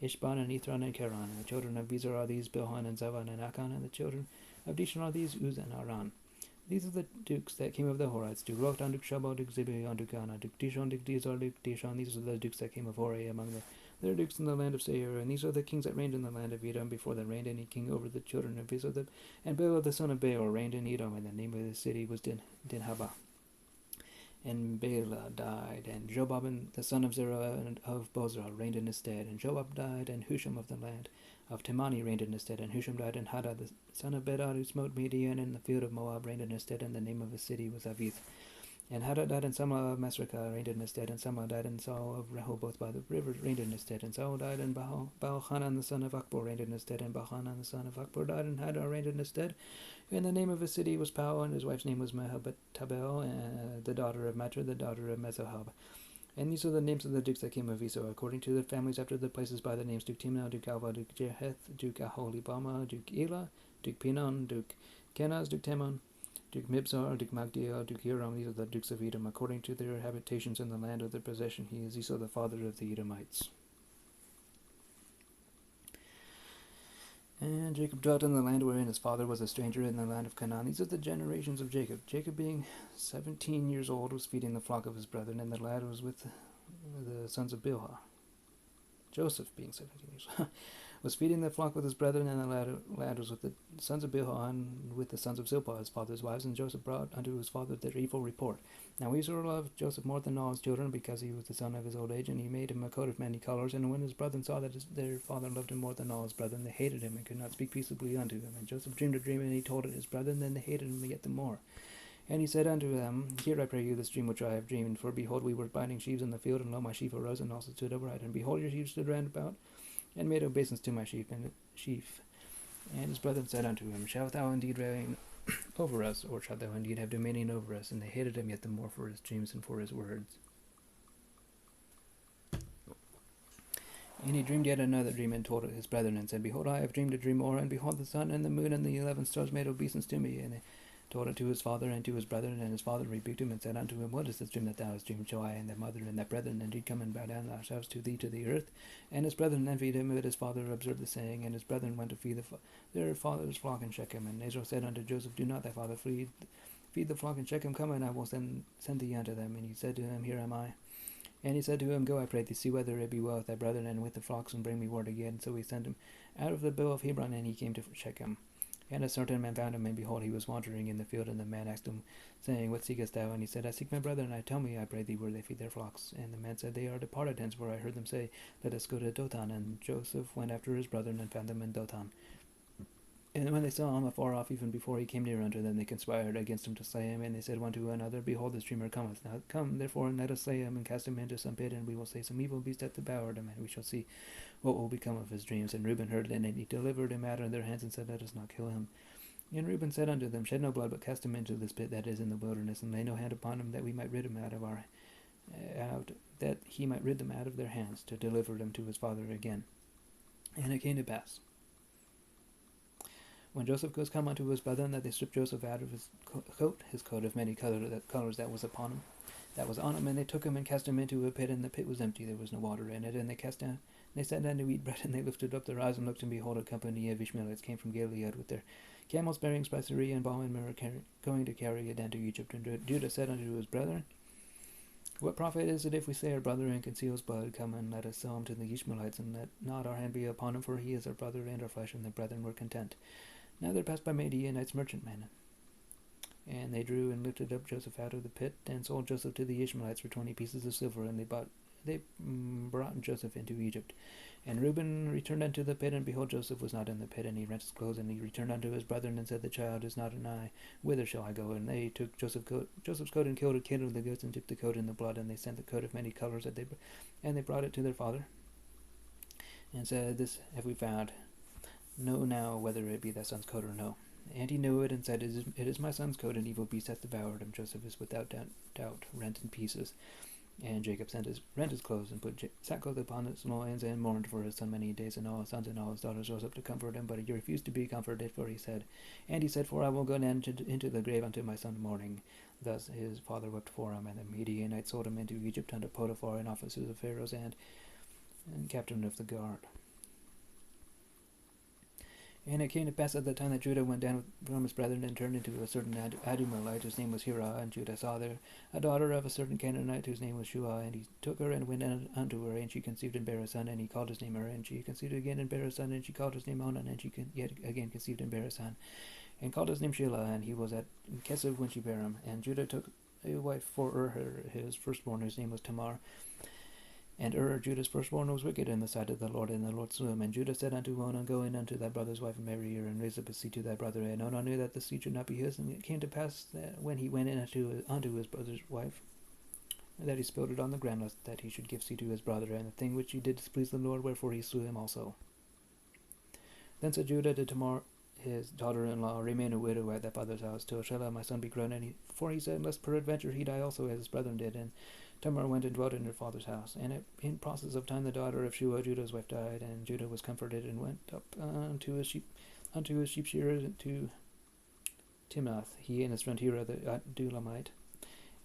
Ishban and Ithran and Keran. And the children of Bezer are these: Bilhan and Zavan and Akan. And the children of Dishon are these: Uz and Aran. These are the dukes that came of the Horites: Duke Loktan, Duke Shabal, Duke Zibeon, Duke Anah, Duke Dishon, Duke Dizar, Duke Dishon. These are the dukes that came of Hori among their dukes in the land of Seir. And these are the kings that reigned in the land of Edom before there reigned any king over the children of Bezer. And Bela the son of Beor reigned in Edom, and the name of the city was Dinhabah. And Bela died, and Jobab the son of Zerah and of Bozrah reigned in his stead. And Jobab died, and Husham of the land of Temani reigned in his stead. And Husham died, and Hadad the son of Bedad, who smote Midian in the field of Moab, reigned in his stead. And the name of his city was Avith. And Hadad died, and Samlah of Masrekah reigned in his stead. And Samlah died, and Saul of Rehoboth by the river reigned in his stead. And Saul died, and Baal-Hanan the son of Akbor reigned in his stead. And Baal-Hanan the son of Akbor died, and Hadad reigned in his stead. And the name of his city was Pau, and his wife's name was Mehatabel, the daughter of Matra, the daughter of Mezahab. And these are the names of the dukes that came of Esau, according to their families after the places by the names: Duke Timnah, Duke Alva, Duke Jeheth, Duke Aholibamah, Duke Elah, Duke Pinon, Duke Kenaz, Duke Temon, Duke Mibzar, Duke Magdiel, Duke Hiram. These are the dukes of Edom, according to their habitations in the land of their possession. He is Esau, the father of the Edomites. And Jacob dwelt in the land wherein his father was a stranger, in the land of Canaan. These are the generations of Jacob. Jacob, being 17 years old, was feeding the flock of his brethren, and the lad was with the sons of Bilhah. Joseph, being 17 years old, was feeding the flock with his brethren, and the lad was with the sons of Bilhah and with the sons of Zilpah, his father's wives. And Joseph brought unto his father their evil report. Now Esau loved Joseph more than all his children, because he was the son of his old age, and he made him a coat of many colors. And when his brethren saw that their father loved him more than all his brethren, they hated him and could not speak peaceably unto him. And Joseph dreamed a dream, and he told it his brethren. Then they hated him yet the more. And he said unto them, Hear, I pray you, this dream which I have dreamed. For behold, we were binding sheaves in the field, and lo, my sheaf arose and also stood upright. And behold, your sheep stood round about, and made obeisance to my sheaf. And his brethren said unto him, Shalt thou indeed reign over us, or shalt thou indeed have dominion over us? And they hated him yet the more for his dreams and for his words. And he dreamed yet another dream, and told it his brethren, and said, Behold, I have dreamed a dream more, and behold, the sun and the moon and the 11 stars made obeisance to me. And they told it to his father and to his brethren, and his father rebuked him, and said unto him, What is this dream that thou hast dreamed? Shall I and thy mother and thy brethren indeed come and bow down ourselves to thee to the earth? And his brethren envied him, but his father observed the saying, and his brethren went to feed their father's flock in Shechem. And Israel said unto Joseph, Do not thy father feed the flock in Shechem. Come, and I will send thee unto them. And he said to him, Here am I. And he said to him, Go, I pray thee, see whether it be well with thy brethren and with the flocks, and bring me word again. So he sent him out of the bow of Hebron, and he came to Shechem. And a certain man found him, and behold, he was wandering in the field. And the man asked him, saying, What seekest thou? And he said, I seek my brethren. I tell me, I pray thee, where they feed their flocks. And the man said, They are departed hence, for I heard them say, Let us go to Dothan. And Joseph went after his brethren, and found them in Dothan. And when they saw him afar off, even before he came near unto them, they conspired against him to slay him. And they said one to another, Behold, this dreamer cometh. Now come, therefore, and let us slay him, and cast him into some pit, and we will say, Some evil beast hath devoured him, and we shall see what will become of his dreams. And Reuben heard it, and he delivered him out of their hands, and said, Let us not kill him. And Reuben said unto them, Shed no blood, but cast him into this pit that is in the wilderness, and lay no hand upon him, that we might rid him that he might rid them out of their hands, to deliver them to his father again. And it came to pass, when Joseph was come unto his brethren, that they stripped Joseph out of his coat of many colors that was upon him, that was on him, and they took him and cast him into a pit, and the pit was empty, there was no water in it. And they sat down to eat bread, and they lifted up their eyes and looked, and behold, a company of Ishmaelites came from Gilead with their camels bearing spicery and balm and myrrh, going to carry it down to Egypt. And Judah said unto his brethren, What profit is it if we slay our brother and conceal his blood? Come and let us sell him to the Ishmaelites, and let not our hand be upon him, for he is our brother and our flesh. And the brethren were content. Now there passed by Midianites merchantmen, and they drew and lifted up Joseph out of the pit, and sold Joseph to the Ishmaelites for 20 pieces of silver, and they brought Joseph into Egypt. And Reuben returned unto the pit, and behold, Joseph was not in the pit, and he rent his clothes, and he returned unto his brethren, and said, The child is not nigh, whither shall I go? And they took Joseph's coat, and killed a kid of the goats, and dipped the coat in the blood, and they sent the coat of many colors, and they brought it to their father, and said, This have we found. Know now whether it be thy son's coat or no. And he knew it, and said, It is my son's coat, and evil beast hath devoured him. Joseph is without doubt rent in pieces. And Jacob rent his clothes, and put sackcloth upon his loins, and mourned for his son many days. And all his sons and all his daughters rose up to comfort him, but he refused to be comforted, for he said, For I will go down into the grave unto my son mourning. Thus his father wept for him, and the Midianites sold him into Egypt unto Potiphar, an officer of Pharaoh's and captain of the guard. And it came to pass at the time that Judah went down from his brethren and turned into a certain Adumelite, whose name was Hirah, and Judah saw there a daughter of a certain Canaanite, whose name was Shua, and he took her and went unto her, and she conceived and bare a son, and he called his name Er, and she conceived again and bare a son, and she called his name Onan, and she yet again conceived and bare a son, and called his name Shelah, and he was at Kesef when she bare him. And Judah took a wife for his firstborn, whose name was Tamar. And Judah's firstborn, was wicked in the sight of the Lord, and the Lord slew him. And Judah said unto Onan, Go in unto thy brother's wife and marry her, and raise up a seed to thy brother. And Onan knew that the seed should not be his. And it came to pass that when he went in unto his brother's wife, that he spilled it on the ground, lest that he should give seed to his brother. And the thing which he did displeased the Lord, wherefore he slew him also. Then said Judah to Tamar, his daughter-in-law, Remain a widow at thy father's house, till Shelah my son be grown. For he said, Lest peradventure he die also, as his brethren did. And Tamar went and dwelt in her father's house. And in process of time the daughter of Shua, Judah's wife, died, and Judah was comforted, and went up unto his sheep shearer to Timnath, he and his friend Hirah the Adulamite.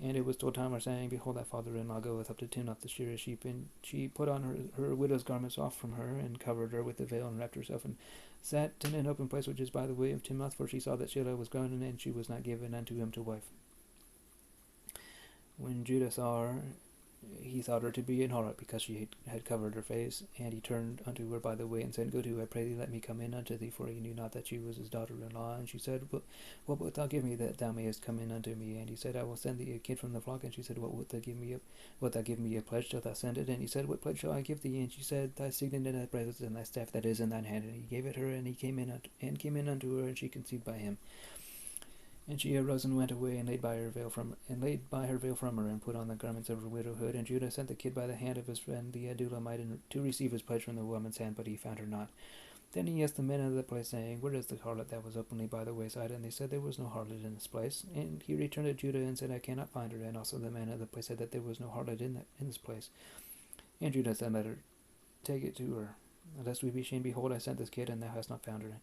And it was told Tamar, saying, Behold, thy father-in-law goeth up to Timnath to shear his sheep. And she put on her widow's garments off from her, and covered her with the veil, and wrapped herself, and sat in an open place which is by the way of Timnath, for she saw that Shelah was grown, and she was not given unto him to wife. When Judah saw her, he thought her to be an harlot, because she had covered her face. And he turned unto her by the way, and said, Go to, I pray thee, let me come in unto thee, for he knew not that she was his daughter-in-law. And she said, What wilt thou give me, that thou mayest come in unto me? And he said, I will send thee a kid from the flock. And she said, What wilt thou give me? Wilt thou give me a pledge? Shalt thou send it? And he said, What pledge shall I give thee? And she said, Thy signet and thy bracelets and thy staff that is in thine hand. And he gave it her, and he came in unto her, and she conceived by him. And she arose and went away, and laid by her veil from her, and put on the garments of her widowhood. And Judah sent the kid by the hand of his friend the Adulamite, to receive his pledge from the woman's hand, but he found her not. Then he asked the men of the place, saying, Where is the harlot that was openly by the wayside? And they said, There was no harlot in this place. And he returned to Judah and said, I cannot find her. And also the men of the place said that there was no harlot in this place. And Judah said, Let her take it to her, lest we be shamed. Behold, I sent this kid, and thou hast not found her.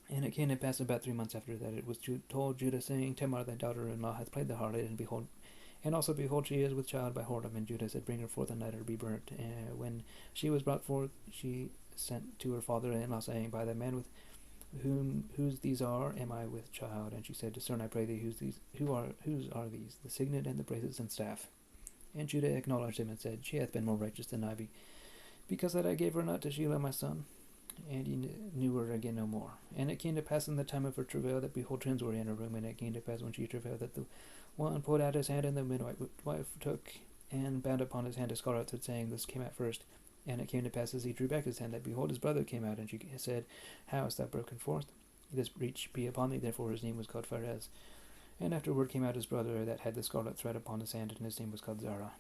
And it came to pass about 3 months after that it was told Judah, saying, Tamar thy daughter-in-law hath played the harlot, and behold, she is with child by whoredom. And Judah said, Bring her forth, and let her be burnt. And when she was brought forth, she sent to her father-in-law, saying, By the man with whose these are, am I with child? And she said, Discern, I pray thee, whose are these, the signet and the bracelets and staff? And Judah acknowledged him, and said, She hath been more righteous than I, because that I gave her not to Shelah my son. And he knew her again no more. And it came to pass in the time of her travail, that behold, twins were in her room. And it came to pass when she travailed, that the one put out his hand, and the midwife took and bound upon his hand a scarlet thread, saying, This came out first. And it came to pass, as he drew back his hand, that behold, his brother came out. And she said, How hast thou broken forth? This breach be upon thee. Therefore his name was called Pharez. And afterward came out his brother that had the scarlet thread upon his hand, and his name was called Zara.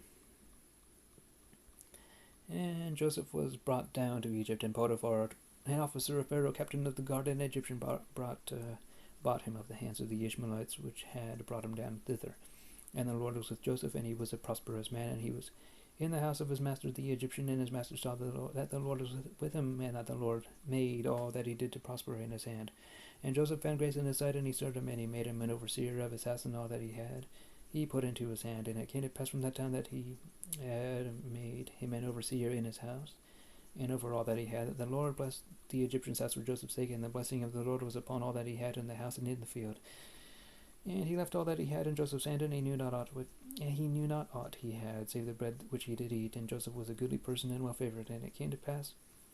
And Joseph was brought down to Egypt, and Potiphar, an officer of Pharaoh, captain of the guard, an Egyptian, bought him of the hands of the Ishmaelites, which had brought him down thither. And the Lord was with Joseph, and he was a prosperous man, and he was in the house of his master the Egyptian. And his master saw that the Lord was with him, and that the Lord made all that he did to prosper in his hand. And Joseph found grace in his sight, and he served him, and he made him an overseer of his house, and all that he put into his hand. And it came to pass from that time that he had made him an overseer in his house, and over all that he had, that the Lord blessed the Egyptian's house for Joseph's sake, and the blessing of the Lord was upon all that he had in the house and in the field. And he left all that he had in Joseph's hand, and he knew not aught he had, save the bread which he did eat. And Joseph was a goodly person and well favored. And it came to pass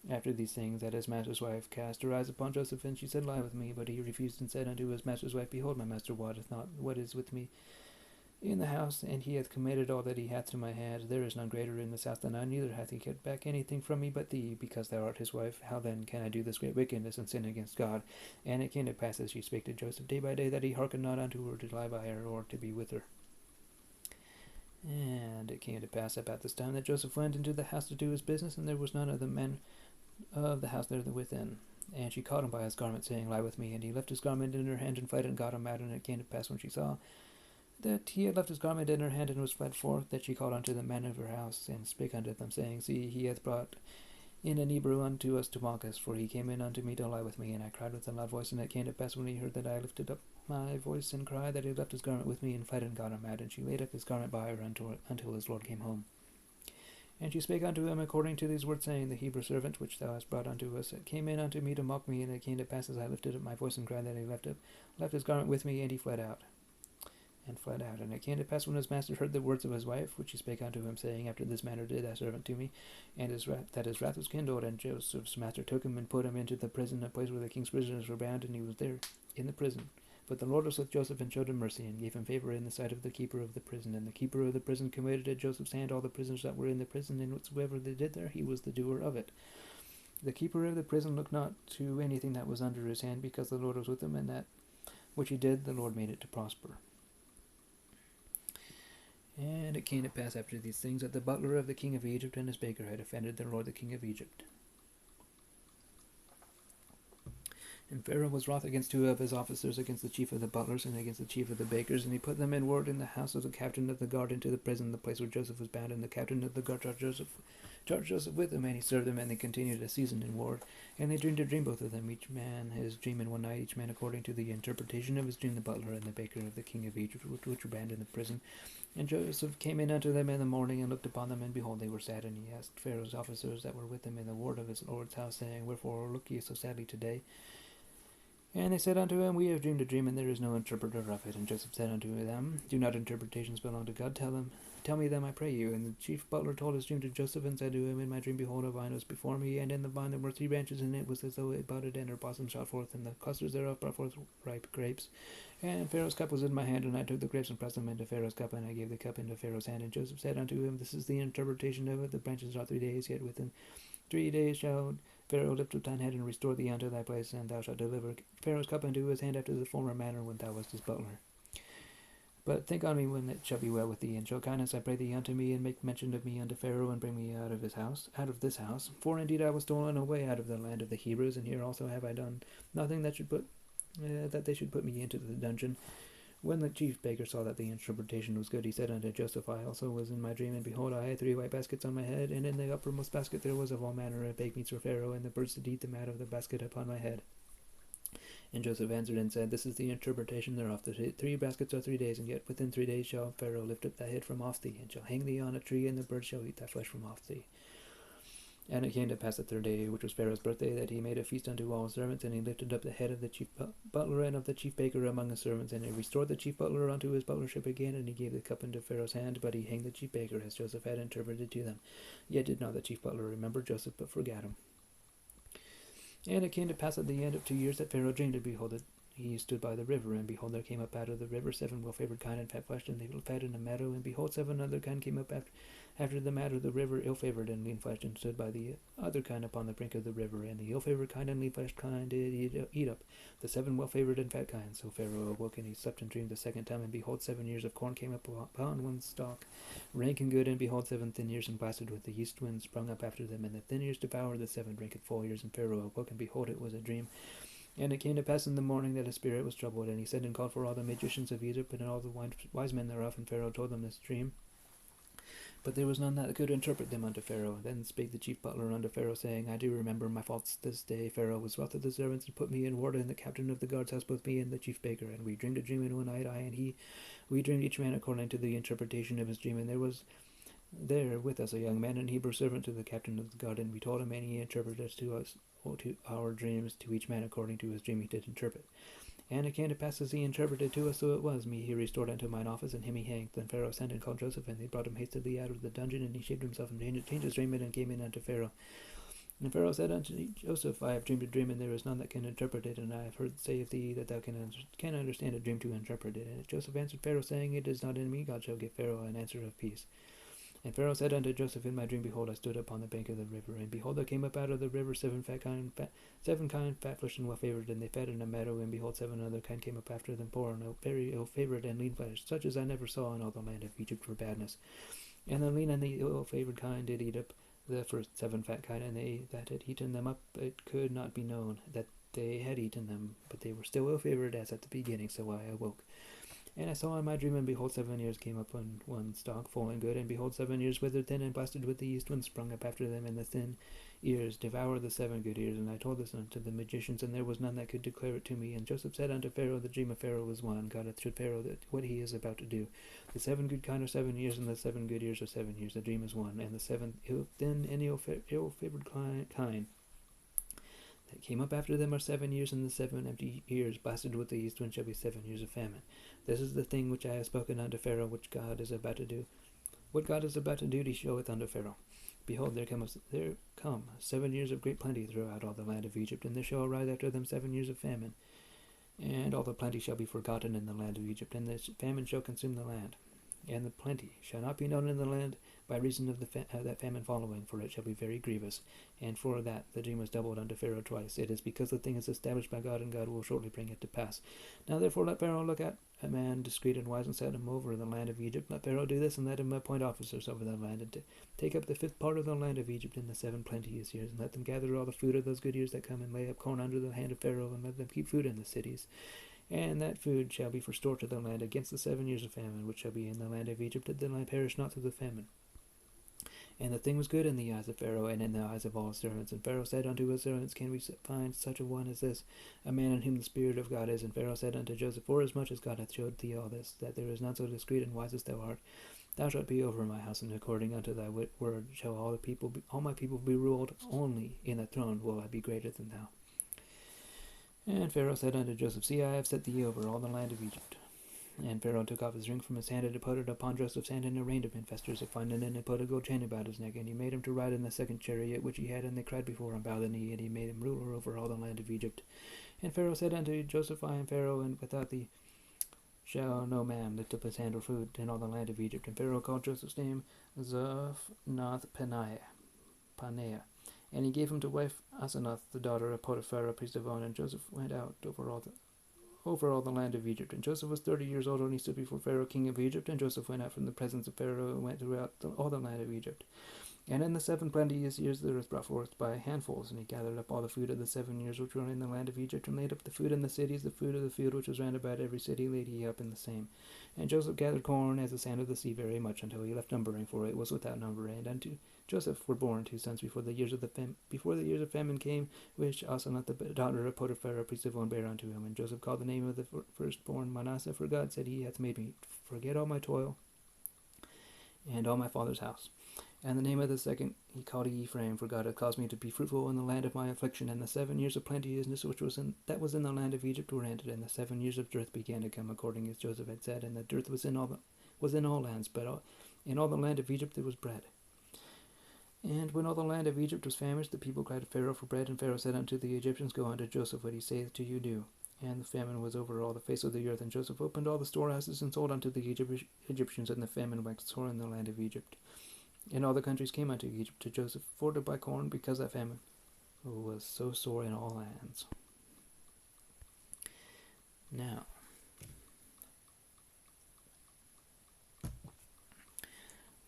after these things, that his master's wife cast her eyes upon Joseph, and she said, Lie with me. But he refused, and said unto his master's wife, Behold, my master wotteth not what is with me in the house, and he hath committed all that he hath to my hand. There is none greater in this house than I, neither hath he kept back anything from me but thee, because thou art his wife. How then can I do this great wickedness and sin against God? And it came to pass, as she spake to Joseph day by day, that he hearkened not unto her to lie by her, or to be with her. And it came to pass about this time that Joseph went into the house to do his business, and there was none of the men of the house there within. And she caught him by his garment, saying, Lie with me. And he left his garment in her hand, and fled, and got him out. And it came to pass, when she saw that he had left his garment in her hand and was fled forth, that she called unto the men of her house, and spake unto them, saying, See, he hath brought in an Hebrew unto us to mock us, for he came in unto me to lie with me. And I cried with a loud voice, and it came to pass when he heard that I lifted up my voice and cried, that he left his garment with me, and fled and got him mad. And she laid up his garment by her until his Lord came home. And she spake unto him according to these words, saying, The Hebrew servant which thou hast brought unto us came in unto me to mock me. And it came to pass as I lifted up my voice and cried, that he left his garment with me, and he fled out. And it came to pass when his master heard the words of his wife, which she spake unto him, saying, After this manner did thy servant to me, and his wrath was kindled. And Joseph's master took him and put him into the prison, a place where the king's prisoners were bound, and he was there in the prison. But the Lord was with Joseph, and showed him mercy, and gave him favor in the sight of the keeper of the prison. And the keeper of the prison committed to Joseph's hand all the prisoners that were in the prison, and whatsoever they did there, he was the doer of it. The keeper of the prison looked not to anything that was under his hand, because the Lord was with him, and that which he did, the Lord made it to prosper. And it came to pass after these things, that the butler of the king of Egypt and his baker had offended their lord the king of Egypt. And Pharaoh was wroth against two of his officers, against the chief of the butlers, and against the chief of the bakers, and he put them in ward in the house of the captain of the guard into the prison, the place where Joseph was bound. And the captain of the guard charged Joseph with them, and he served them, and they continued a season in ward. And they dreamed a dream, both of them, each man his dream in one night, each man according to the interpretation of his dream, the butler and the baker of the king of Egypt, which were bound in the prison. And Joseph came in unto them in the morning, and looked upon them, and behold, they were sad. And he asked Pharaoh's officers that were with him in the ward of his lord's house, saying, Wherefore look ye so sadly today? And they said unto him, We have dreamed a dream, and there is no interpreter of it. And Joseph said unto them, Do not interpretations belong to God? Tell me them, I pray you. And the chief butler told his dream to Joseph, and said to him, In my dream, behold, a vine was before me, and in the vine there were 3 branches, and it was as though it budded, and her blossoms shot forth, and the clusters thereof brought forth ripe grapes. And Pharaoh's cup was in my hand, and I took the grapes and pressed them into Pharaoh's cup, and I gave the cup into Pharaoh's hand. And Joseph said unto him, This is the interpretation of it. The branches are 3 days, yet within 3 days shall Pharaoh lift up thine head, and restore thee unto thy place, and thou shalt deliver Pharaoh's cup into his hand after the former manner when thou wast his butler. But think on me when it shall be well with thee, and show kindness, I pray thee, unto me, and make mention of me unto Pharaoh, and bring me out of this house. For indeed I was stolen away out of the land of the Hebrews, and here also have I done nothing that they should put me into the dungeon. When the chief baker saw that the interpretation was good, he said unto Joseph, I also was in my dream, and behold, I had 3 white baskets on my head, and in the uppermost basket there was of all manner of baked meats for Pharaoh, and the birds did eat them out of the basket upon my head. And Joseph answered and said, This is the interpretation thereof. The 3 baskets are 3 days, and yet within 3 days shall Pharaoh lift up thy head from off thee, and shall hang thee on a tree, and the birds shall eat thy flesh from off thee. And it came to pass the 3rd day, which was Pharaoh's birthday, that he made a feast unto all his servants, and he lifted up the head of the chief butler and of the chief baker among his servants, and he restored the chief butler unto his butlership again, and he gave the cup into Pharaoh's hand, but he hanged the chief baker, as Joseph had interpreted to them. Yet did not the chief butler remember Joseph, but forgat him. And it came to pass at the end of 2 years that Pharaoh dreamed, and behold, he stood by the river, and behold, there came up out of the river 7 well-favored kine and fat-fleshed, and they fed in a meadow, and behold, 7 other kine came up after the matter of the river, ill-favored and lean-fleshed, and stood by the other kine upon the brink of the river. And the ill-favored kine and lean-fleshed kine did eat up the 7 well-favored and fat kine. So Pharaoh awoke, and he slept and dreamed the 2nd time, and behold, 7 ears of corn came up upon one stalk, rank and good, and behold, 7 thin ears and blasted with the east wind sprung up after them, and the thin ears devoured the 7 rank and full ears. And Pharaoh awoke, and behold, it was a dream. And it came to pass in the morning that his spirit was troubled, and he sent and called for all the magicians of Egypt and all the wise men thereof, and Pharaoh told them this dream. But there was none that could interpret them unto Pharaoh. Then spake the chief butler unto Pharaoh, saying, I do remember my faults this day. Pharaoh was wroth at the servants, and put me in ward in the captain of the guard's house, both me and the chief baker. And we dreamed a dream in one night, I and he. We dreamed each man according to the interpretation of his dream. And there was there with us a young man, an Hebrew servant to the captain of the guard, and we told him, and he interpreted to us to our dreams, to each man according to his dream he did interpret. And it came to pass as he interpreted to us, so it was. Me he restored unto mine office, and him he hanged. Then Pharaoh sent and called Joseph, and they brought him hastily out of the dungeon, and he shaved himself and changed his raiment, and came in unto Pharaoh. And Pharaoh said unto Joseph, I have dreamed a dream, and there is none that can interpret it, and I have heard say of thee that thou can understand a dream to interpret it. And Joseph answered Pharaoh, saying, It is not in me. God shall give Pharaoh an answer of peace. And Pharaoh said unto Joseph, In my dream, behold, I stood upon the bank of the river, and behold, there came up out of the river 7 kine, fat-fleshed and well-favored, and they fed in a meadow, and behold, 7 other kine came up after them, poor and very ill-favored and lean-fleshed, such as I never saw in all the land of Egypt for badness. And the lean and the ill-favored kine did eat up the first 7 fat kine, and they that had eaten them up, it could not be known that they had eaten them, but they were still ill-favored as at the beginning, so I awoke. And I saw in my dream, and behold, 7 years came up on one stalk, full and good, and behold, 7 years withered thin and blasted with the east wind sprung up after them, and the thin ears devoured the 7 good ears. And I told this unto the magicians, and there was none that could declare it to me. And Joseph said unto Pharaoh, the dream of Pharaoh was one. God hath showed Pharaoh that what he is about to do. The 7 good kine are 7 years, and the 7 good ears are 7 years. The dream is one. And the 7 thin and ill-favored kine that came up after them are 7 years, and the 7 empty ears blasted with the east wind shall be 7 years of famine. This is the thing which I have spoken unto Pharaoh, which God is about to do. What God is about to do, he showeth unto Pharaoh. Behold, there come 7 years of great plenty throughout all the land of Egypt, and there shall arise after them 7 years of famine, and all the plenty shall be forgotten in the land of Egypt, and the famine shall consume the land. And the plenty shall not be known in the land by reason of that famine following, for it shall be very grievous. And for that the dream was doubled unto Pharaoh twice. It is because the thing is established by God, and God will shortly bring it to pass. Now therefore let Pharaoh look at a man discreet and wise, and set him over the land of Egypt. Let Pharaoh do this, and let him appoint officers over the land, and take up the 5th part of the land of Egypt in the 7 plenteous years, and let them gather all the food of those good years that come, and lay up corn under the hand of Pharaoh, and let them keep food in the cities. And that food shall be for store to the land against the 7 years of famine, which shall be in the land of Egypt, that the land perish not through the famine. And the thing was good in the eyes of Pharaoh, and in the eyes of all his servants. And Pharaoh said unto his servants, Can we find such a one as this, a man in whom the Spirit of God is? And Pharaoh said unto Joseph, Forasmuch as God hath showed thee all this, that there is none so discreet and wise as thou art, thou shalt be over my house, and according unto thy word shall all my people be ruled. Only in the throne will I be greater than thou. And Pharaoh said unto Joseph, See, I have set thee over all the land of Egypt. And Pharaoh took off his ring from his hand, and put it upon Joseph's hand, and arrayed him in vestures of fine linen, and put a gold chain about his neck. And he made him to ride in the 2nd chariot which he had, and they cried before him, Bow the knee. And he made him ruler over all the land of Egypt. And Pharaoh said unto Joseph, I am Pharaoh, and without thee shall no man lift up his hand or food in all the land of Egypt. And Pharaoh called Joseph's name Zaphnath-Paneah. And he gave him to wife Asenath, the daughter of Potiphar, priest of On. And Joseph went out over all the land of Egypt. And Joseph was 30 years old when he stood before Pharaoh, king of Egypt. And Joseph went out from the presence of Pharaoh, and went throughout all the land of Egypt. And in the 7 plenteous years the earth brought forth by handfuls, and he gathered up all the food of the 7 years which were in the land of Egypt, and laid up the food in the cities. The food of the field which was round about every city laid he up in the same. And Joseph gathered corn as the sand of the sea very much, until he left numbering, for it was without number. And unto Joseph were born 2 sons before the years of famine came, which Asenath the daughter of Potiphar, priest of On, bare unto him. And Joseph called the name of the firstborn Manasseh, for God said, He hath made me forget all my toil and all my father's house. And the name of the second he called Ephraim, for God hath caused me to be fruitful in the land of my affliction. And the 7 years of plenteousness which was in the land of Egypt were ended, and the 7 years of dearth began to come, according as Joseph had said. And the dearth was in all lands, but in all the land of Egypt there was bread. And when all the land of Egypt was famished, the people cried to Pharaoh for bread. And Pharaoh said unto the Egyptians, Go unto Joseph, what he saith to you do. And the famine was over all the face of the earth. And Joseph opened all the storehouses, and sold unto the Egyptians, and the famine waxed sore in the land of Egypt. And all the countries came unto Egypt to Joseph for to buy corn, because that famine was so sore in all lands. Now,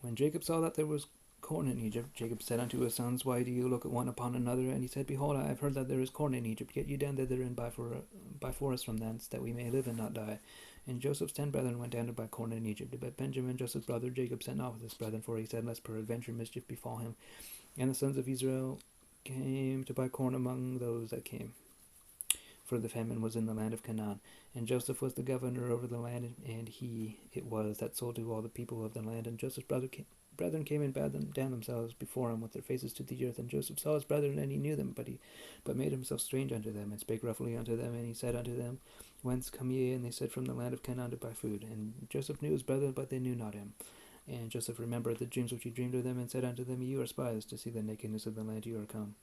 when Jacob saw that there was corn in Egypt, Jacob said unto his sons, Why do you look one upon another? And he said, Behold, I have heard that there is corn in Egypt. Get you down thither, and buy for us from thence, that we may live and not die. And Joseph's 10 brethren went down to buy corn in Egypt. But Benjamin, Joseph's brother, Jacob sent not with his brethren, for he said, Lest peradventure mischief befall him. And the sons of Israel came to buy corn among those that came, for the famine was in the land of Canaan. And Joseph was the governor over the land, and he it was that sold to all the people of the land. And Joseph's brethren came and bowed them down themselves before him with their faces to the earth. And Joseph saw his brethren, and he knew them, but made himself strange unto them, and spake roughly unto them. And he said unto them, Whence come ye? And they said, From the land of Canaan to buy food. And Joseph knew his brethren, but they knew not him. And Joseph remembered the dreams which he dreamed of them, and said unto them, You are spies, to see the nakedness of the land you are come.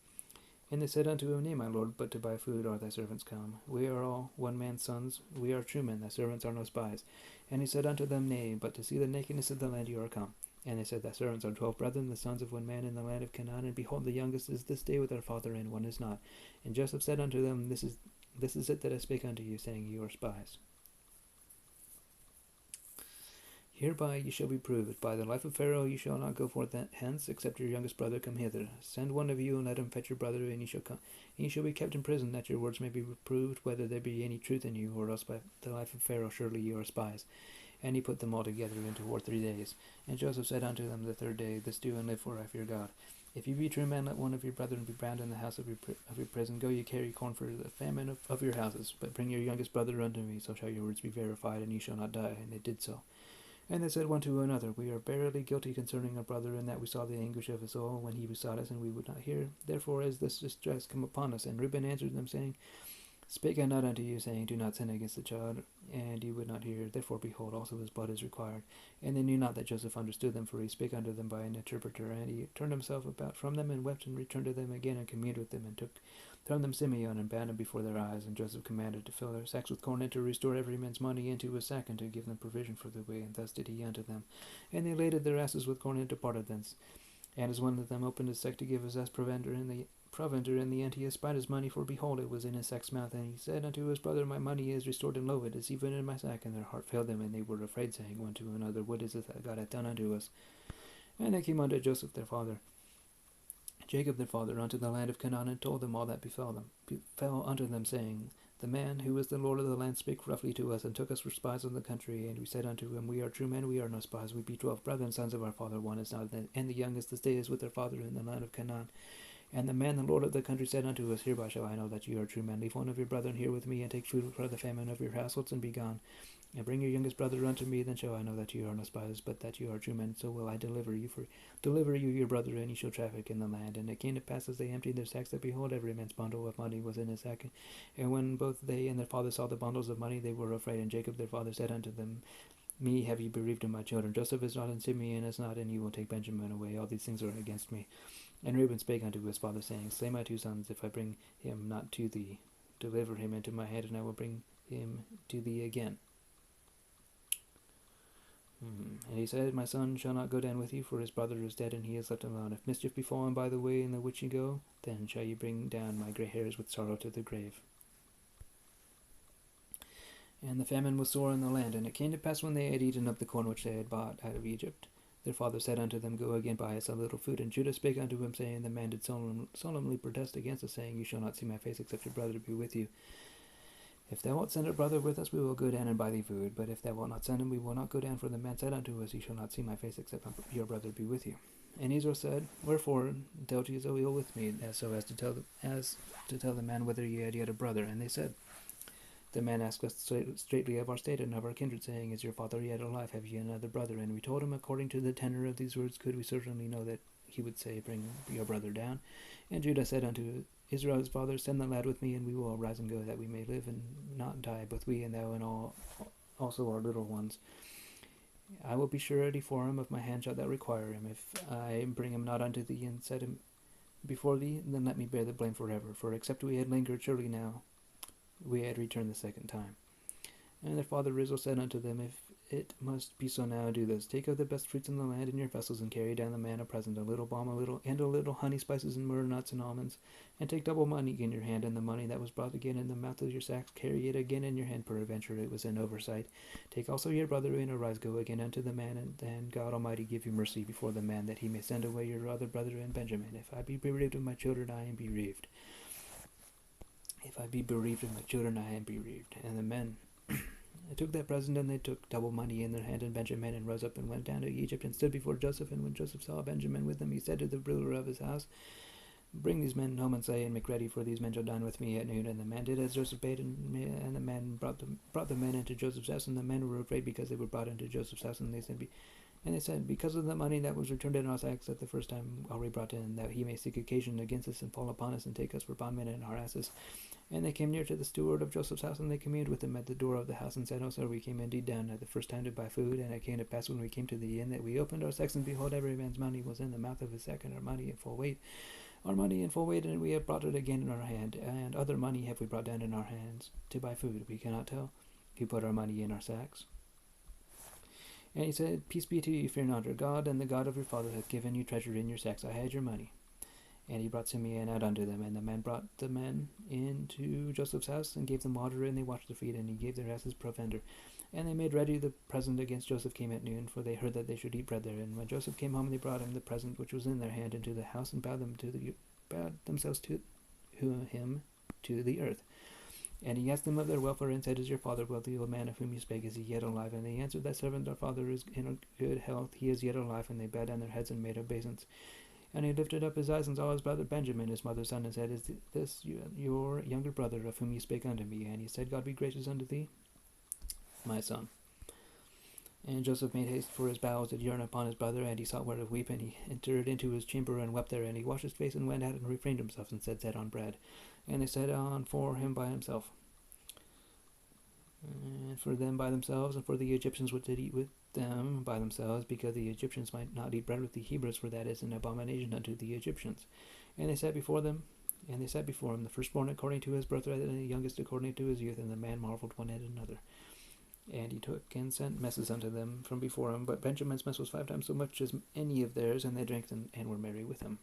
And they said unto him, Nay, my lord, but to buy food are thy servants come. We are all one man's sons, we are true men, thy servants are no spies. And he said unto them, Nay, but to see the nakedness of the land you are come. And they said, Thy servants are 12 brethren, the sons of one man in the land of Canaan, and behold, the youngest is this day with our father, and one is not. And Joseph said unto them, This is it that I spake unto you, saying, You are spies. Hereby ye shall be proved. By the life of Pharaoh ye shall not go forth hence, except your youngest brother come hither. Send one of you, and let him fetch your brother, and ye shall come. And ye shall be kept in prison, that your words may be proved, whether there be any truth in you, or else by the life of Pharaoh surely ye are spies. And he put them all together into war 3 days. And Joseph said unto them the third day, This do and live, for I fear God. If you be true men, let one of your brethren be bound in the house of your prison. Go ye carry corn for the famine of your houses, but bring your youngest brother unto me, so shall your words be verified, and ye shall not die. And they did so. And they said one to another, We are verily guilty concerning our brother, in that we saw the anguish of his soul when he besought us, and we would not hear. Therefore is this distress come upon us. And Reuben answered them, saying, Spake I not unto you, saying, Do not sin against the child, and you would not hear. Therefore, behold, also his blood is required. And they knew not that Joseph understood them, for he spake unto them by an interpreter. And he turned himself about from them, and wept, and returned to them again, and communed with them, and took from them Simeon, and bound him before their eyes. And Joseph commanded to fill their sacks with corn, and to restore every man's money into his sack, and to give them provision for the way. And thus did he unto them. And they laded their asses with corn, and departed thence. And as one of them opened his sack to give his ass provender in the end he espied his money, for behold, it was in his sack's mouth. And he said unto his brother, My money is restored, and lo, it is even in my sack. And their heart failed them, and they were afraid, saying one to another, What is it that God hath done unto us? And they came unto Jacob their father, unto the land of Canaan, and told them all that befell unto them, saying, The man who is the Lord of the land spake roughly to us, and took us for spies of the country. And we said unto him, We are true men, we are no spies. We be 12 brethren, sons of our father. One is not, and the youngest this day is with their father in the land of Canaan. And the man, the Lord of the country, said unto us, Hereby shall I know that ye are true men. Leave one of your brethren here with me, and take food for the famine of your households, and be gone. And bring your youngest brother unto me, then shall I know that ye are no spies, but that ye are true men. So will I deliver you your brother, and ye shall traffic in the land. And it came to pass, as they emptied their sacks, that behold, every man's bundle of money was in his sack. And when both they and their father saw the bundles of money, they were afraid. And Jacob their father said unto them, Me have ye bereaved of my children. Joseph is not, and Simeon is not, and ye will take Benjamin away. All these things are against me. And Reuben spake unto his father, saying, Slay my 2 sons, if I bring him not to thee. Deliver him into my hand, and I will bring him to thee again. And he said, My son shall not go down with you, for his brother is dead, and he is left alone. If mischief befall him by the way in the which ye go, then shall ye bring down my grey hairs with sorrow to the grave. And the famine was sore in the land. And it came to pass, when they had eaten up the corn which they had bought out of Egypt, their father said unto them, Go again, buy us a little food. And Judah spake unto him, saying, The man did solemnly protest against us, saying, You shall not see my face, except your brother be with you. If thou wilt send a brother with us, we will go down and buy thee food. But if thou wilt not send him, we will not go down. For the man said unto us, You shall not see my face, except your brother be with you. And Israel said, Wherefore dealt ye so ill with me, as to tell the man whether ye had yet a brother? And they said, The man asked us straightly of our state and of our kindred, saying, Is your father yet alive? Have ye another brother? And we told him, according to the tenor of these words, could we certainly know that he would say, Bring your brother down. And Judah said unto Israel his father, Send the lad with me, and we will arise and go, that we may live and not die, both we and thou, and also our little ones. I will be surety for him. If my hand shalt thou require him. If I bring him not unto thee, and set him before thee, then let me bear the blame forever. For except we had lingered, surely now we had returned the second time. And their father Israel said unto them, If it must be so now, do this. Take of the best fruits in the land in your vessels, and carry down the man a present, a little balm, a little honey, spices, and myrrh, nuts, and almonds. And take double money in your hand, and the money that was brought again in the mouth of your sacks, carry it again in your hand, peradventure it was an oversight. Take also your brother, and arise, go again unto the man, and then God Almighty give you mercy before the man, that he may send away your other brother and Benjamin. If I be bereaved of my children, I am bereaved. If I be bereaved of my children, I am bereaved. And the men took that present, and they took double money in their hand and Benjamin, and rose up and went down to Egypt, and stood before Joseph. And when Joseph saw Benjamin with them, he said to the ruler of his house, Bring these men home, and slay, and make ready, for these men shall dine with me at noon. And the man did as Joseph bade, and the man brought the men into Joseph's house. And the men were afraid, because they were brought into Joseph's house. And they said, Because of the money that was returned in our sacks at the first time are we brought in, that he may seek occasion against us, and fall upon us, and take us for bondmen and our asses. And they came near to the steward of Joseph's house, and they communed with him at the door of the house, and said, sir, we came indeed down at the first time to buy food. And it came to pass, when we came to the inn, that we opened our sacks, and behold, every man's money was in the mouth of his sack, and our money in full weight. And we have brought it again in our hand, and other money have we brought down in our hands to buy food. We cannot tell who put our money in our sacks. And he said, Peace be to you, fear not. Your God and the God of your father hath given you treasure in your sacks. I had your money. And he brought Simeon out unto them, and the man brought the men into Joseph's house, and gave them water, and they washed their feet, and he gave their asses provender. And they made ready the present against Joseph came at noon, for they heard that they should eat bread there. And when Joseph came home, they brought him the present which was in their hand into the house, and bowed themselves to him to the earth. And he asked them of their welfare, and said, Is your father well? The old man of whom you spake, is he yet alive? And they answered, That servant, our father, is in good health, he is yet alive. And they bowed down their heads and made obeisance. And he lifted up his eyes and saw his brother Benjamin, his mother's son, and said, Is this your younger brother, of whom you spake unto me? And he said, God be gracious unto thee, my son. And Joseph made haste for his bowels did yearn upon his brother, and he sought where to weep, and he entered into his chamber and wept there, and he washed his face and went out and refrained himself, and set on bread. And they set on for him by himself, and for them by themselves, and for the Egyptians which did eat with them by themselves, because the Egyptians might not eat bread with the Hebrews, for that is an abomination unto the Egyptians. And they set before him the firstborn according to his birthright, and the youngest according to his youth, and the man marveled one at another. And he took and sent messes unto them from before him, but Benjamin's mess was 5 times so much as any of theirs, and they drank and were merry with him.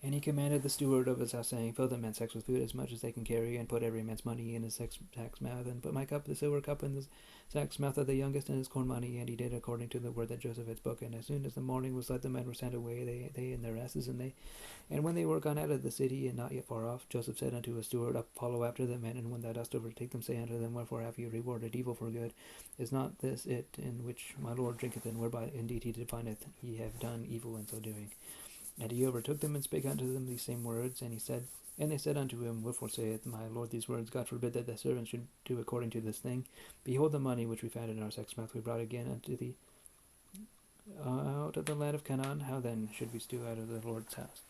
And he commanded the steward of his house, saying, Fill the men's sacks with food as much as they can carry, and put every man's money in his sack's mouth, and put my cup, the silver cup, in the sack's mouth of the youngest, and his corn money. And he did according to the word that Joseph had spoken. As soon as the morning was light, the men were sent away, they and their asses, and when they were gone out of the city, and not yet far off, Joseph said unto his steward, Up, follow after the men, and when thou dost overtake them, say unto them, Wherefore have you rewarded evil for good? Is not this it in which my Lord drinketh, and whereby indeed he defineth ye have done evil in so doing? And he overtook them, and spake unto them these same words. And they said unto him, Wherefore saith my Lord these words? God forbid that thy servant should do according to this thing. Behold, the money which we found in our sack's mouth we brought again unto thee out of the land of Canaan. How then should we steal out of the Lord's house?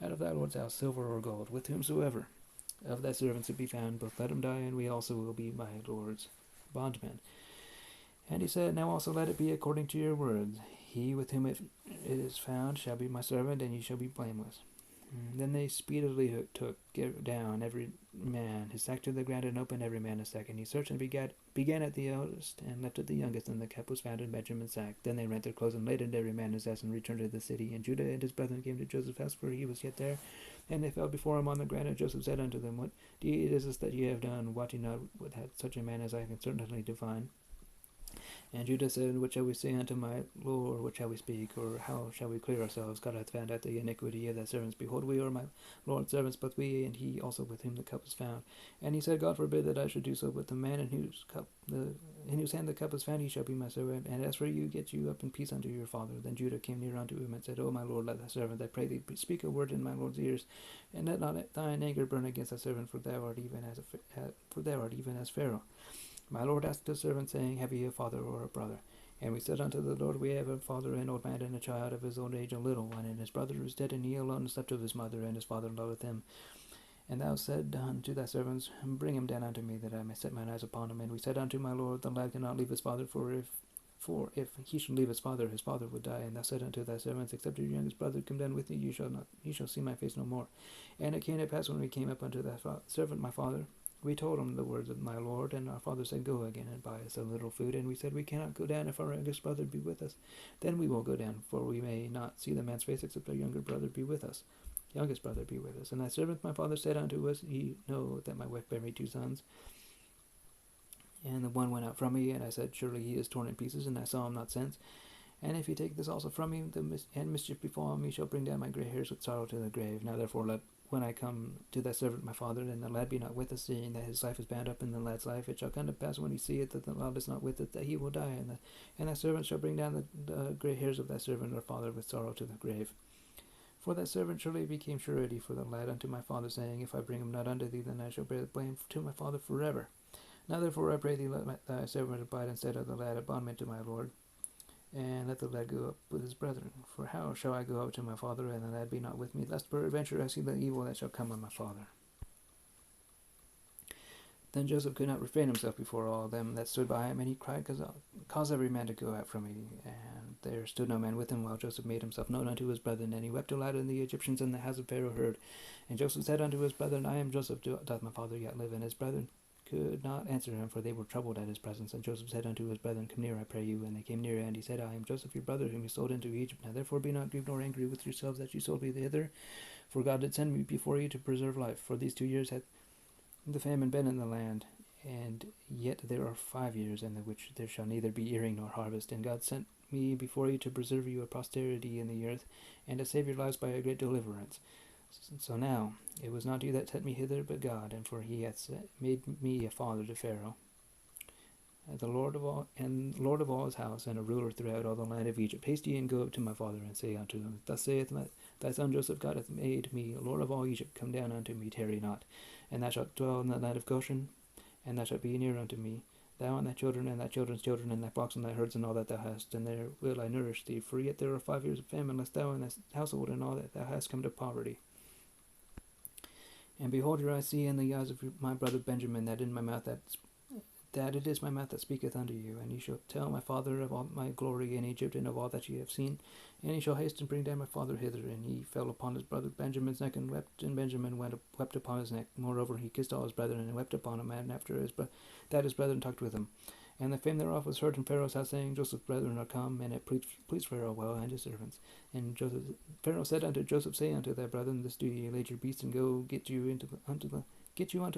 Out of thy Lord's house, silver or gold, with whomsoever of thy servants it be found, both let him die, and we also will be my Lord's bondmen. And he said, Now also let it be according to your words. He with whom it is found shall be my servant, and ye shall be blameless. Then they speedily took down every man his sack to the ground, and opened every man his sack. And he searched and began at the eldest, and left at the youngest, and the cup was found in Benjamin's sack. Then they rent their clothes, and laid it every man his ass, and returned to the city. And Judah and his brethren came to Joseph's house, for he was yet there. And they fell before him on the ground, and Joseph said unto them, What deed is this that ye have done? Wot ye not what hath such a man as I can certainly divine? And Judah said, What shall we say unto my Lord? What shall we speak? Or how shall we clear ourselves? God hath found out the iniquity of thy servants. Behold, we are my Lord's servants, both we and he also with whom the cup is found. And he said, God forbid that I should do so, but the man in whose hand the cup is found, he shall be my servant. And as for you, get you up in peace unto your father. Then Judah came near unto him, and said, O my Lord, let thy servant, I pray thee, speak a word in my Lord's ears, and let not thine anger burn against thy servant, for thou art even as Pharaoh. My Lord asked his servant, saying, Have ye a father or a brother? And we said unto the Lord, We have a father, an old man, and a child of his old age, a little one, and his brother is dead, and he alone slept of his mother, and his father loveth him. And thou said unto thy servants, Bring him down unto me, that I may set mine eyes upon him. And we said unto my Lord, The lad cannot leave his father, for if he should leave his father would die. And thou said unto thy servants, Except your youngest brother come down with thee, ye shall see my face no more. And it came to pass, when we came up unto thy servant my father, we told him the words of my Lord, and our father said, Go again and buy us a little food. And we said, We cannot go down if our youngest brother be with us. Then we will go down, for we may not see the man's face, except our youngest brother be with us. And thy servant my father said unto us, Ye know that my wife bare me 2 sons. And the one went out from me, and I said, Surely he is torn in pieces, and I saw him not since. And if he take this also from me, and mischief befall him, he shall bring down my grey hairs with sorrow to the grave. Now therefore when I come to thy servant my father, and the lad be not with us, seeing that his life is bound up in the lad's life, it shall come to pass, when he seeth that the lad is not with us, that he will die, and thy servant shall bring down the grey hairs of thy servant our father with sorrow to the grave. For that servant surely became surety for the lad unto my father, saying, If I bring him not unto thee, then I shall bear the blame to my father forever. Now therefore I pray thee, let thy servant abide instead of the lad, a bondman to my Lord, and let the lad go up with his brethren. For how shall I go up to my father, and the lad be not with me, lest peradventure I see the evil that shall come on my father? Then Joseph could not refrain himself before all them that stood by him, and he cried, Cause every man to go out from me. And there stood no man with him, while Joseph made himself known unto his brethren. And he wept aloud, and the Egyptians in the house of Pharaoh heard. And Joseph said unto his brethren, I am Joseph, doth my father yet live? And his brethren could not answer him, for they were troubled at his presence. And Joseph said unto his brethren, Come near, I pray you. And they came near, and he said, I am Joseph your brother, whom you sold into Egypt. Now therefore be not grieved nor angry with yourselves that you sold me hither, for God did send me before you to preserve life. For these 2 years hath the famine been in the land, and yet there are 5 years in the which there shall neither be earing nor harvest. And God sent me before you to preserve you a posterity in the earth, and to save your lives by a great deliverance. So now it was not you that sent me hither, but God, and for he hath made me a father to Pharaoh, the Lord of all his house, and a ruler throughout all the land of Egypt. Haste ye and go up to my father, and say unto him, Thus saith thy son Joseph, God hath made me Lord of all Egypt. Come down unto me, tarry not. And thou shalt dwell in the land of Goshen, and thou shalt be near unto me, thou and thy children, and thy children's children, and thy flocks, and thy herds, and all that thou hast, and there will I nourish thee. For yet there are 5 years of famine, lest thou and thy household and all that thou hast come to poverty. And behold, here I see in the eyes of my brother Benjamin that it is my mouth that speaketh unto you. And ye shall tell my father of all my glory in Egypt, and of all that ye have seen. And he shall haste and bring down my father hither. And he fell upon his brother Benjamin's neck, and wept. And Benjamin wept upon his neck. Moreover, he kissed all his brethren, and wept upon him. And after his brethren talked with him. And the fame thereof was heard in Pharaoh's house, saying, Joseph's brethren are come. And it pleased Pharaoh well, and his servants. And Pharaoh said unto Joseph, Say unto thy brethren, This do ye, lay your beasts, and go get you unto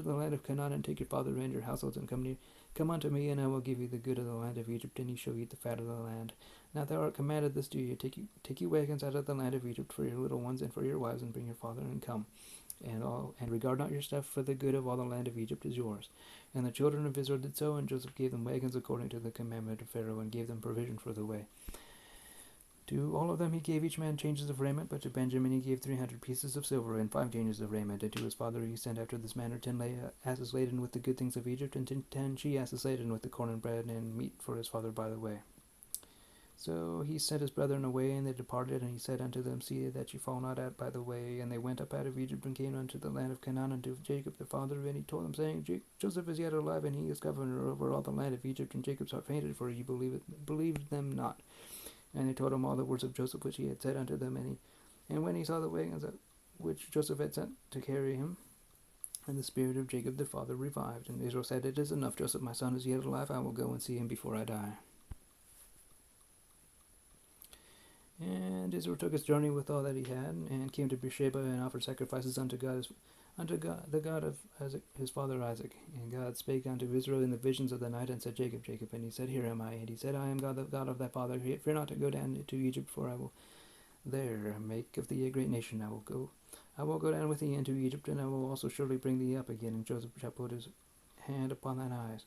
the land of Canaan, and take your father and your households, and come unto me, and I will give you the good of the land of Egypt, and ye shall eat the fat of the land. Now thou art commanded this do ye, take you wagons out of the land of Egypt for your little ones and for your wives, and bring your father, and come. And regard not your stuff, for the good of all the land of Egypt is yours. And the children of Israel did so, and Joseph gave them wagons according to the commandment of Pharaoh, and gave them provision for the way. To all of them he gave each man changes of raiment, but to Benjamin he gave 300 pieces of silver and 5 changes of raiment. And to his father he sent after this manner 10 asses laden with the good things of Egypt, and 10 she-asses laden with the corn and bread and meat for his father by the way. So he sent his brethren away, and they departed, and he said unto them, See that ye fall not out by the way. And they went up out of Egypt, and came unto the land of Canaan, unto Jacob their father. And he told them, saying, Joseph is yet alive, and he is governor over all the land of Egypt. And Jacob's heart fainted, for he believed them not. And they told him all the words of Joseph which he had said unto them. And when he saw the wagons which Joseph had sent to carry him, and the spirit of Jacob their father revived. And Israel said, It is enough, Joseph my son is yet alive, I will go and see him before I die. And Israel took his journey with all that he had, and came to Beersheba, and offered sacrifices unto God, the God of Isaac, his father Isaac. And God spake unto Israel in the visions of the night, and said, Jacob, Jacob. And he said, Here am I. And he said, I am God, the God of thy father. Fear not to go down to Egypt, for I will there make of thee a great nation. I will go down with thee into Egypt, and I will also surely bring thee up again. And Joseph shall put his hand upon thine eyes.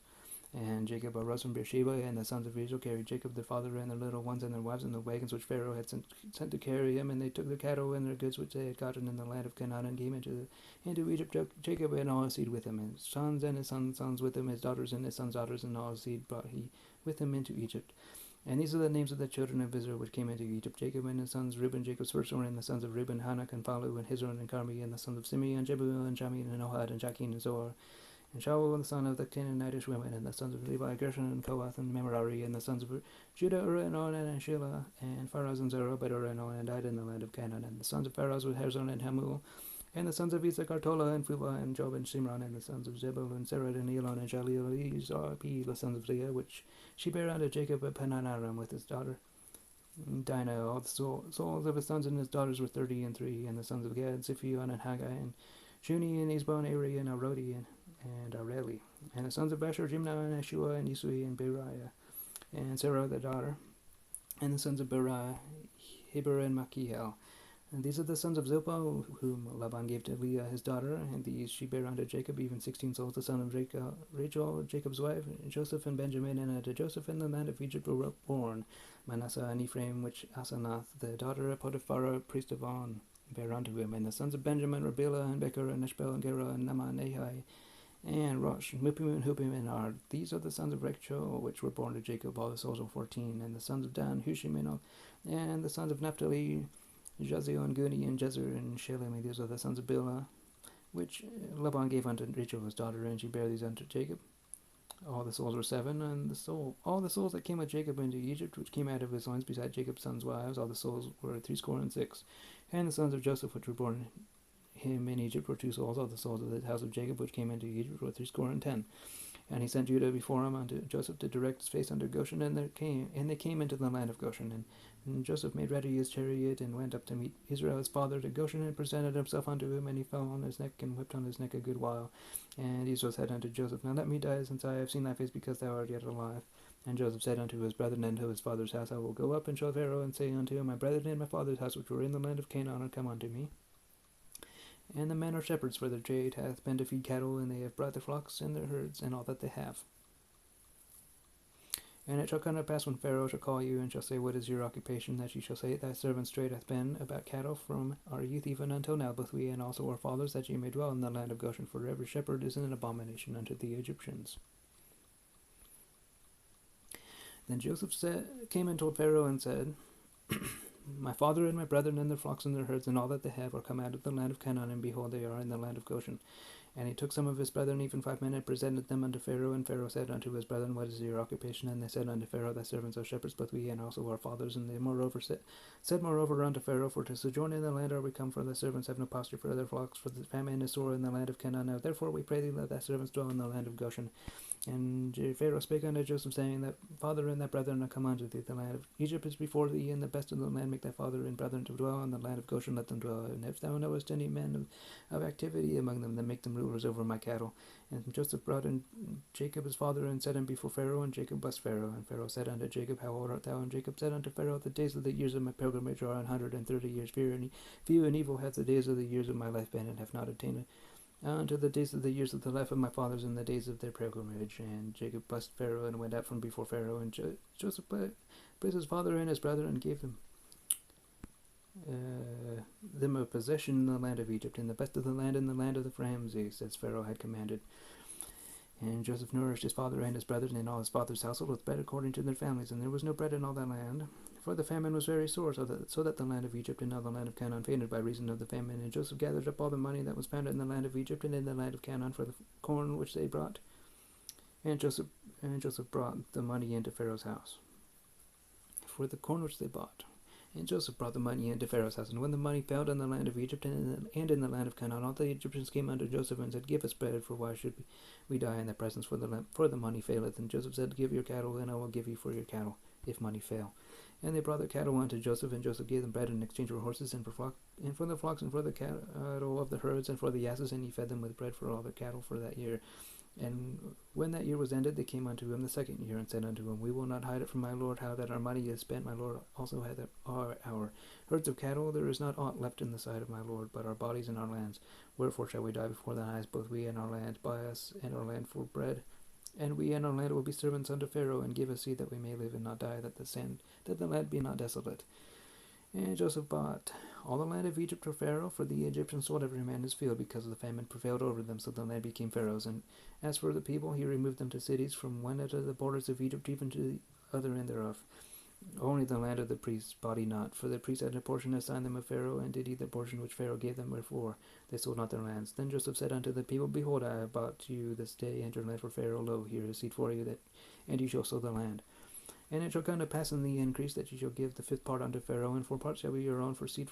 And Jacob arose from Beersheba, and the sons of Israel carried Jacob their father and their little ones and their wives in the wagons which Pharaoh had sent to carry him. And they took their cattle and their goods which they had gotten in the land of Canaan, and came into Egypt. Jacob and all his seed with him, his sons and his sons' sons with him, his daughters and his sons' daughters, and all his seed brought he with him into Egypt. And these are the names of the children of Israel which came into Egypt: Jacob and his sons Reuben, Jacob's firstborn, and the sons of Reuben, Hanok and Phalu, and Hezron and Carmi, and the sons of Simeon, Jebuel and Jamin, and Ohad, and Jachin, and Zoar, and Shaul, the son of the Canaanitish women, and the sons of Levi, Gershon, and Kohath, and Merari, and the sons of Judah, Ur, and Onan, and Shelah, and Pharaz, and Zerah, but Ur, and Onan died in the land of Canaan. And the sons of Pharaz were Hezron, and Hamul, and the sons of Issachar, Tola, and Phuvah, and Job, and Shimron, and the sons of Zebul, and Serad, and Elon, and Jalil, Zarpi, the sons of Leah, which she bare unto Jacob at Padanaram with his daughter Dinah. All the souls of his sons and his daughters were 33, and the sons of Gad, Ziphion, and Haggai, and Shuni, and Esbon, Ari, and Arodi, and Areli. And the sons of Basher, Jimnah, and Yeshua, and Isui, and Beriah, and Sarah the daughter. And the sons of Beriah, Heber, and Machiel. And these are the sons of Zilpah, whom Laban gave to Leah his daughter, and these she bare unto Jacob, even 16 souls, the son of Rachel, Jacob's wife, and Joseph and Benjamin. And unto Joseph in the land of Egypt were born Manasseh and Ephraim, which Asenath, the daughter of Potiphar, priest of On, bare unto him. And the sons of Benjamin were Bela, and Becher, and Eshbel, and Gera, and Nama, and Nahi, and Rosh, Muppim, and Huppim, and Ard. These are the sons of Rechel, which were born to Jacob. All the souls were 14. And the sons of Dan, Hushim, and the sons of Naphtali, Jaziel, and Guni, and Jezer, and Shalem. And these are the sons of Bilhah, which Laban gave unto Rachel his daughter, and she bare these unto Jacob. All the souls were 7, and all the souls that came with Jacob into Egypt, which came out of his loins, beside Jacob's sons' wives, all the souls were 66. And the sons of Joseph, which were born him in Egypt were 2 souls of the souls of the house of Jacob, which came into Egypt were 60. And he sent Judah before him unto Joseph to direct his face unto Goshen, and they came into the land of Goshen. And Joseph made ready his chariot, and went up to meet Israel his father to Goshen, and presented himself unto him, and he fell on his neck, and wept on his neck a good while. And Israel said unto Joseph, Now let me die, since I have seen thy face, because thou art yet alive. And Joseph said unto his brethren and to his father's house, I will go up and show Pharaoh, and say unto him, My brethren and my father's house, which were in the land of Canaan, are come unto me. And the men are shepherds, for their trade hath been to feed cattle, and they have brought their flocks and their herds, and all that they have. And it shall come to pass, when Pharaoh shall call you, and shall say, What is your occupation? That ye shall say, Thy servant's trade hath been about cattle from our youth even until now, both we and also our fathers, that ye may dwell in the land of Goshen, for every shepherd is an abomination unto the Egyptians. Then Joseph came and told Pharaoh, and said, My father and my brethren and their flocks and their herds and all that they have are come out of the land of Canaan, and behold, they are in the land of Goshen. And he took some of his brethren, even 5 men, and presented them unto Pharaoh. And Pharaoh said unto his brethren, What is your occupation? And they said unto Pharaoh, Thy servants are shepherds, both we and also our fathers. And they said moreover unto Pharaoh, For to sojourn in the land are we come, for thy servants have no pasture for their flocks, for the famine is sore in the land of Canaan. Now therefore we pray thee, let thy servants dwell in the land of Goshen. And Pharaoh spake unto Joseph, saying, That father and thy brethren are come unto thee. The land of Egypt is before thee, and the best of the land make thy father and brethren to dwell. In the land of Goshen let them dwell. And if thou knowest any men of activity among them, then make them rulers over my cattle. And Joseph brought in Jacob his father, and set him before Pharaoh, and Jacob blessed Pharaoh. And Pharaoh said unto Jacob, How old art thou? And Jacob said unto Pharaoh, The days of the years of my pilgrimage are 130 years. Few and evil hath the days of the years of my life been, and have not attained unto the days of the years of the life of my fathers, in the days of their pilgrimage. And Jacob blessed Pharaoh, and went out from before Pharaoh. And Joseph placed his father and his brethren, and gave them a possession in the land of Egypt, and the best of the land in the land of the Ramses, as Pharaoh had commanded. And Joseph nourished his father and his brethren and all his father's household with bread according to their families. And there was no bread in all that land, for the famine was very sore, so that the land of Egypt and all the land of Canaan fainted by reason of the famine. And Joseph gathered up all the money that was found in the land of Egypt and in the land of Canaan for the corn which they brought. And Joseph brought the money into Pharaoh's house for the corn which they bought. And Joseph brought the money into Pharaoh's house. And when the money failed in the land of Egypt and in the land of Canaan, all the Egyptians came unto Joseph and said, Give us bread, for why should we die in thy presence? For the money faileth. And Joseph said, Give your cattle, and I will give you for your cattle, if money fail. And they brought their cattle unto Joseph, and Joseph gave them bread in exchange for horses, and for the flocks, and for the cattle of the herds, and for the asses, and he fed them with bread for all their cattle for that year. And when that year was ended, they came unto him the 2nd year, and said unto him, We will not hide it from my lord, how that our money is spent. My lord also hath our herds of cattle. There is not aught left in the sight of my lord, but our bodies and our lands. Wherefore shall we die before thine eyes, both we and our land? Buy us and our land for bread, and we and our land will be servants unto Pharaoh, and give us seed that we may live and not die, that the land be not desolate. And Joseph bought all the land of Egypt for Pharaoh, for the Egyptians sold every man his field, because the famine prevailed over them, so the land became Pharaoh's. And as for the people, he removed them to cities, from one end of the borders of Egypt even to the other end thereof. Only the land of the priests bought he not, for the priests had a portion assigned them of Pharaoh, and did eat the portion which Pharaoh gave them, wherefore they sold not their lands. Then Joseph said unto the people, Behold, I have bought you this day and your land for Pharaoh. Lo, here is seed for you, and you shall sow the land. And it shall come to pass in the increase that ye shall give the 5th part unto Pharaoh, and 4 parts shall be your own for seed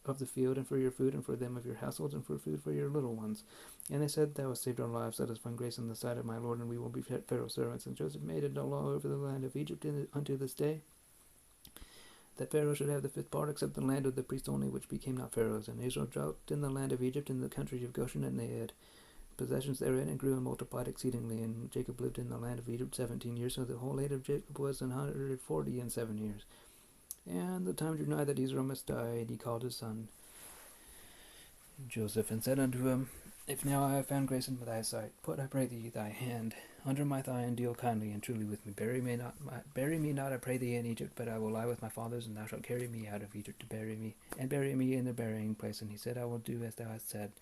of the field, and for your food, and for them of your households, and for food for your little ones. And they said, Thou hast saved our lives, let us find grace in the sight of my lord, and we will be Pharaoh's servants. And Joseph made it a law over the land of Egypt unto this day, that Pharaoh should have the 5th part, except the land of the priests only, which became not Pharaoh's. And Israel dwelt in the land of Egypt, in the country of Goshen, and they had possessions therein, and grew and multiplied exceedingly. And Jacob lived in the land of Egypt 17 years, so the whole age of Jacob was 147 years. And the time drew nigh that Israel must die, and he called his son Joseph, and said unto him, If now I have found grace in thy sight, put, I pray thee, thy hand under my thigh, and deal kindly and truly with me. Bury me not, I pray thee, in Egypt, but I will lie with my fathers, and thou shalt carry me out of Egypt to bury me in the burying place. And he said, I will do as thou hast said.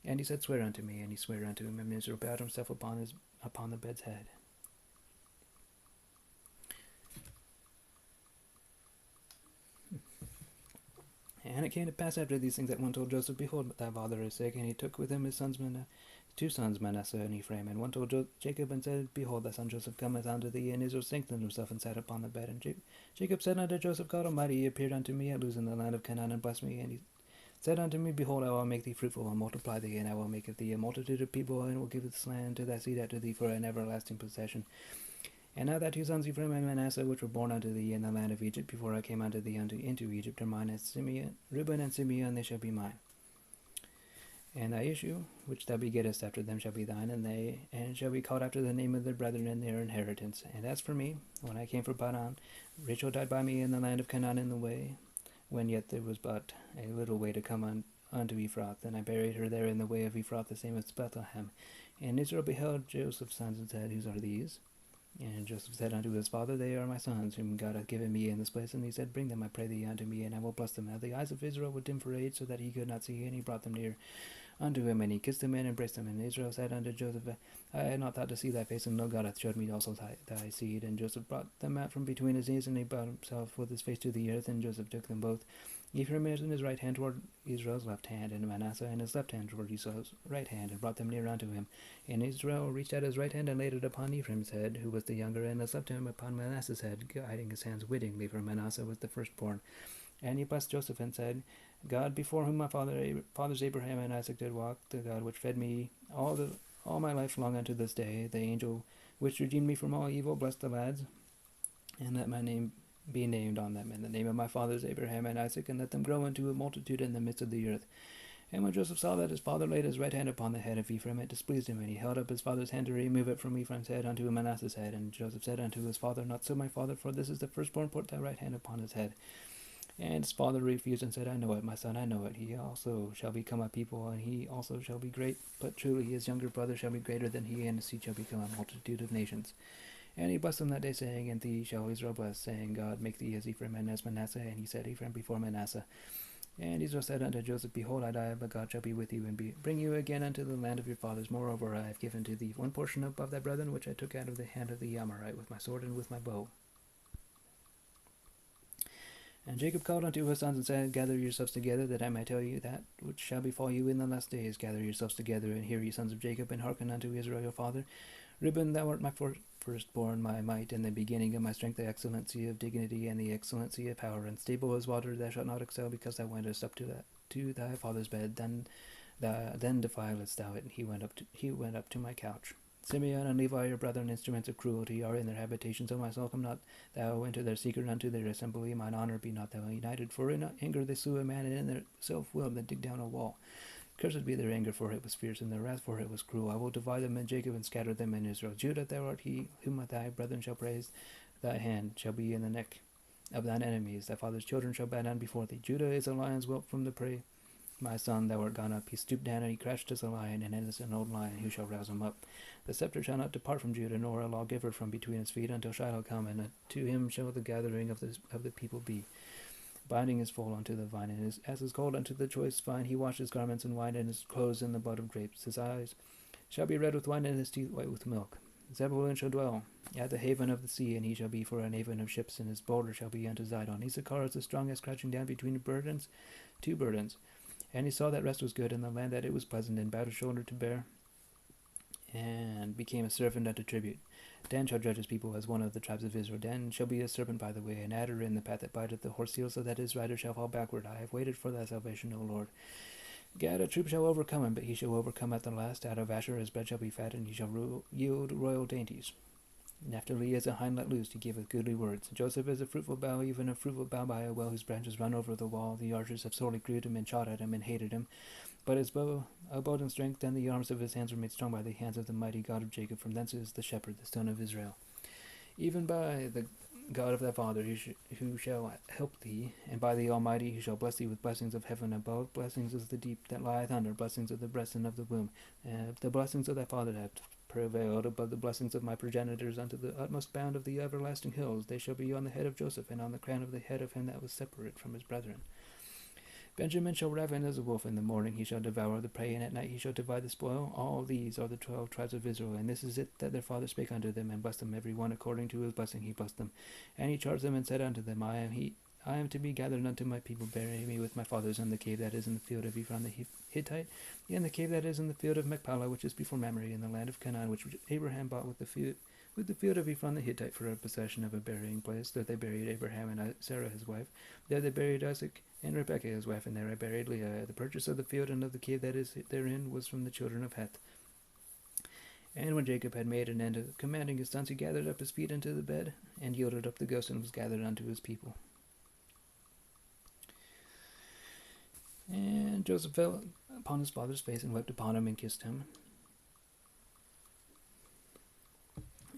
And he said, Swear unto me. And he sware unto him, and Israel bowed himself upon the bed's head. And it came to pass after these things that one told Joseph, Behold, thy father is sick. And he took with him his two sons, Manasseh and Ephraim. And one told Jacob, and said, Behold, thy son Joseph cometh unto thee. And Israel strengthened himself, and sat upon the bed. And Jacob said unto Joseph, God Almighty appeared unto me at Luz in the land of Canaan, and blessed me. And he said unto me, Behold, I will make thee fruitful, and multiply thee, and I will make of thee a multitude of people, and will give this land to thy seed after thee for an everlasting possession. And now thy two sons Ephraim and Manasseh, which were born unto thee in the land of Egypt, before I came unto thee into Egypt, are mine, as Simeon, Reuben and Simeon, they shall be mine. And thy issue, which thou begettest after them, shall be thine, and shall be called after the name of their brethren and their inheritance. And as for me, when I came from Padan, Rachel died by me in the land of Canaan in the way, when yet there was but a little way to come unto Ephrath. And I buried her there in the way of Ephrath, the same as Bethlehem. And Israel beheld Joseph's sons and said, Whose are these? And Joseph said unto his father, They are my sons, whom God hath given me in this place. And he said, Bring them, I pray thee, unto me, and I will bless them. Now the eyes of Israel were dim for age, so that he could not see, and he brought them near unto him, and he kissed them and embraced them. And Israel said unto Joseph, I had not thought to see thy face, and lo, God hath showed me also thy seed. And Joseph brought them out from between his knees, and he bowed himself with his face to the earth. And Joseph took them both, Ephraim in his right hand toward Israel's left hand, and Manasseh in his left hand toward Esau's right hand, and brought them near unto him. And Israel reached out his right hand and laid it upon Ephraim's head, who was the younger, and his left hand upon Manasseh's head, guiding his hands wittingly, for Manasseh was the firstborn. And he blessed Joseph and said, God, before whom my fathers Abraham and Isaac did walk, the God which fed me all my life long unto this day, the angel which redeemed me from all evil, bless the lads, and let my name be named on them in the name of my fathers Abraham and Isaac, and let them grow into a multitude in the midst of the earth. And when Joseph saw that his father laid his right hand upon the head of Ephraim, it displeased him, and he held up his father's hand to remove it from Ephraim's head unto Manasseh's head. And Joseph said unto his father, Not so, my father, for this is the firstborn, put thy right hand upon his head. And his father refused and said, I know it, my son, I know it. He also shall become a people, and he also shall be great. But truly his younger brother shall be greater than he, and his seed shall become a multitude of nations. And he blessed them that day, saying, And thee shall Israel bless, saying, God make thee as Ephraim and as Manasseh. And he said, Ephraim before Manasseh. And Israel said unto Joseph, Behold, I die, but God shall be with you, and bring you again unto the land of your fathers. Moreover, I have given to thee one portion above thy brethren, which I took out of the hand of the Amorite with my sword and with my bow. And Jacob called unto his sons and said, Gather yourselves together, that I may tell you that which shall befall you in the last days. Gather yourselves together, and hear, ye sons of Jacob, and hearken unto Israel your father. Reuben, thou art my firstborn, my might, and the beginning of my strength, the excellency of dignity, and the excellency of power. And stable as water, thou shalt not excel, because thou wentest up to thy father's bed. Then defilest thou it, and he went up to my couch. Simeon and Levi, your brethren, instruments of cruelty, are in their habitations. O my soul, come not thou into their secret, unto their assembly. Mine honor be not thou united. For in anger they slew a man, and in their self-will they dig down a wall. Cursed be their anger, for it was fierce, and their wrath, for it was cruel. I will divide them in Jacob, and scatter them in Israel. Judah, thou art he whom thy brethren shall praise. Thy hand shall be in the neck of thine enemies. Thy father's children shall bow down before thee. Judah is a lion's whelp from the prey. My son, thou art gone up. He stooped down, and he crouched as a lion, and as an old lion. Who shall rouse him up? The scepter shall not depart from Judah, nor a lawgiver from between his feet, until Shiloh come, and to him shall the gathering of the people be. Binding his foal unto the vine, and as is gold unto the choice vine. He washed his garments in wine, and his clothes in the blood of grapes. His eyes shall be red with wine, and his teeth white with milk. Zebulun shall dwell at the haven of the sea, and he shall be for an haven of ships, and his border shall be unto Zidon. Issachar is the strongest, crouching down between two burdens. And he saw that rest was good in the land, that it was pleasant, and bowed his shoulder to bear, and became a servant unto tribute. Dan shall judge his people as one of the tribes of Israel. Dan shall be a serpent by the way, an adder in the path that biteth the horse heel, so that his rider shall fall backward. I have waited for thy salvation, O Lord. Gad, a troop shall overcome him, but he shall overcome at the last. Out of Asher his bread shall be fat, and he shall yield royal dainties. Naphtali is a hind let loose, he giveth goodly words. Joseph is a fruitful bough, even a fruitful bough by a well, whose branches run over the wall. The archers have sorely grieved him, and shot at him, and hated him. But his bow abode in strength, and the arms of his hands were made strong by the hands of the mighty God of Jacob. From thence is the shepherd, the stone of Israel. Even by the God of thy father, who shall help thee, and by the Almighty, who shall bless thee with blessings of heaven above, blessings of the deep that lieth under, blessings of the breast and of the womb. And the blessings of thy father have prevailed above the blessings of my progenitors unto the utmost bound of the everlasting hills. They shall be on the head of Joseph, and on the crown of the head of him that was separate from his brethren. Benjamin shall raven as a wolf. In the morning he shall devour the prey, and at night he shall divide the spoil. All these are the 12 tribes of Israel, and this is it that their father spake unto them, and blessed them every one according to his blessing he blessed them. And he charged them and said unto them, I am to be gathered unto my people. Bury me with my fathers in the cave that is in the field of Ephron the Hittite, in the cave that is in the field of Machpelah, which is before Mamre, in the land of Canaan, which Abraham bought with the field of Ephron the Hittite for a possession of a burying place. There they buried Abraham and Sarah his wife. There they buried Isaac and Rebekah his wife, and there I buried Leah. The purchase of the field and of the cave that is therein was from the children of Heth. And when Jacob had made an end of commanding his sons, he gathered up his feet into the bed, and yielded up the ghost, and was gathered unto his people. And Joseph fell upon his father's face, and wept upon him, and kissed him.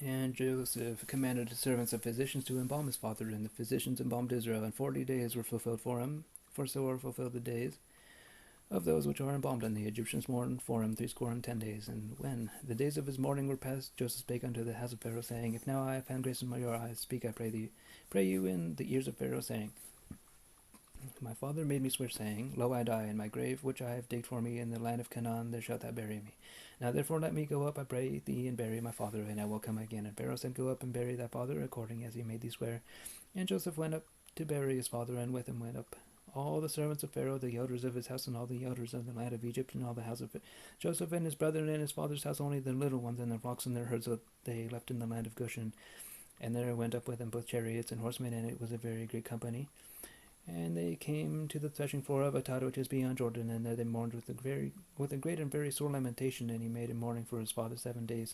And Joseph commanded his servants of physicians to embalm his father, and the physicians embalmed Israel, and 40 days were fulfilled for him, for so are fulfilled the days of those which are embalmed. And the Egyptians mourned for him 10 days. And when the days of his mourning were past, Joseph spake unto the house of Pharaoh, saying, If now I have found grace in your eyes, speak, I pray you in the ears of Pharaoh, saying, My father made me swear, saying, Lo, I die, in my grave which I have digged for me in the land of Canaan, there shalt thou bury me. Now therefore let me go up, I pray thee, and bury my father, and I will come again. And Pharaoh said, Go up and bury thy father, according as he made thee swear. And Joseph went up to bury his father, and with him went up all the servants of Pharaoh, the elders of his house, and all the elders of the land of Egypt, and all the house of Joseph and his brethren and his father's house, only the little ones and their flocks and their herds they left in the land of Goshen. And there went up with them both chariots and horsemen, and it was a very great company. And they came to the threshing floor of Atad, which is beyond Jordan, and there they mourned with a great and very sore lamentation, and he made a mourning for his father 7 days.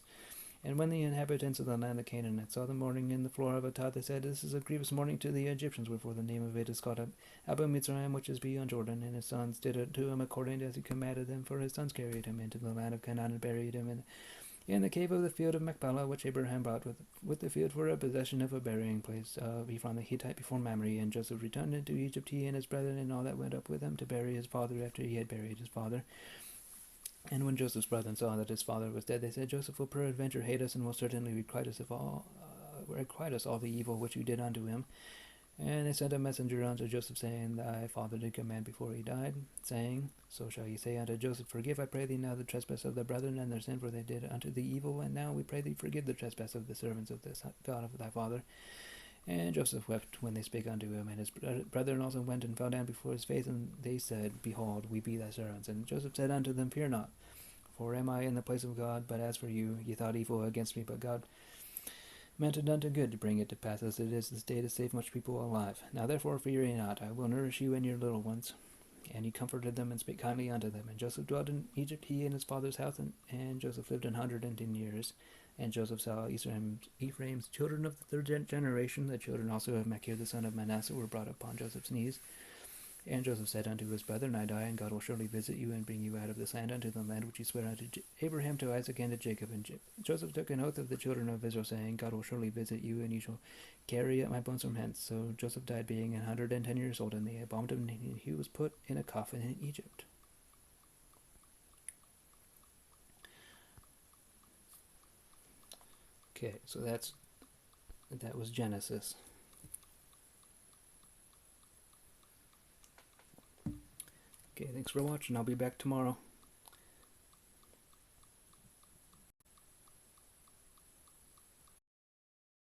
And when the inhabitants of the land of Canaan saw the mourning in the floor of Atad, they said, This is a grievous mourning to the Egyptians, wherefore the name of it is called Abba Mitzrayim, which is beyond Jordan. And his sons did it to him according as he commanded them, for his sons carried him into the land of Canaan, and buried him in the cave of the field of Machpelah, which Abraham bought with the field for a possession of a burying place of Ephron the Hittite before Mamre. And Joseph returned into Egypt, he and his brethren, and all that went up with him to bury his father after he had buried his father. And when Joseph's brethren saw that his father was dead, they said, Joseph will peradventure hate us, and will certainly requite us all the evil which you did unto him. And they sent a messenger unto Joseph, saying, Thy father did command before he died, saying, So shall ye say unto Joseph, Forgive, I pray thee, now the trespass of thy brethren and their sin, for they did unto thee evil. And now we pray thee, forgive the trespass of the servants of the God of thy father. And Joseph wept when they spake unto him, and his brethren also went and fell down before his face, and they said, Behold, we be thy servants. And Joseph said unto them, Fear not, for am I in the place of God? But as for you, ye thought evil against me, but God meant it unto good, to bring it to pass as it is this day, to save much people alive. Now therefore fear ye not, I will nourish you and your little ones. And he comforted them, and spake kindly unto them. And Joseph dwelt in Egypt, he and his father's house, and Joseph lived 110 years. And Joseph saw Ephraim's children of the third generation. The children also of Machir the son of Manasseh were brought upon Joseph's knees. And Joseph said unto his brethren, I die, and God will surely visit you, and bring you out of this land unto the land which he sware unto Abraham, to Isaac, and to Jacob. And Joseph took an oath of the children of Israel, saying, God will surely visit you, and you shall carry up my bones from hence. So Joseph died, being 110 years old, and they embalmed him, and he was put in a coffin in Egypt. Okay, so that was Genesis. Okay, thanks for watching. I'll be back tomorrow.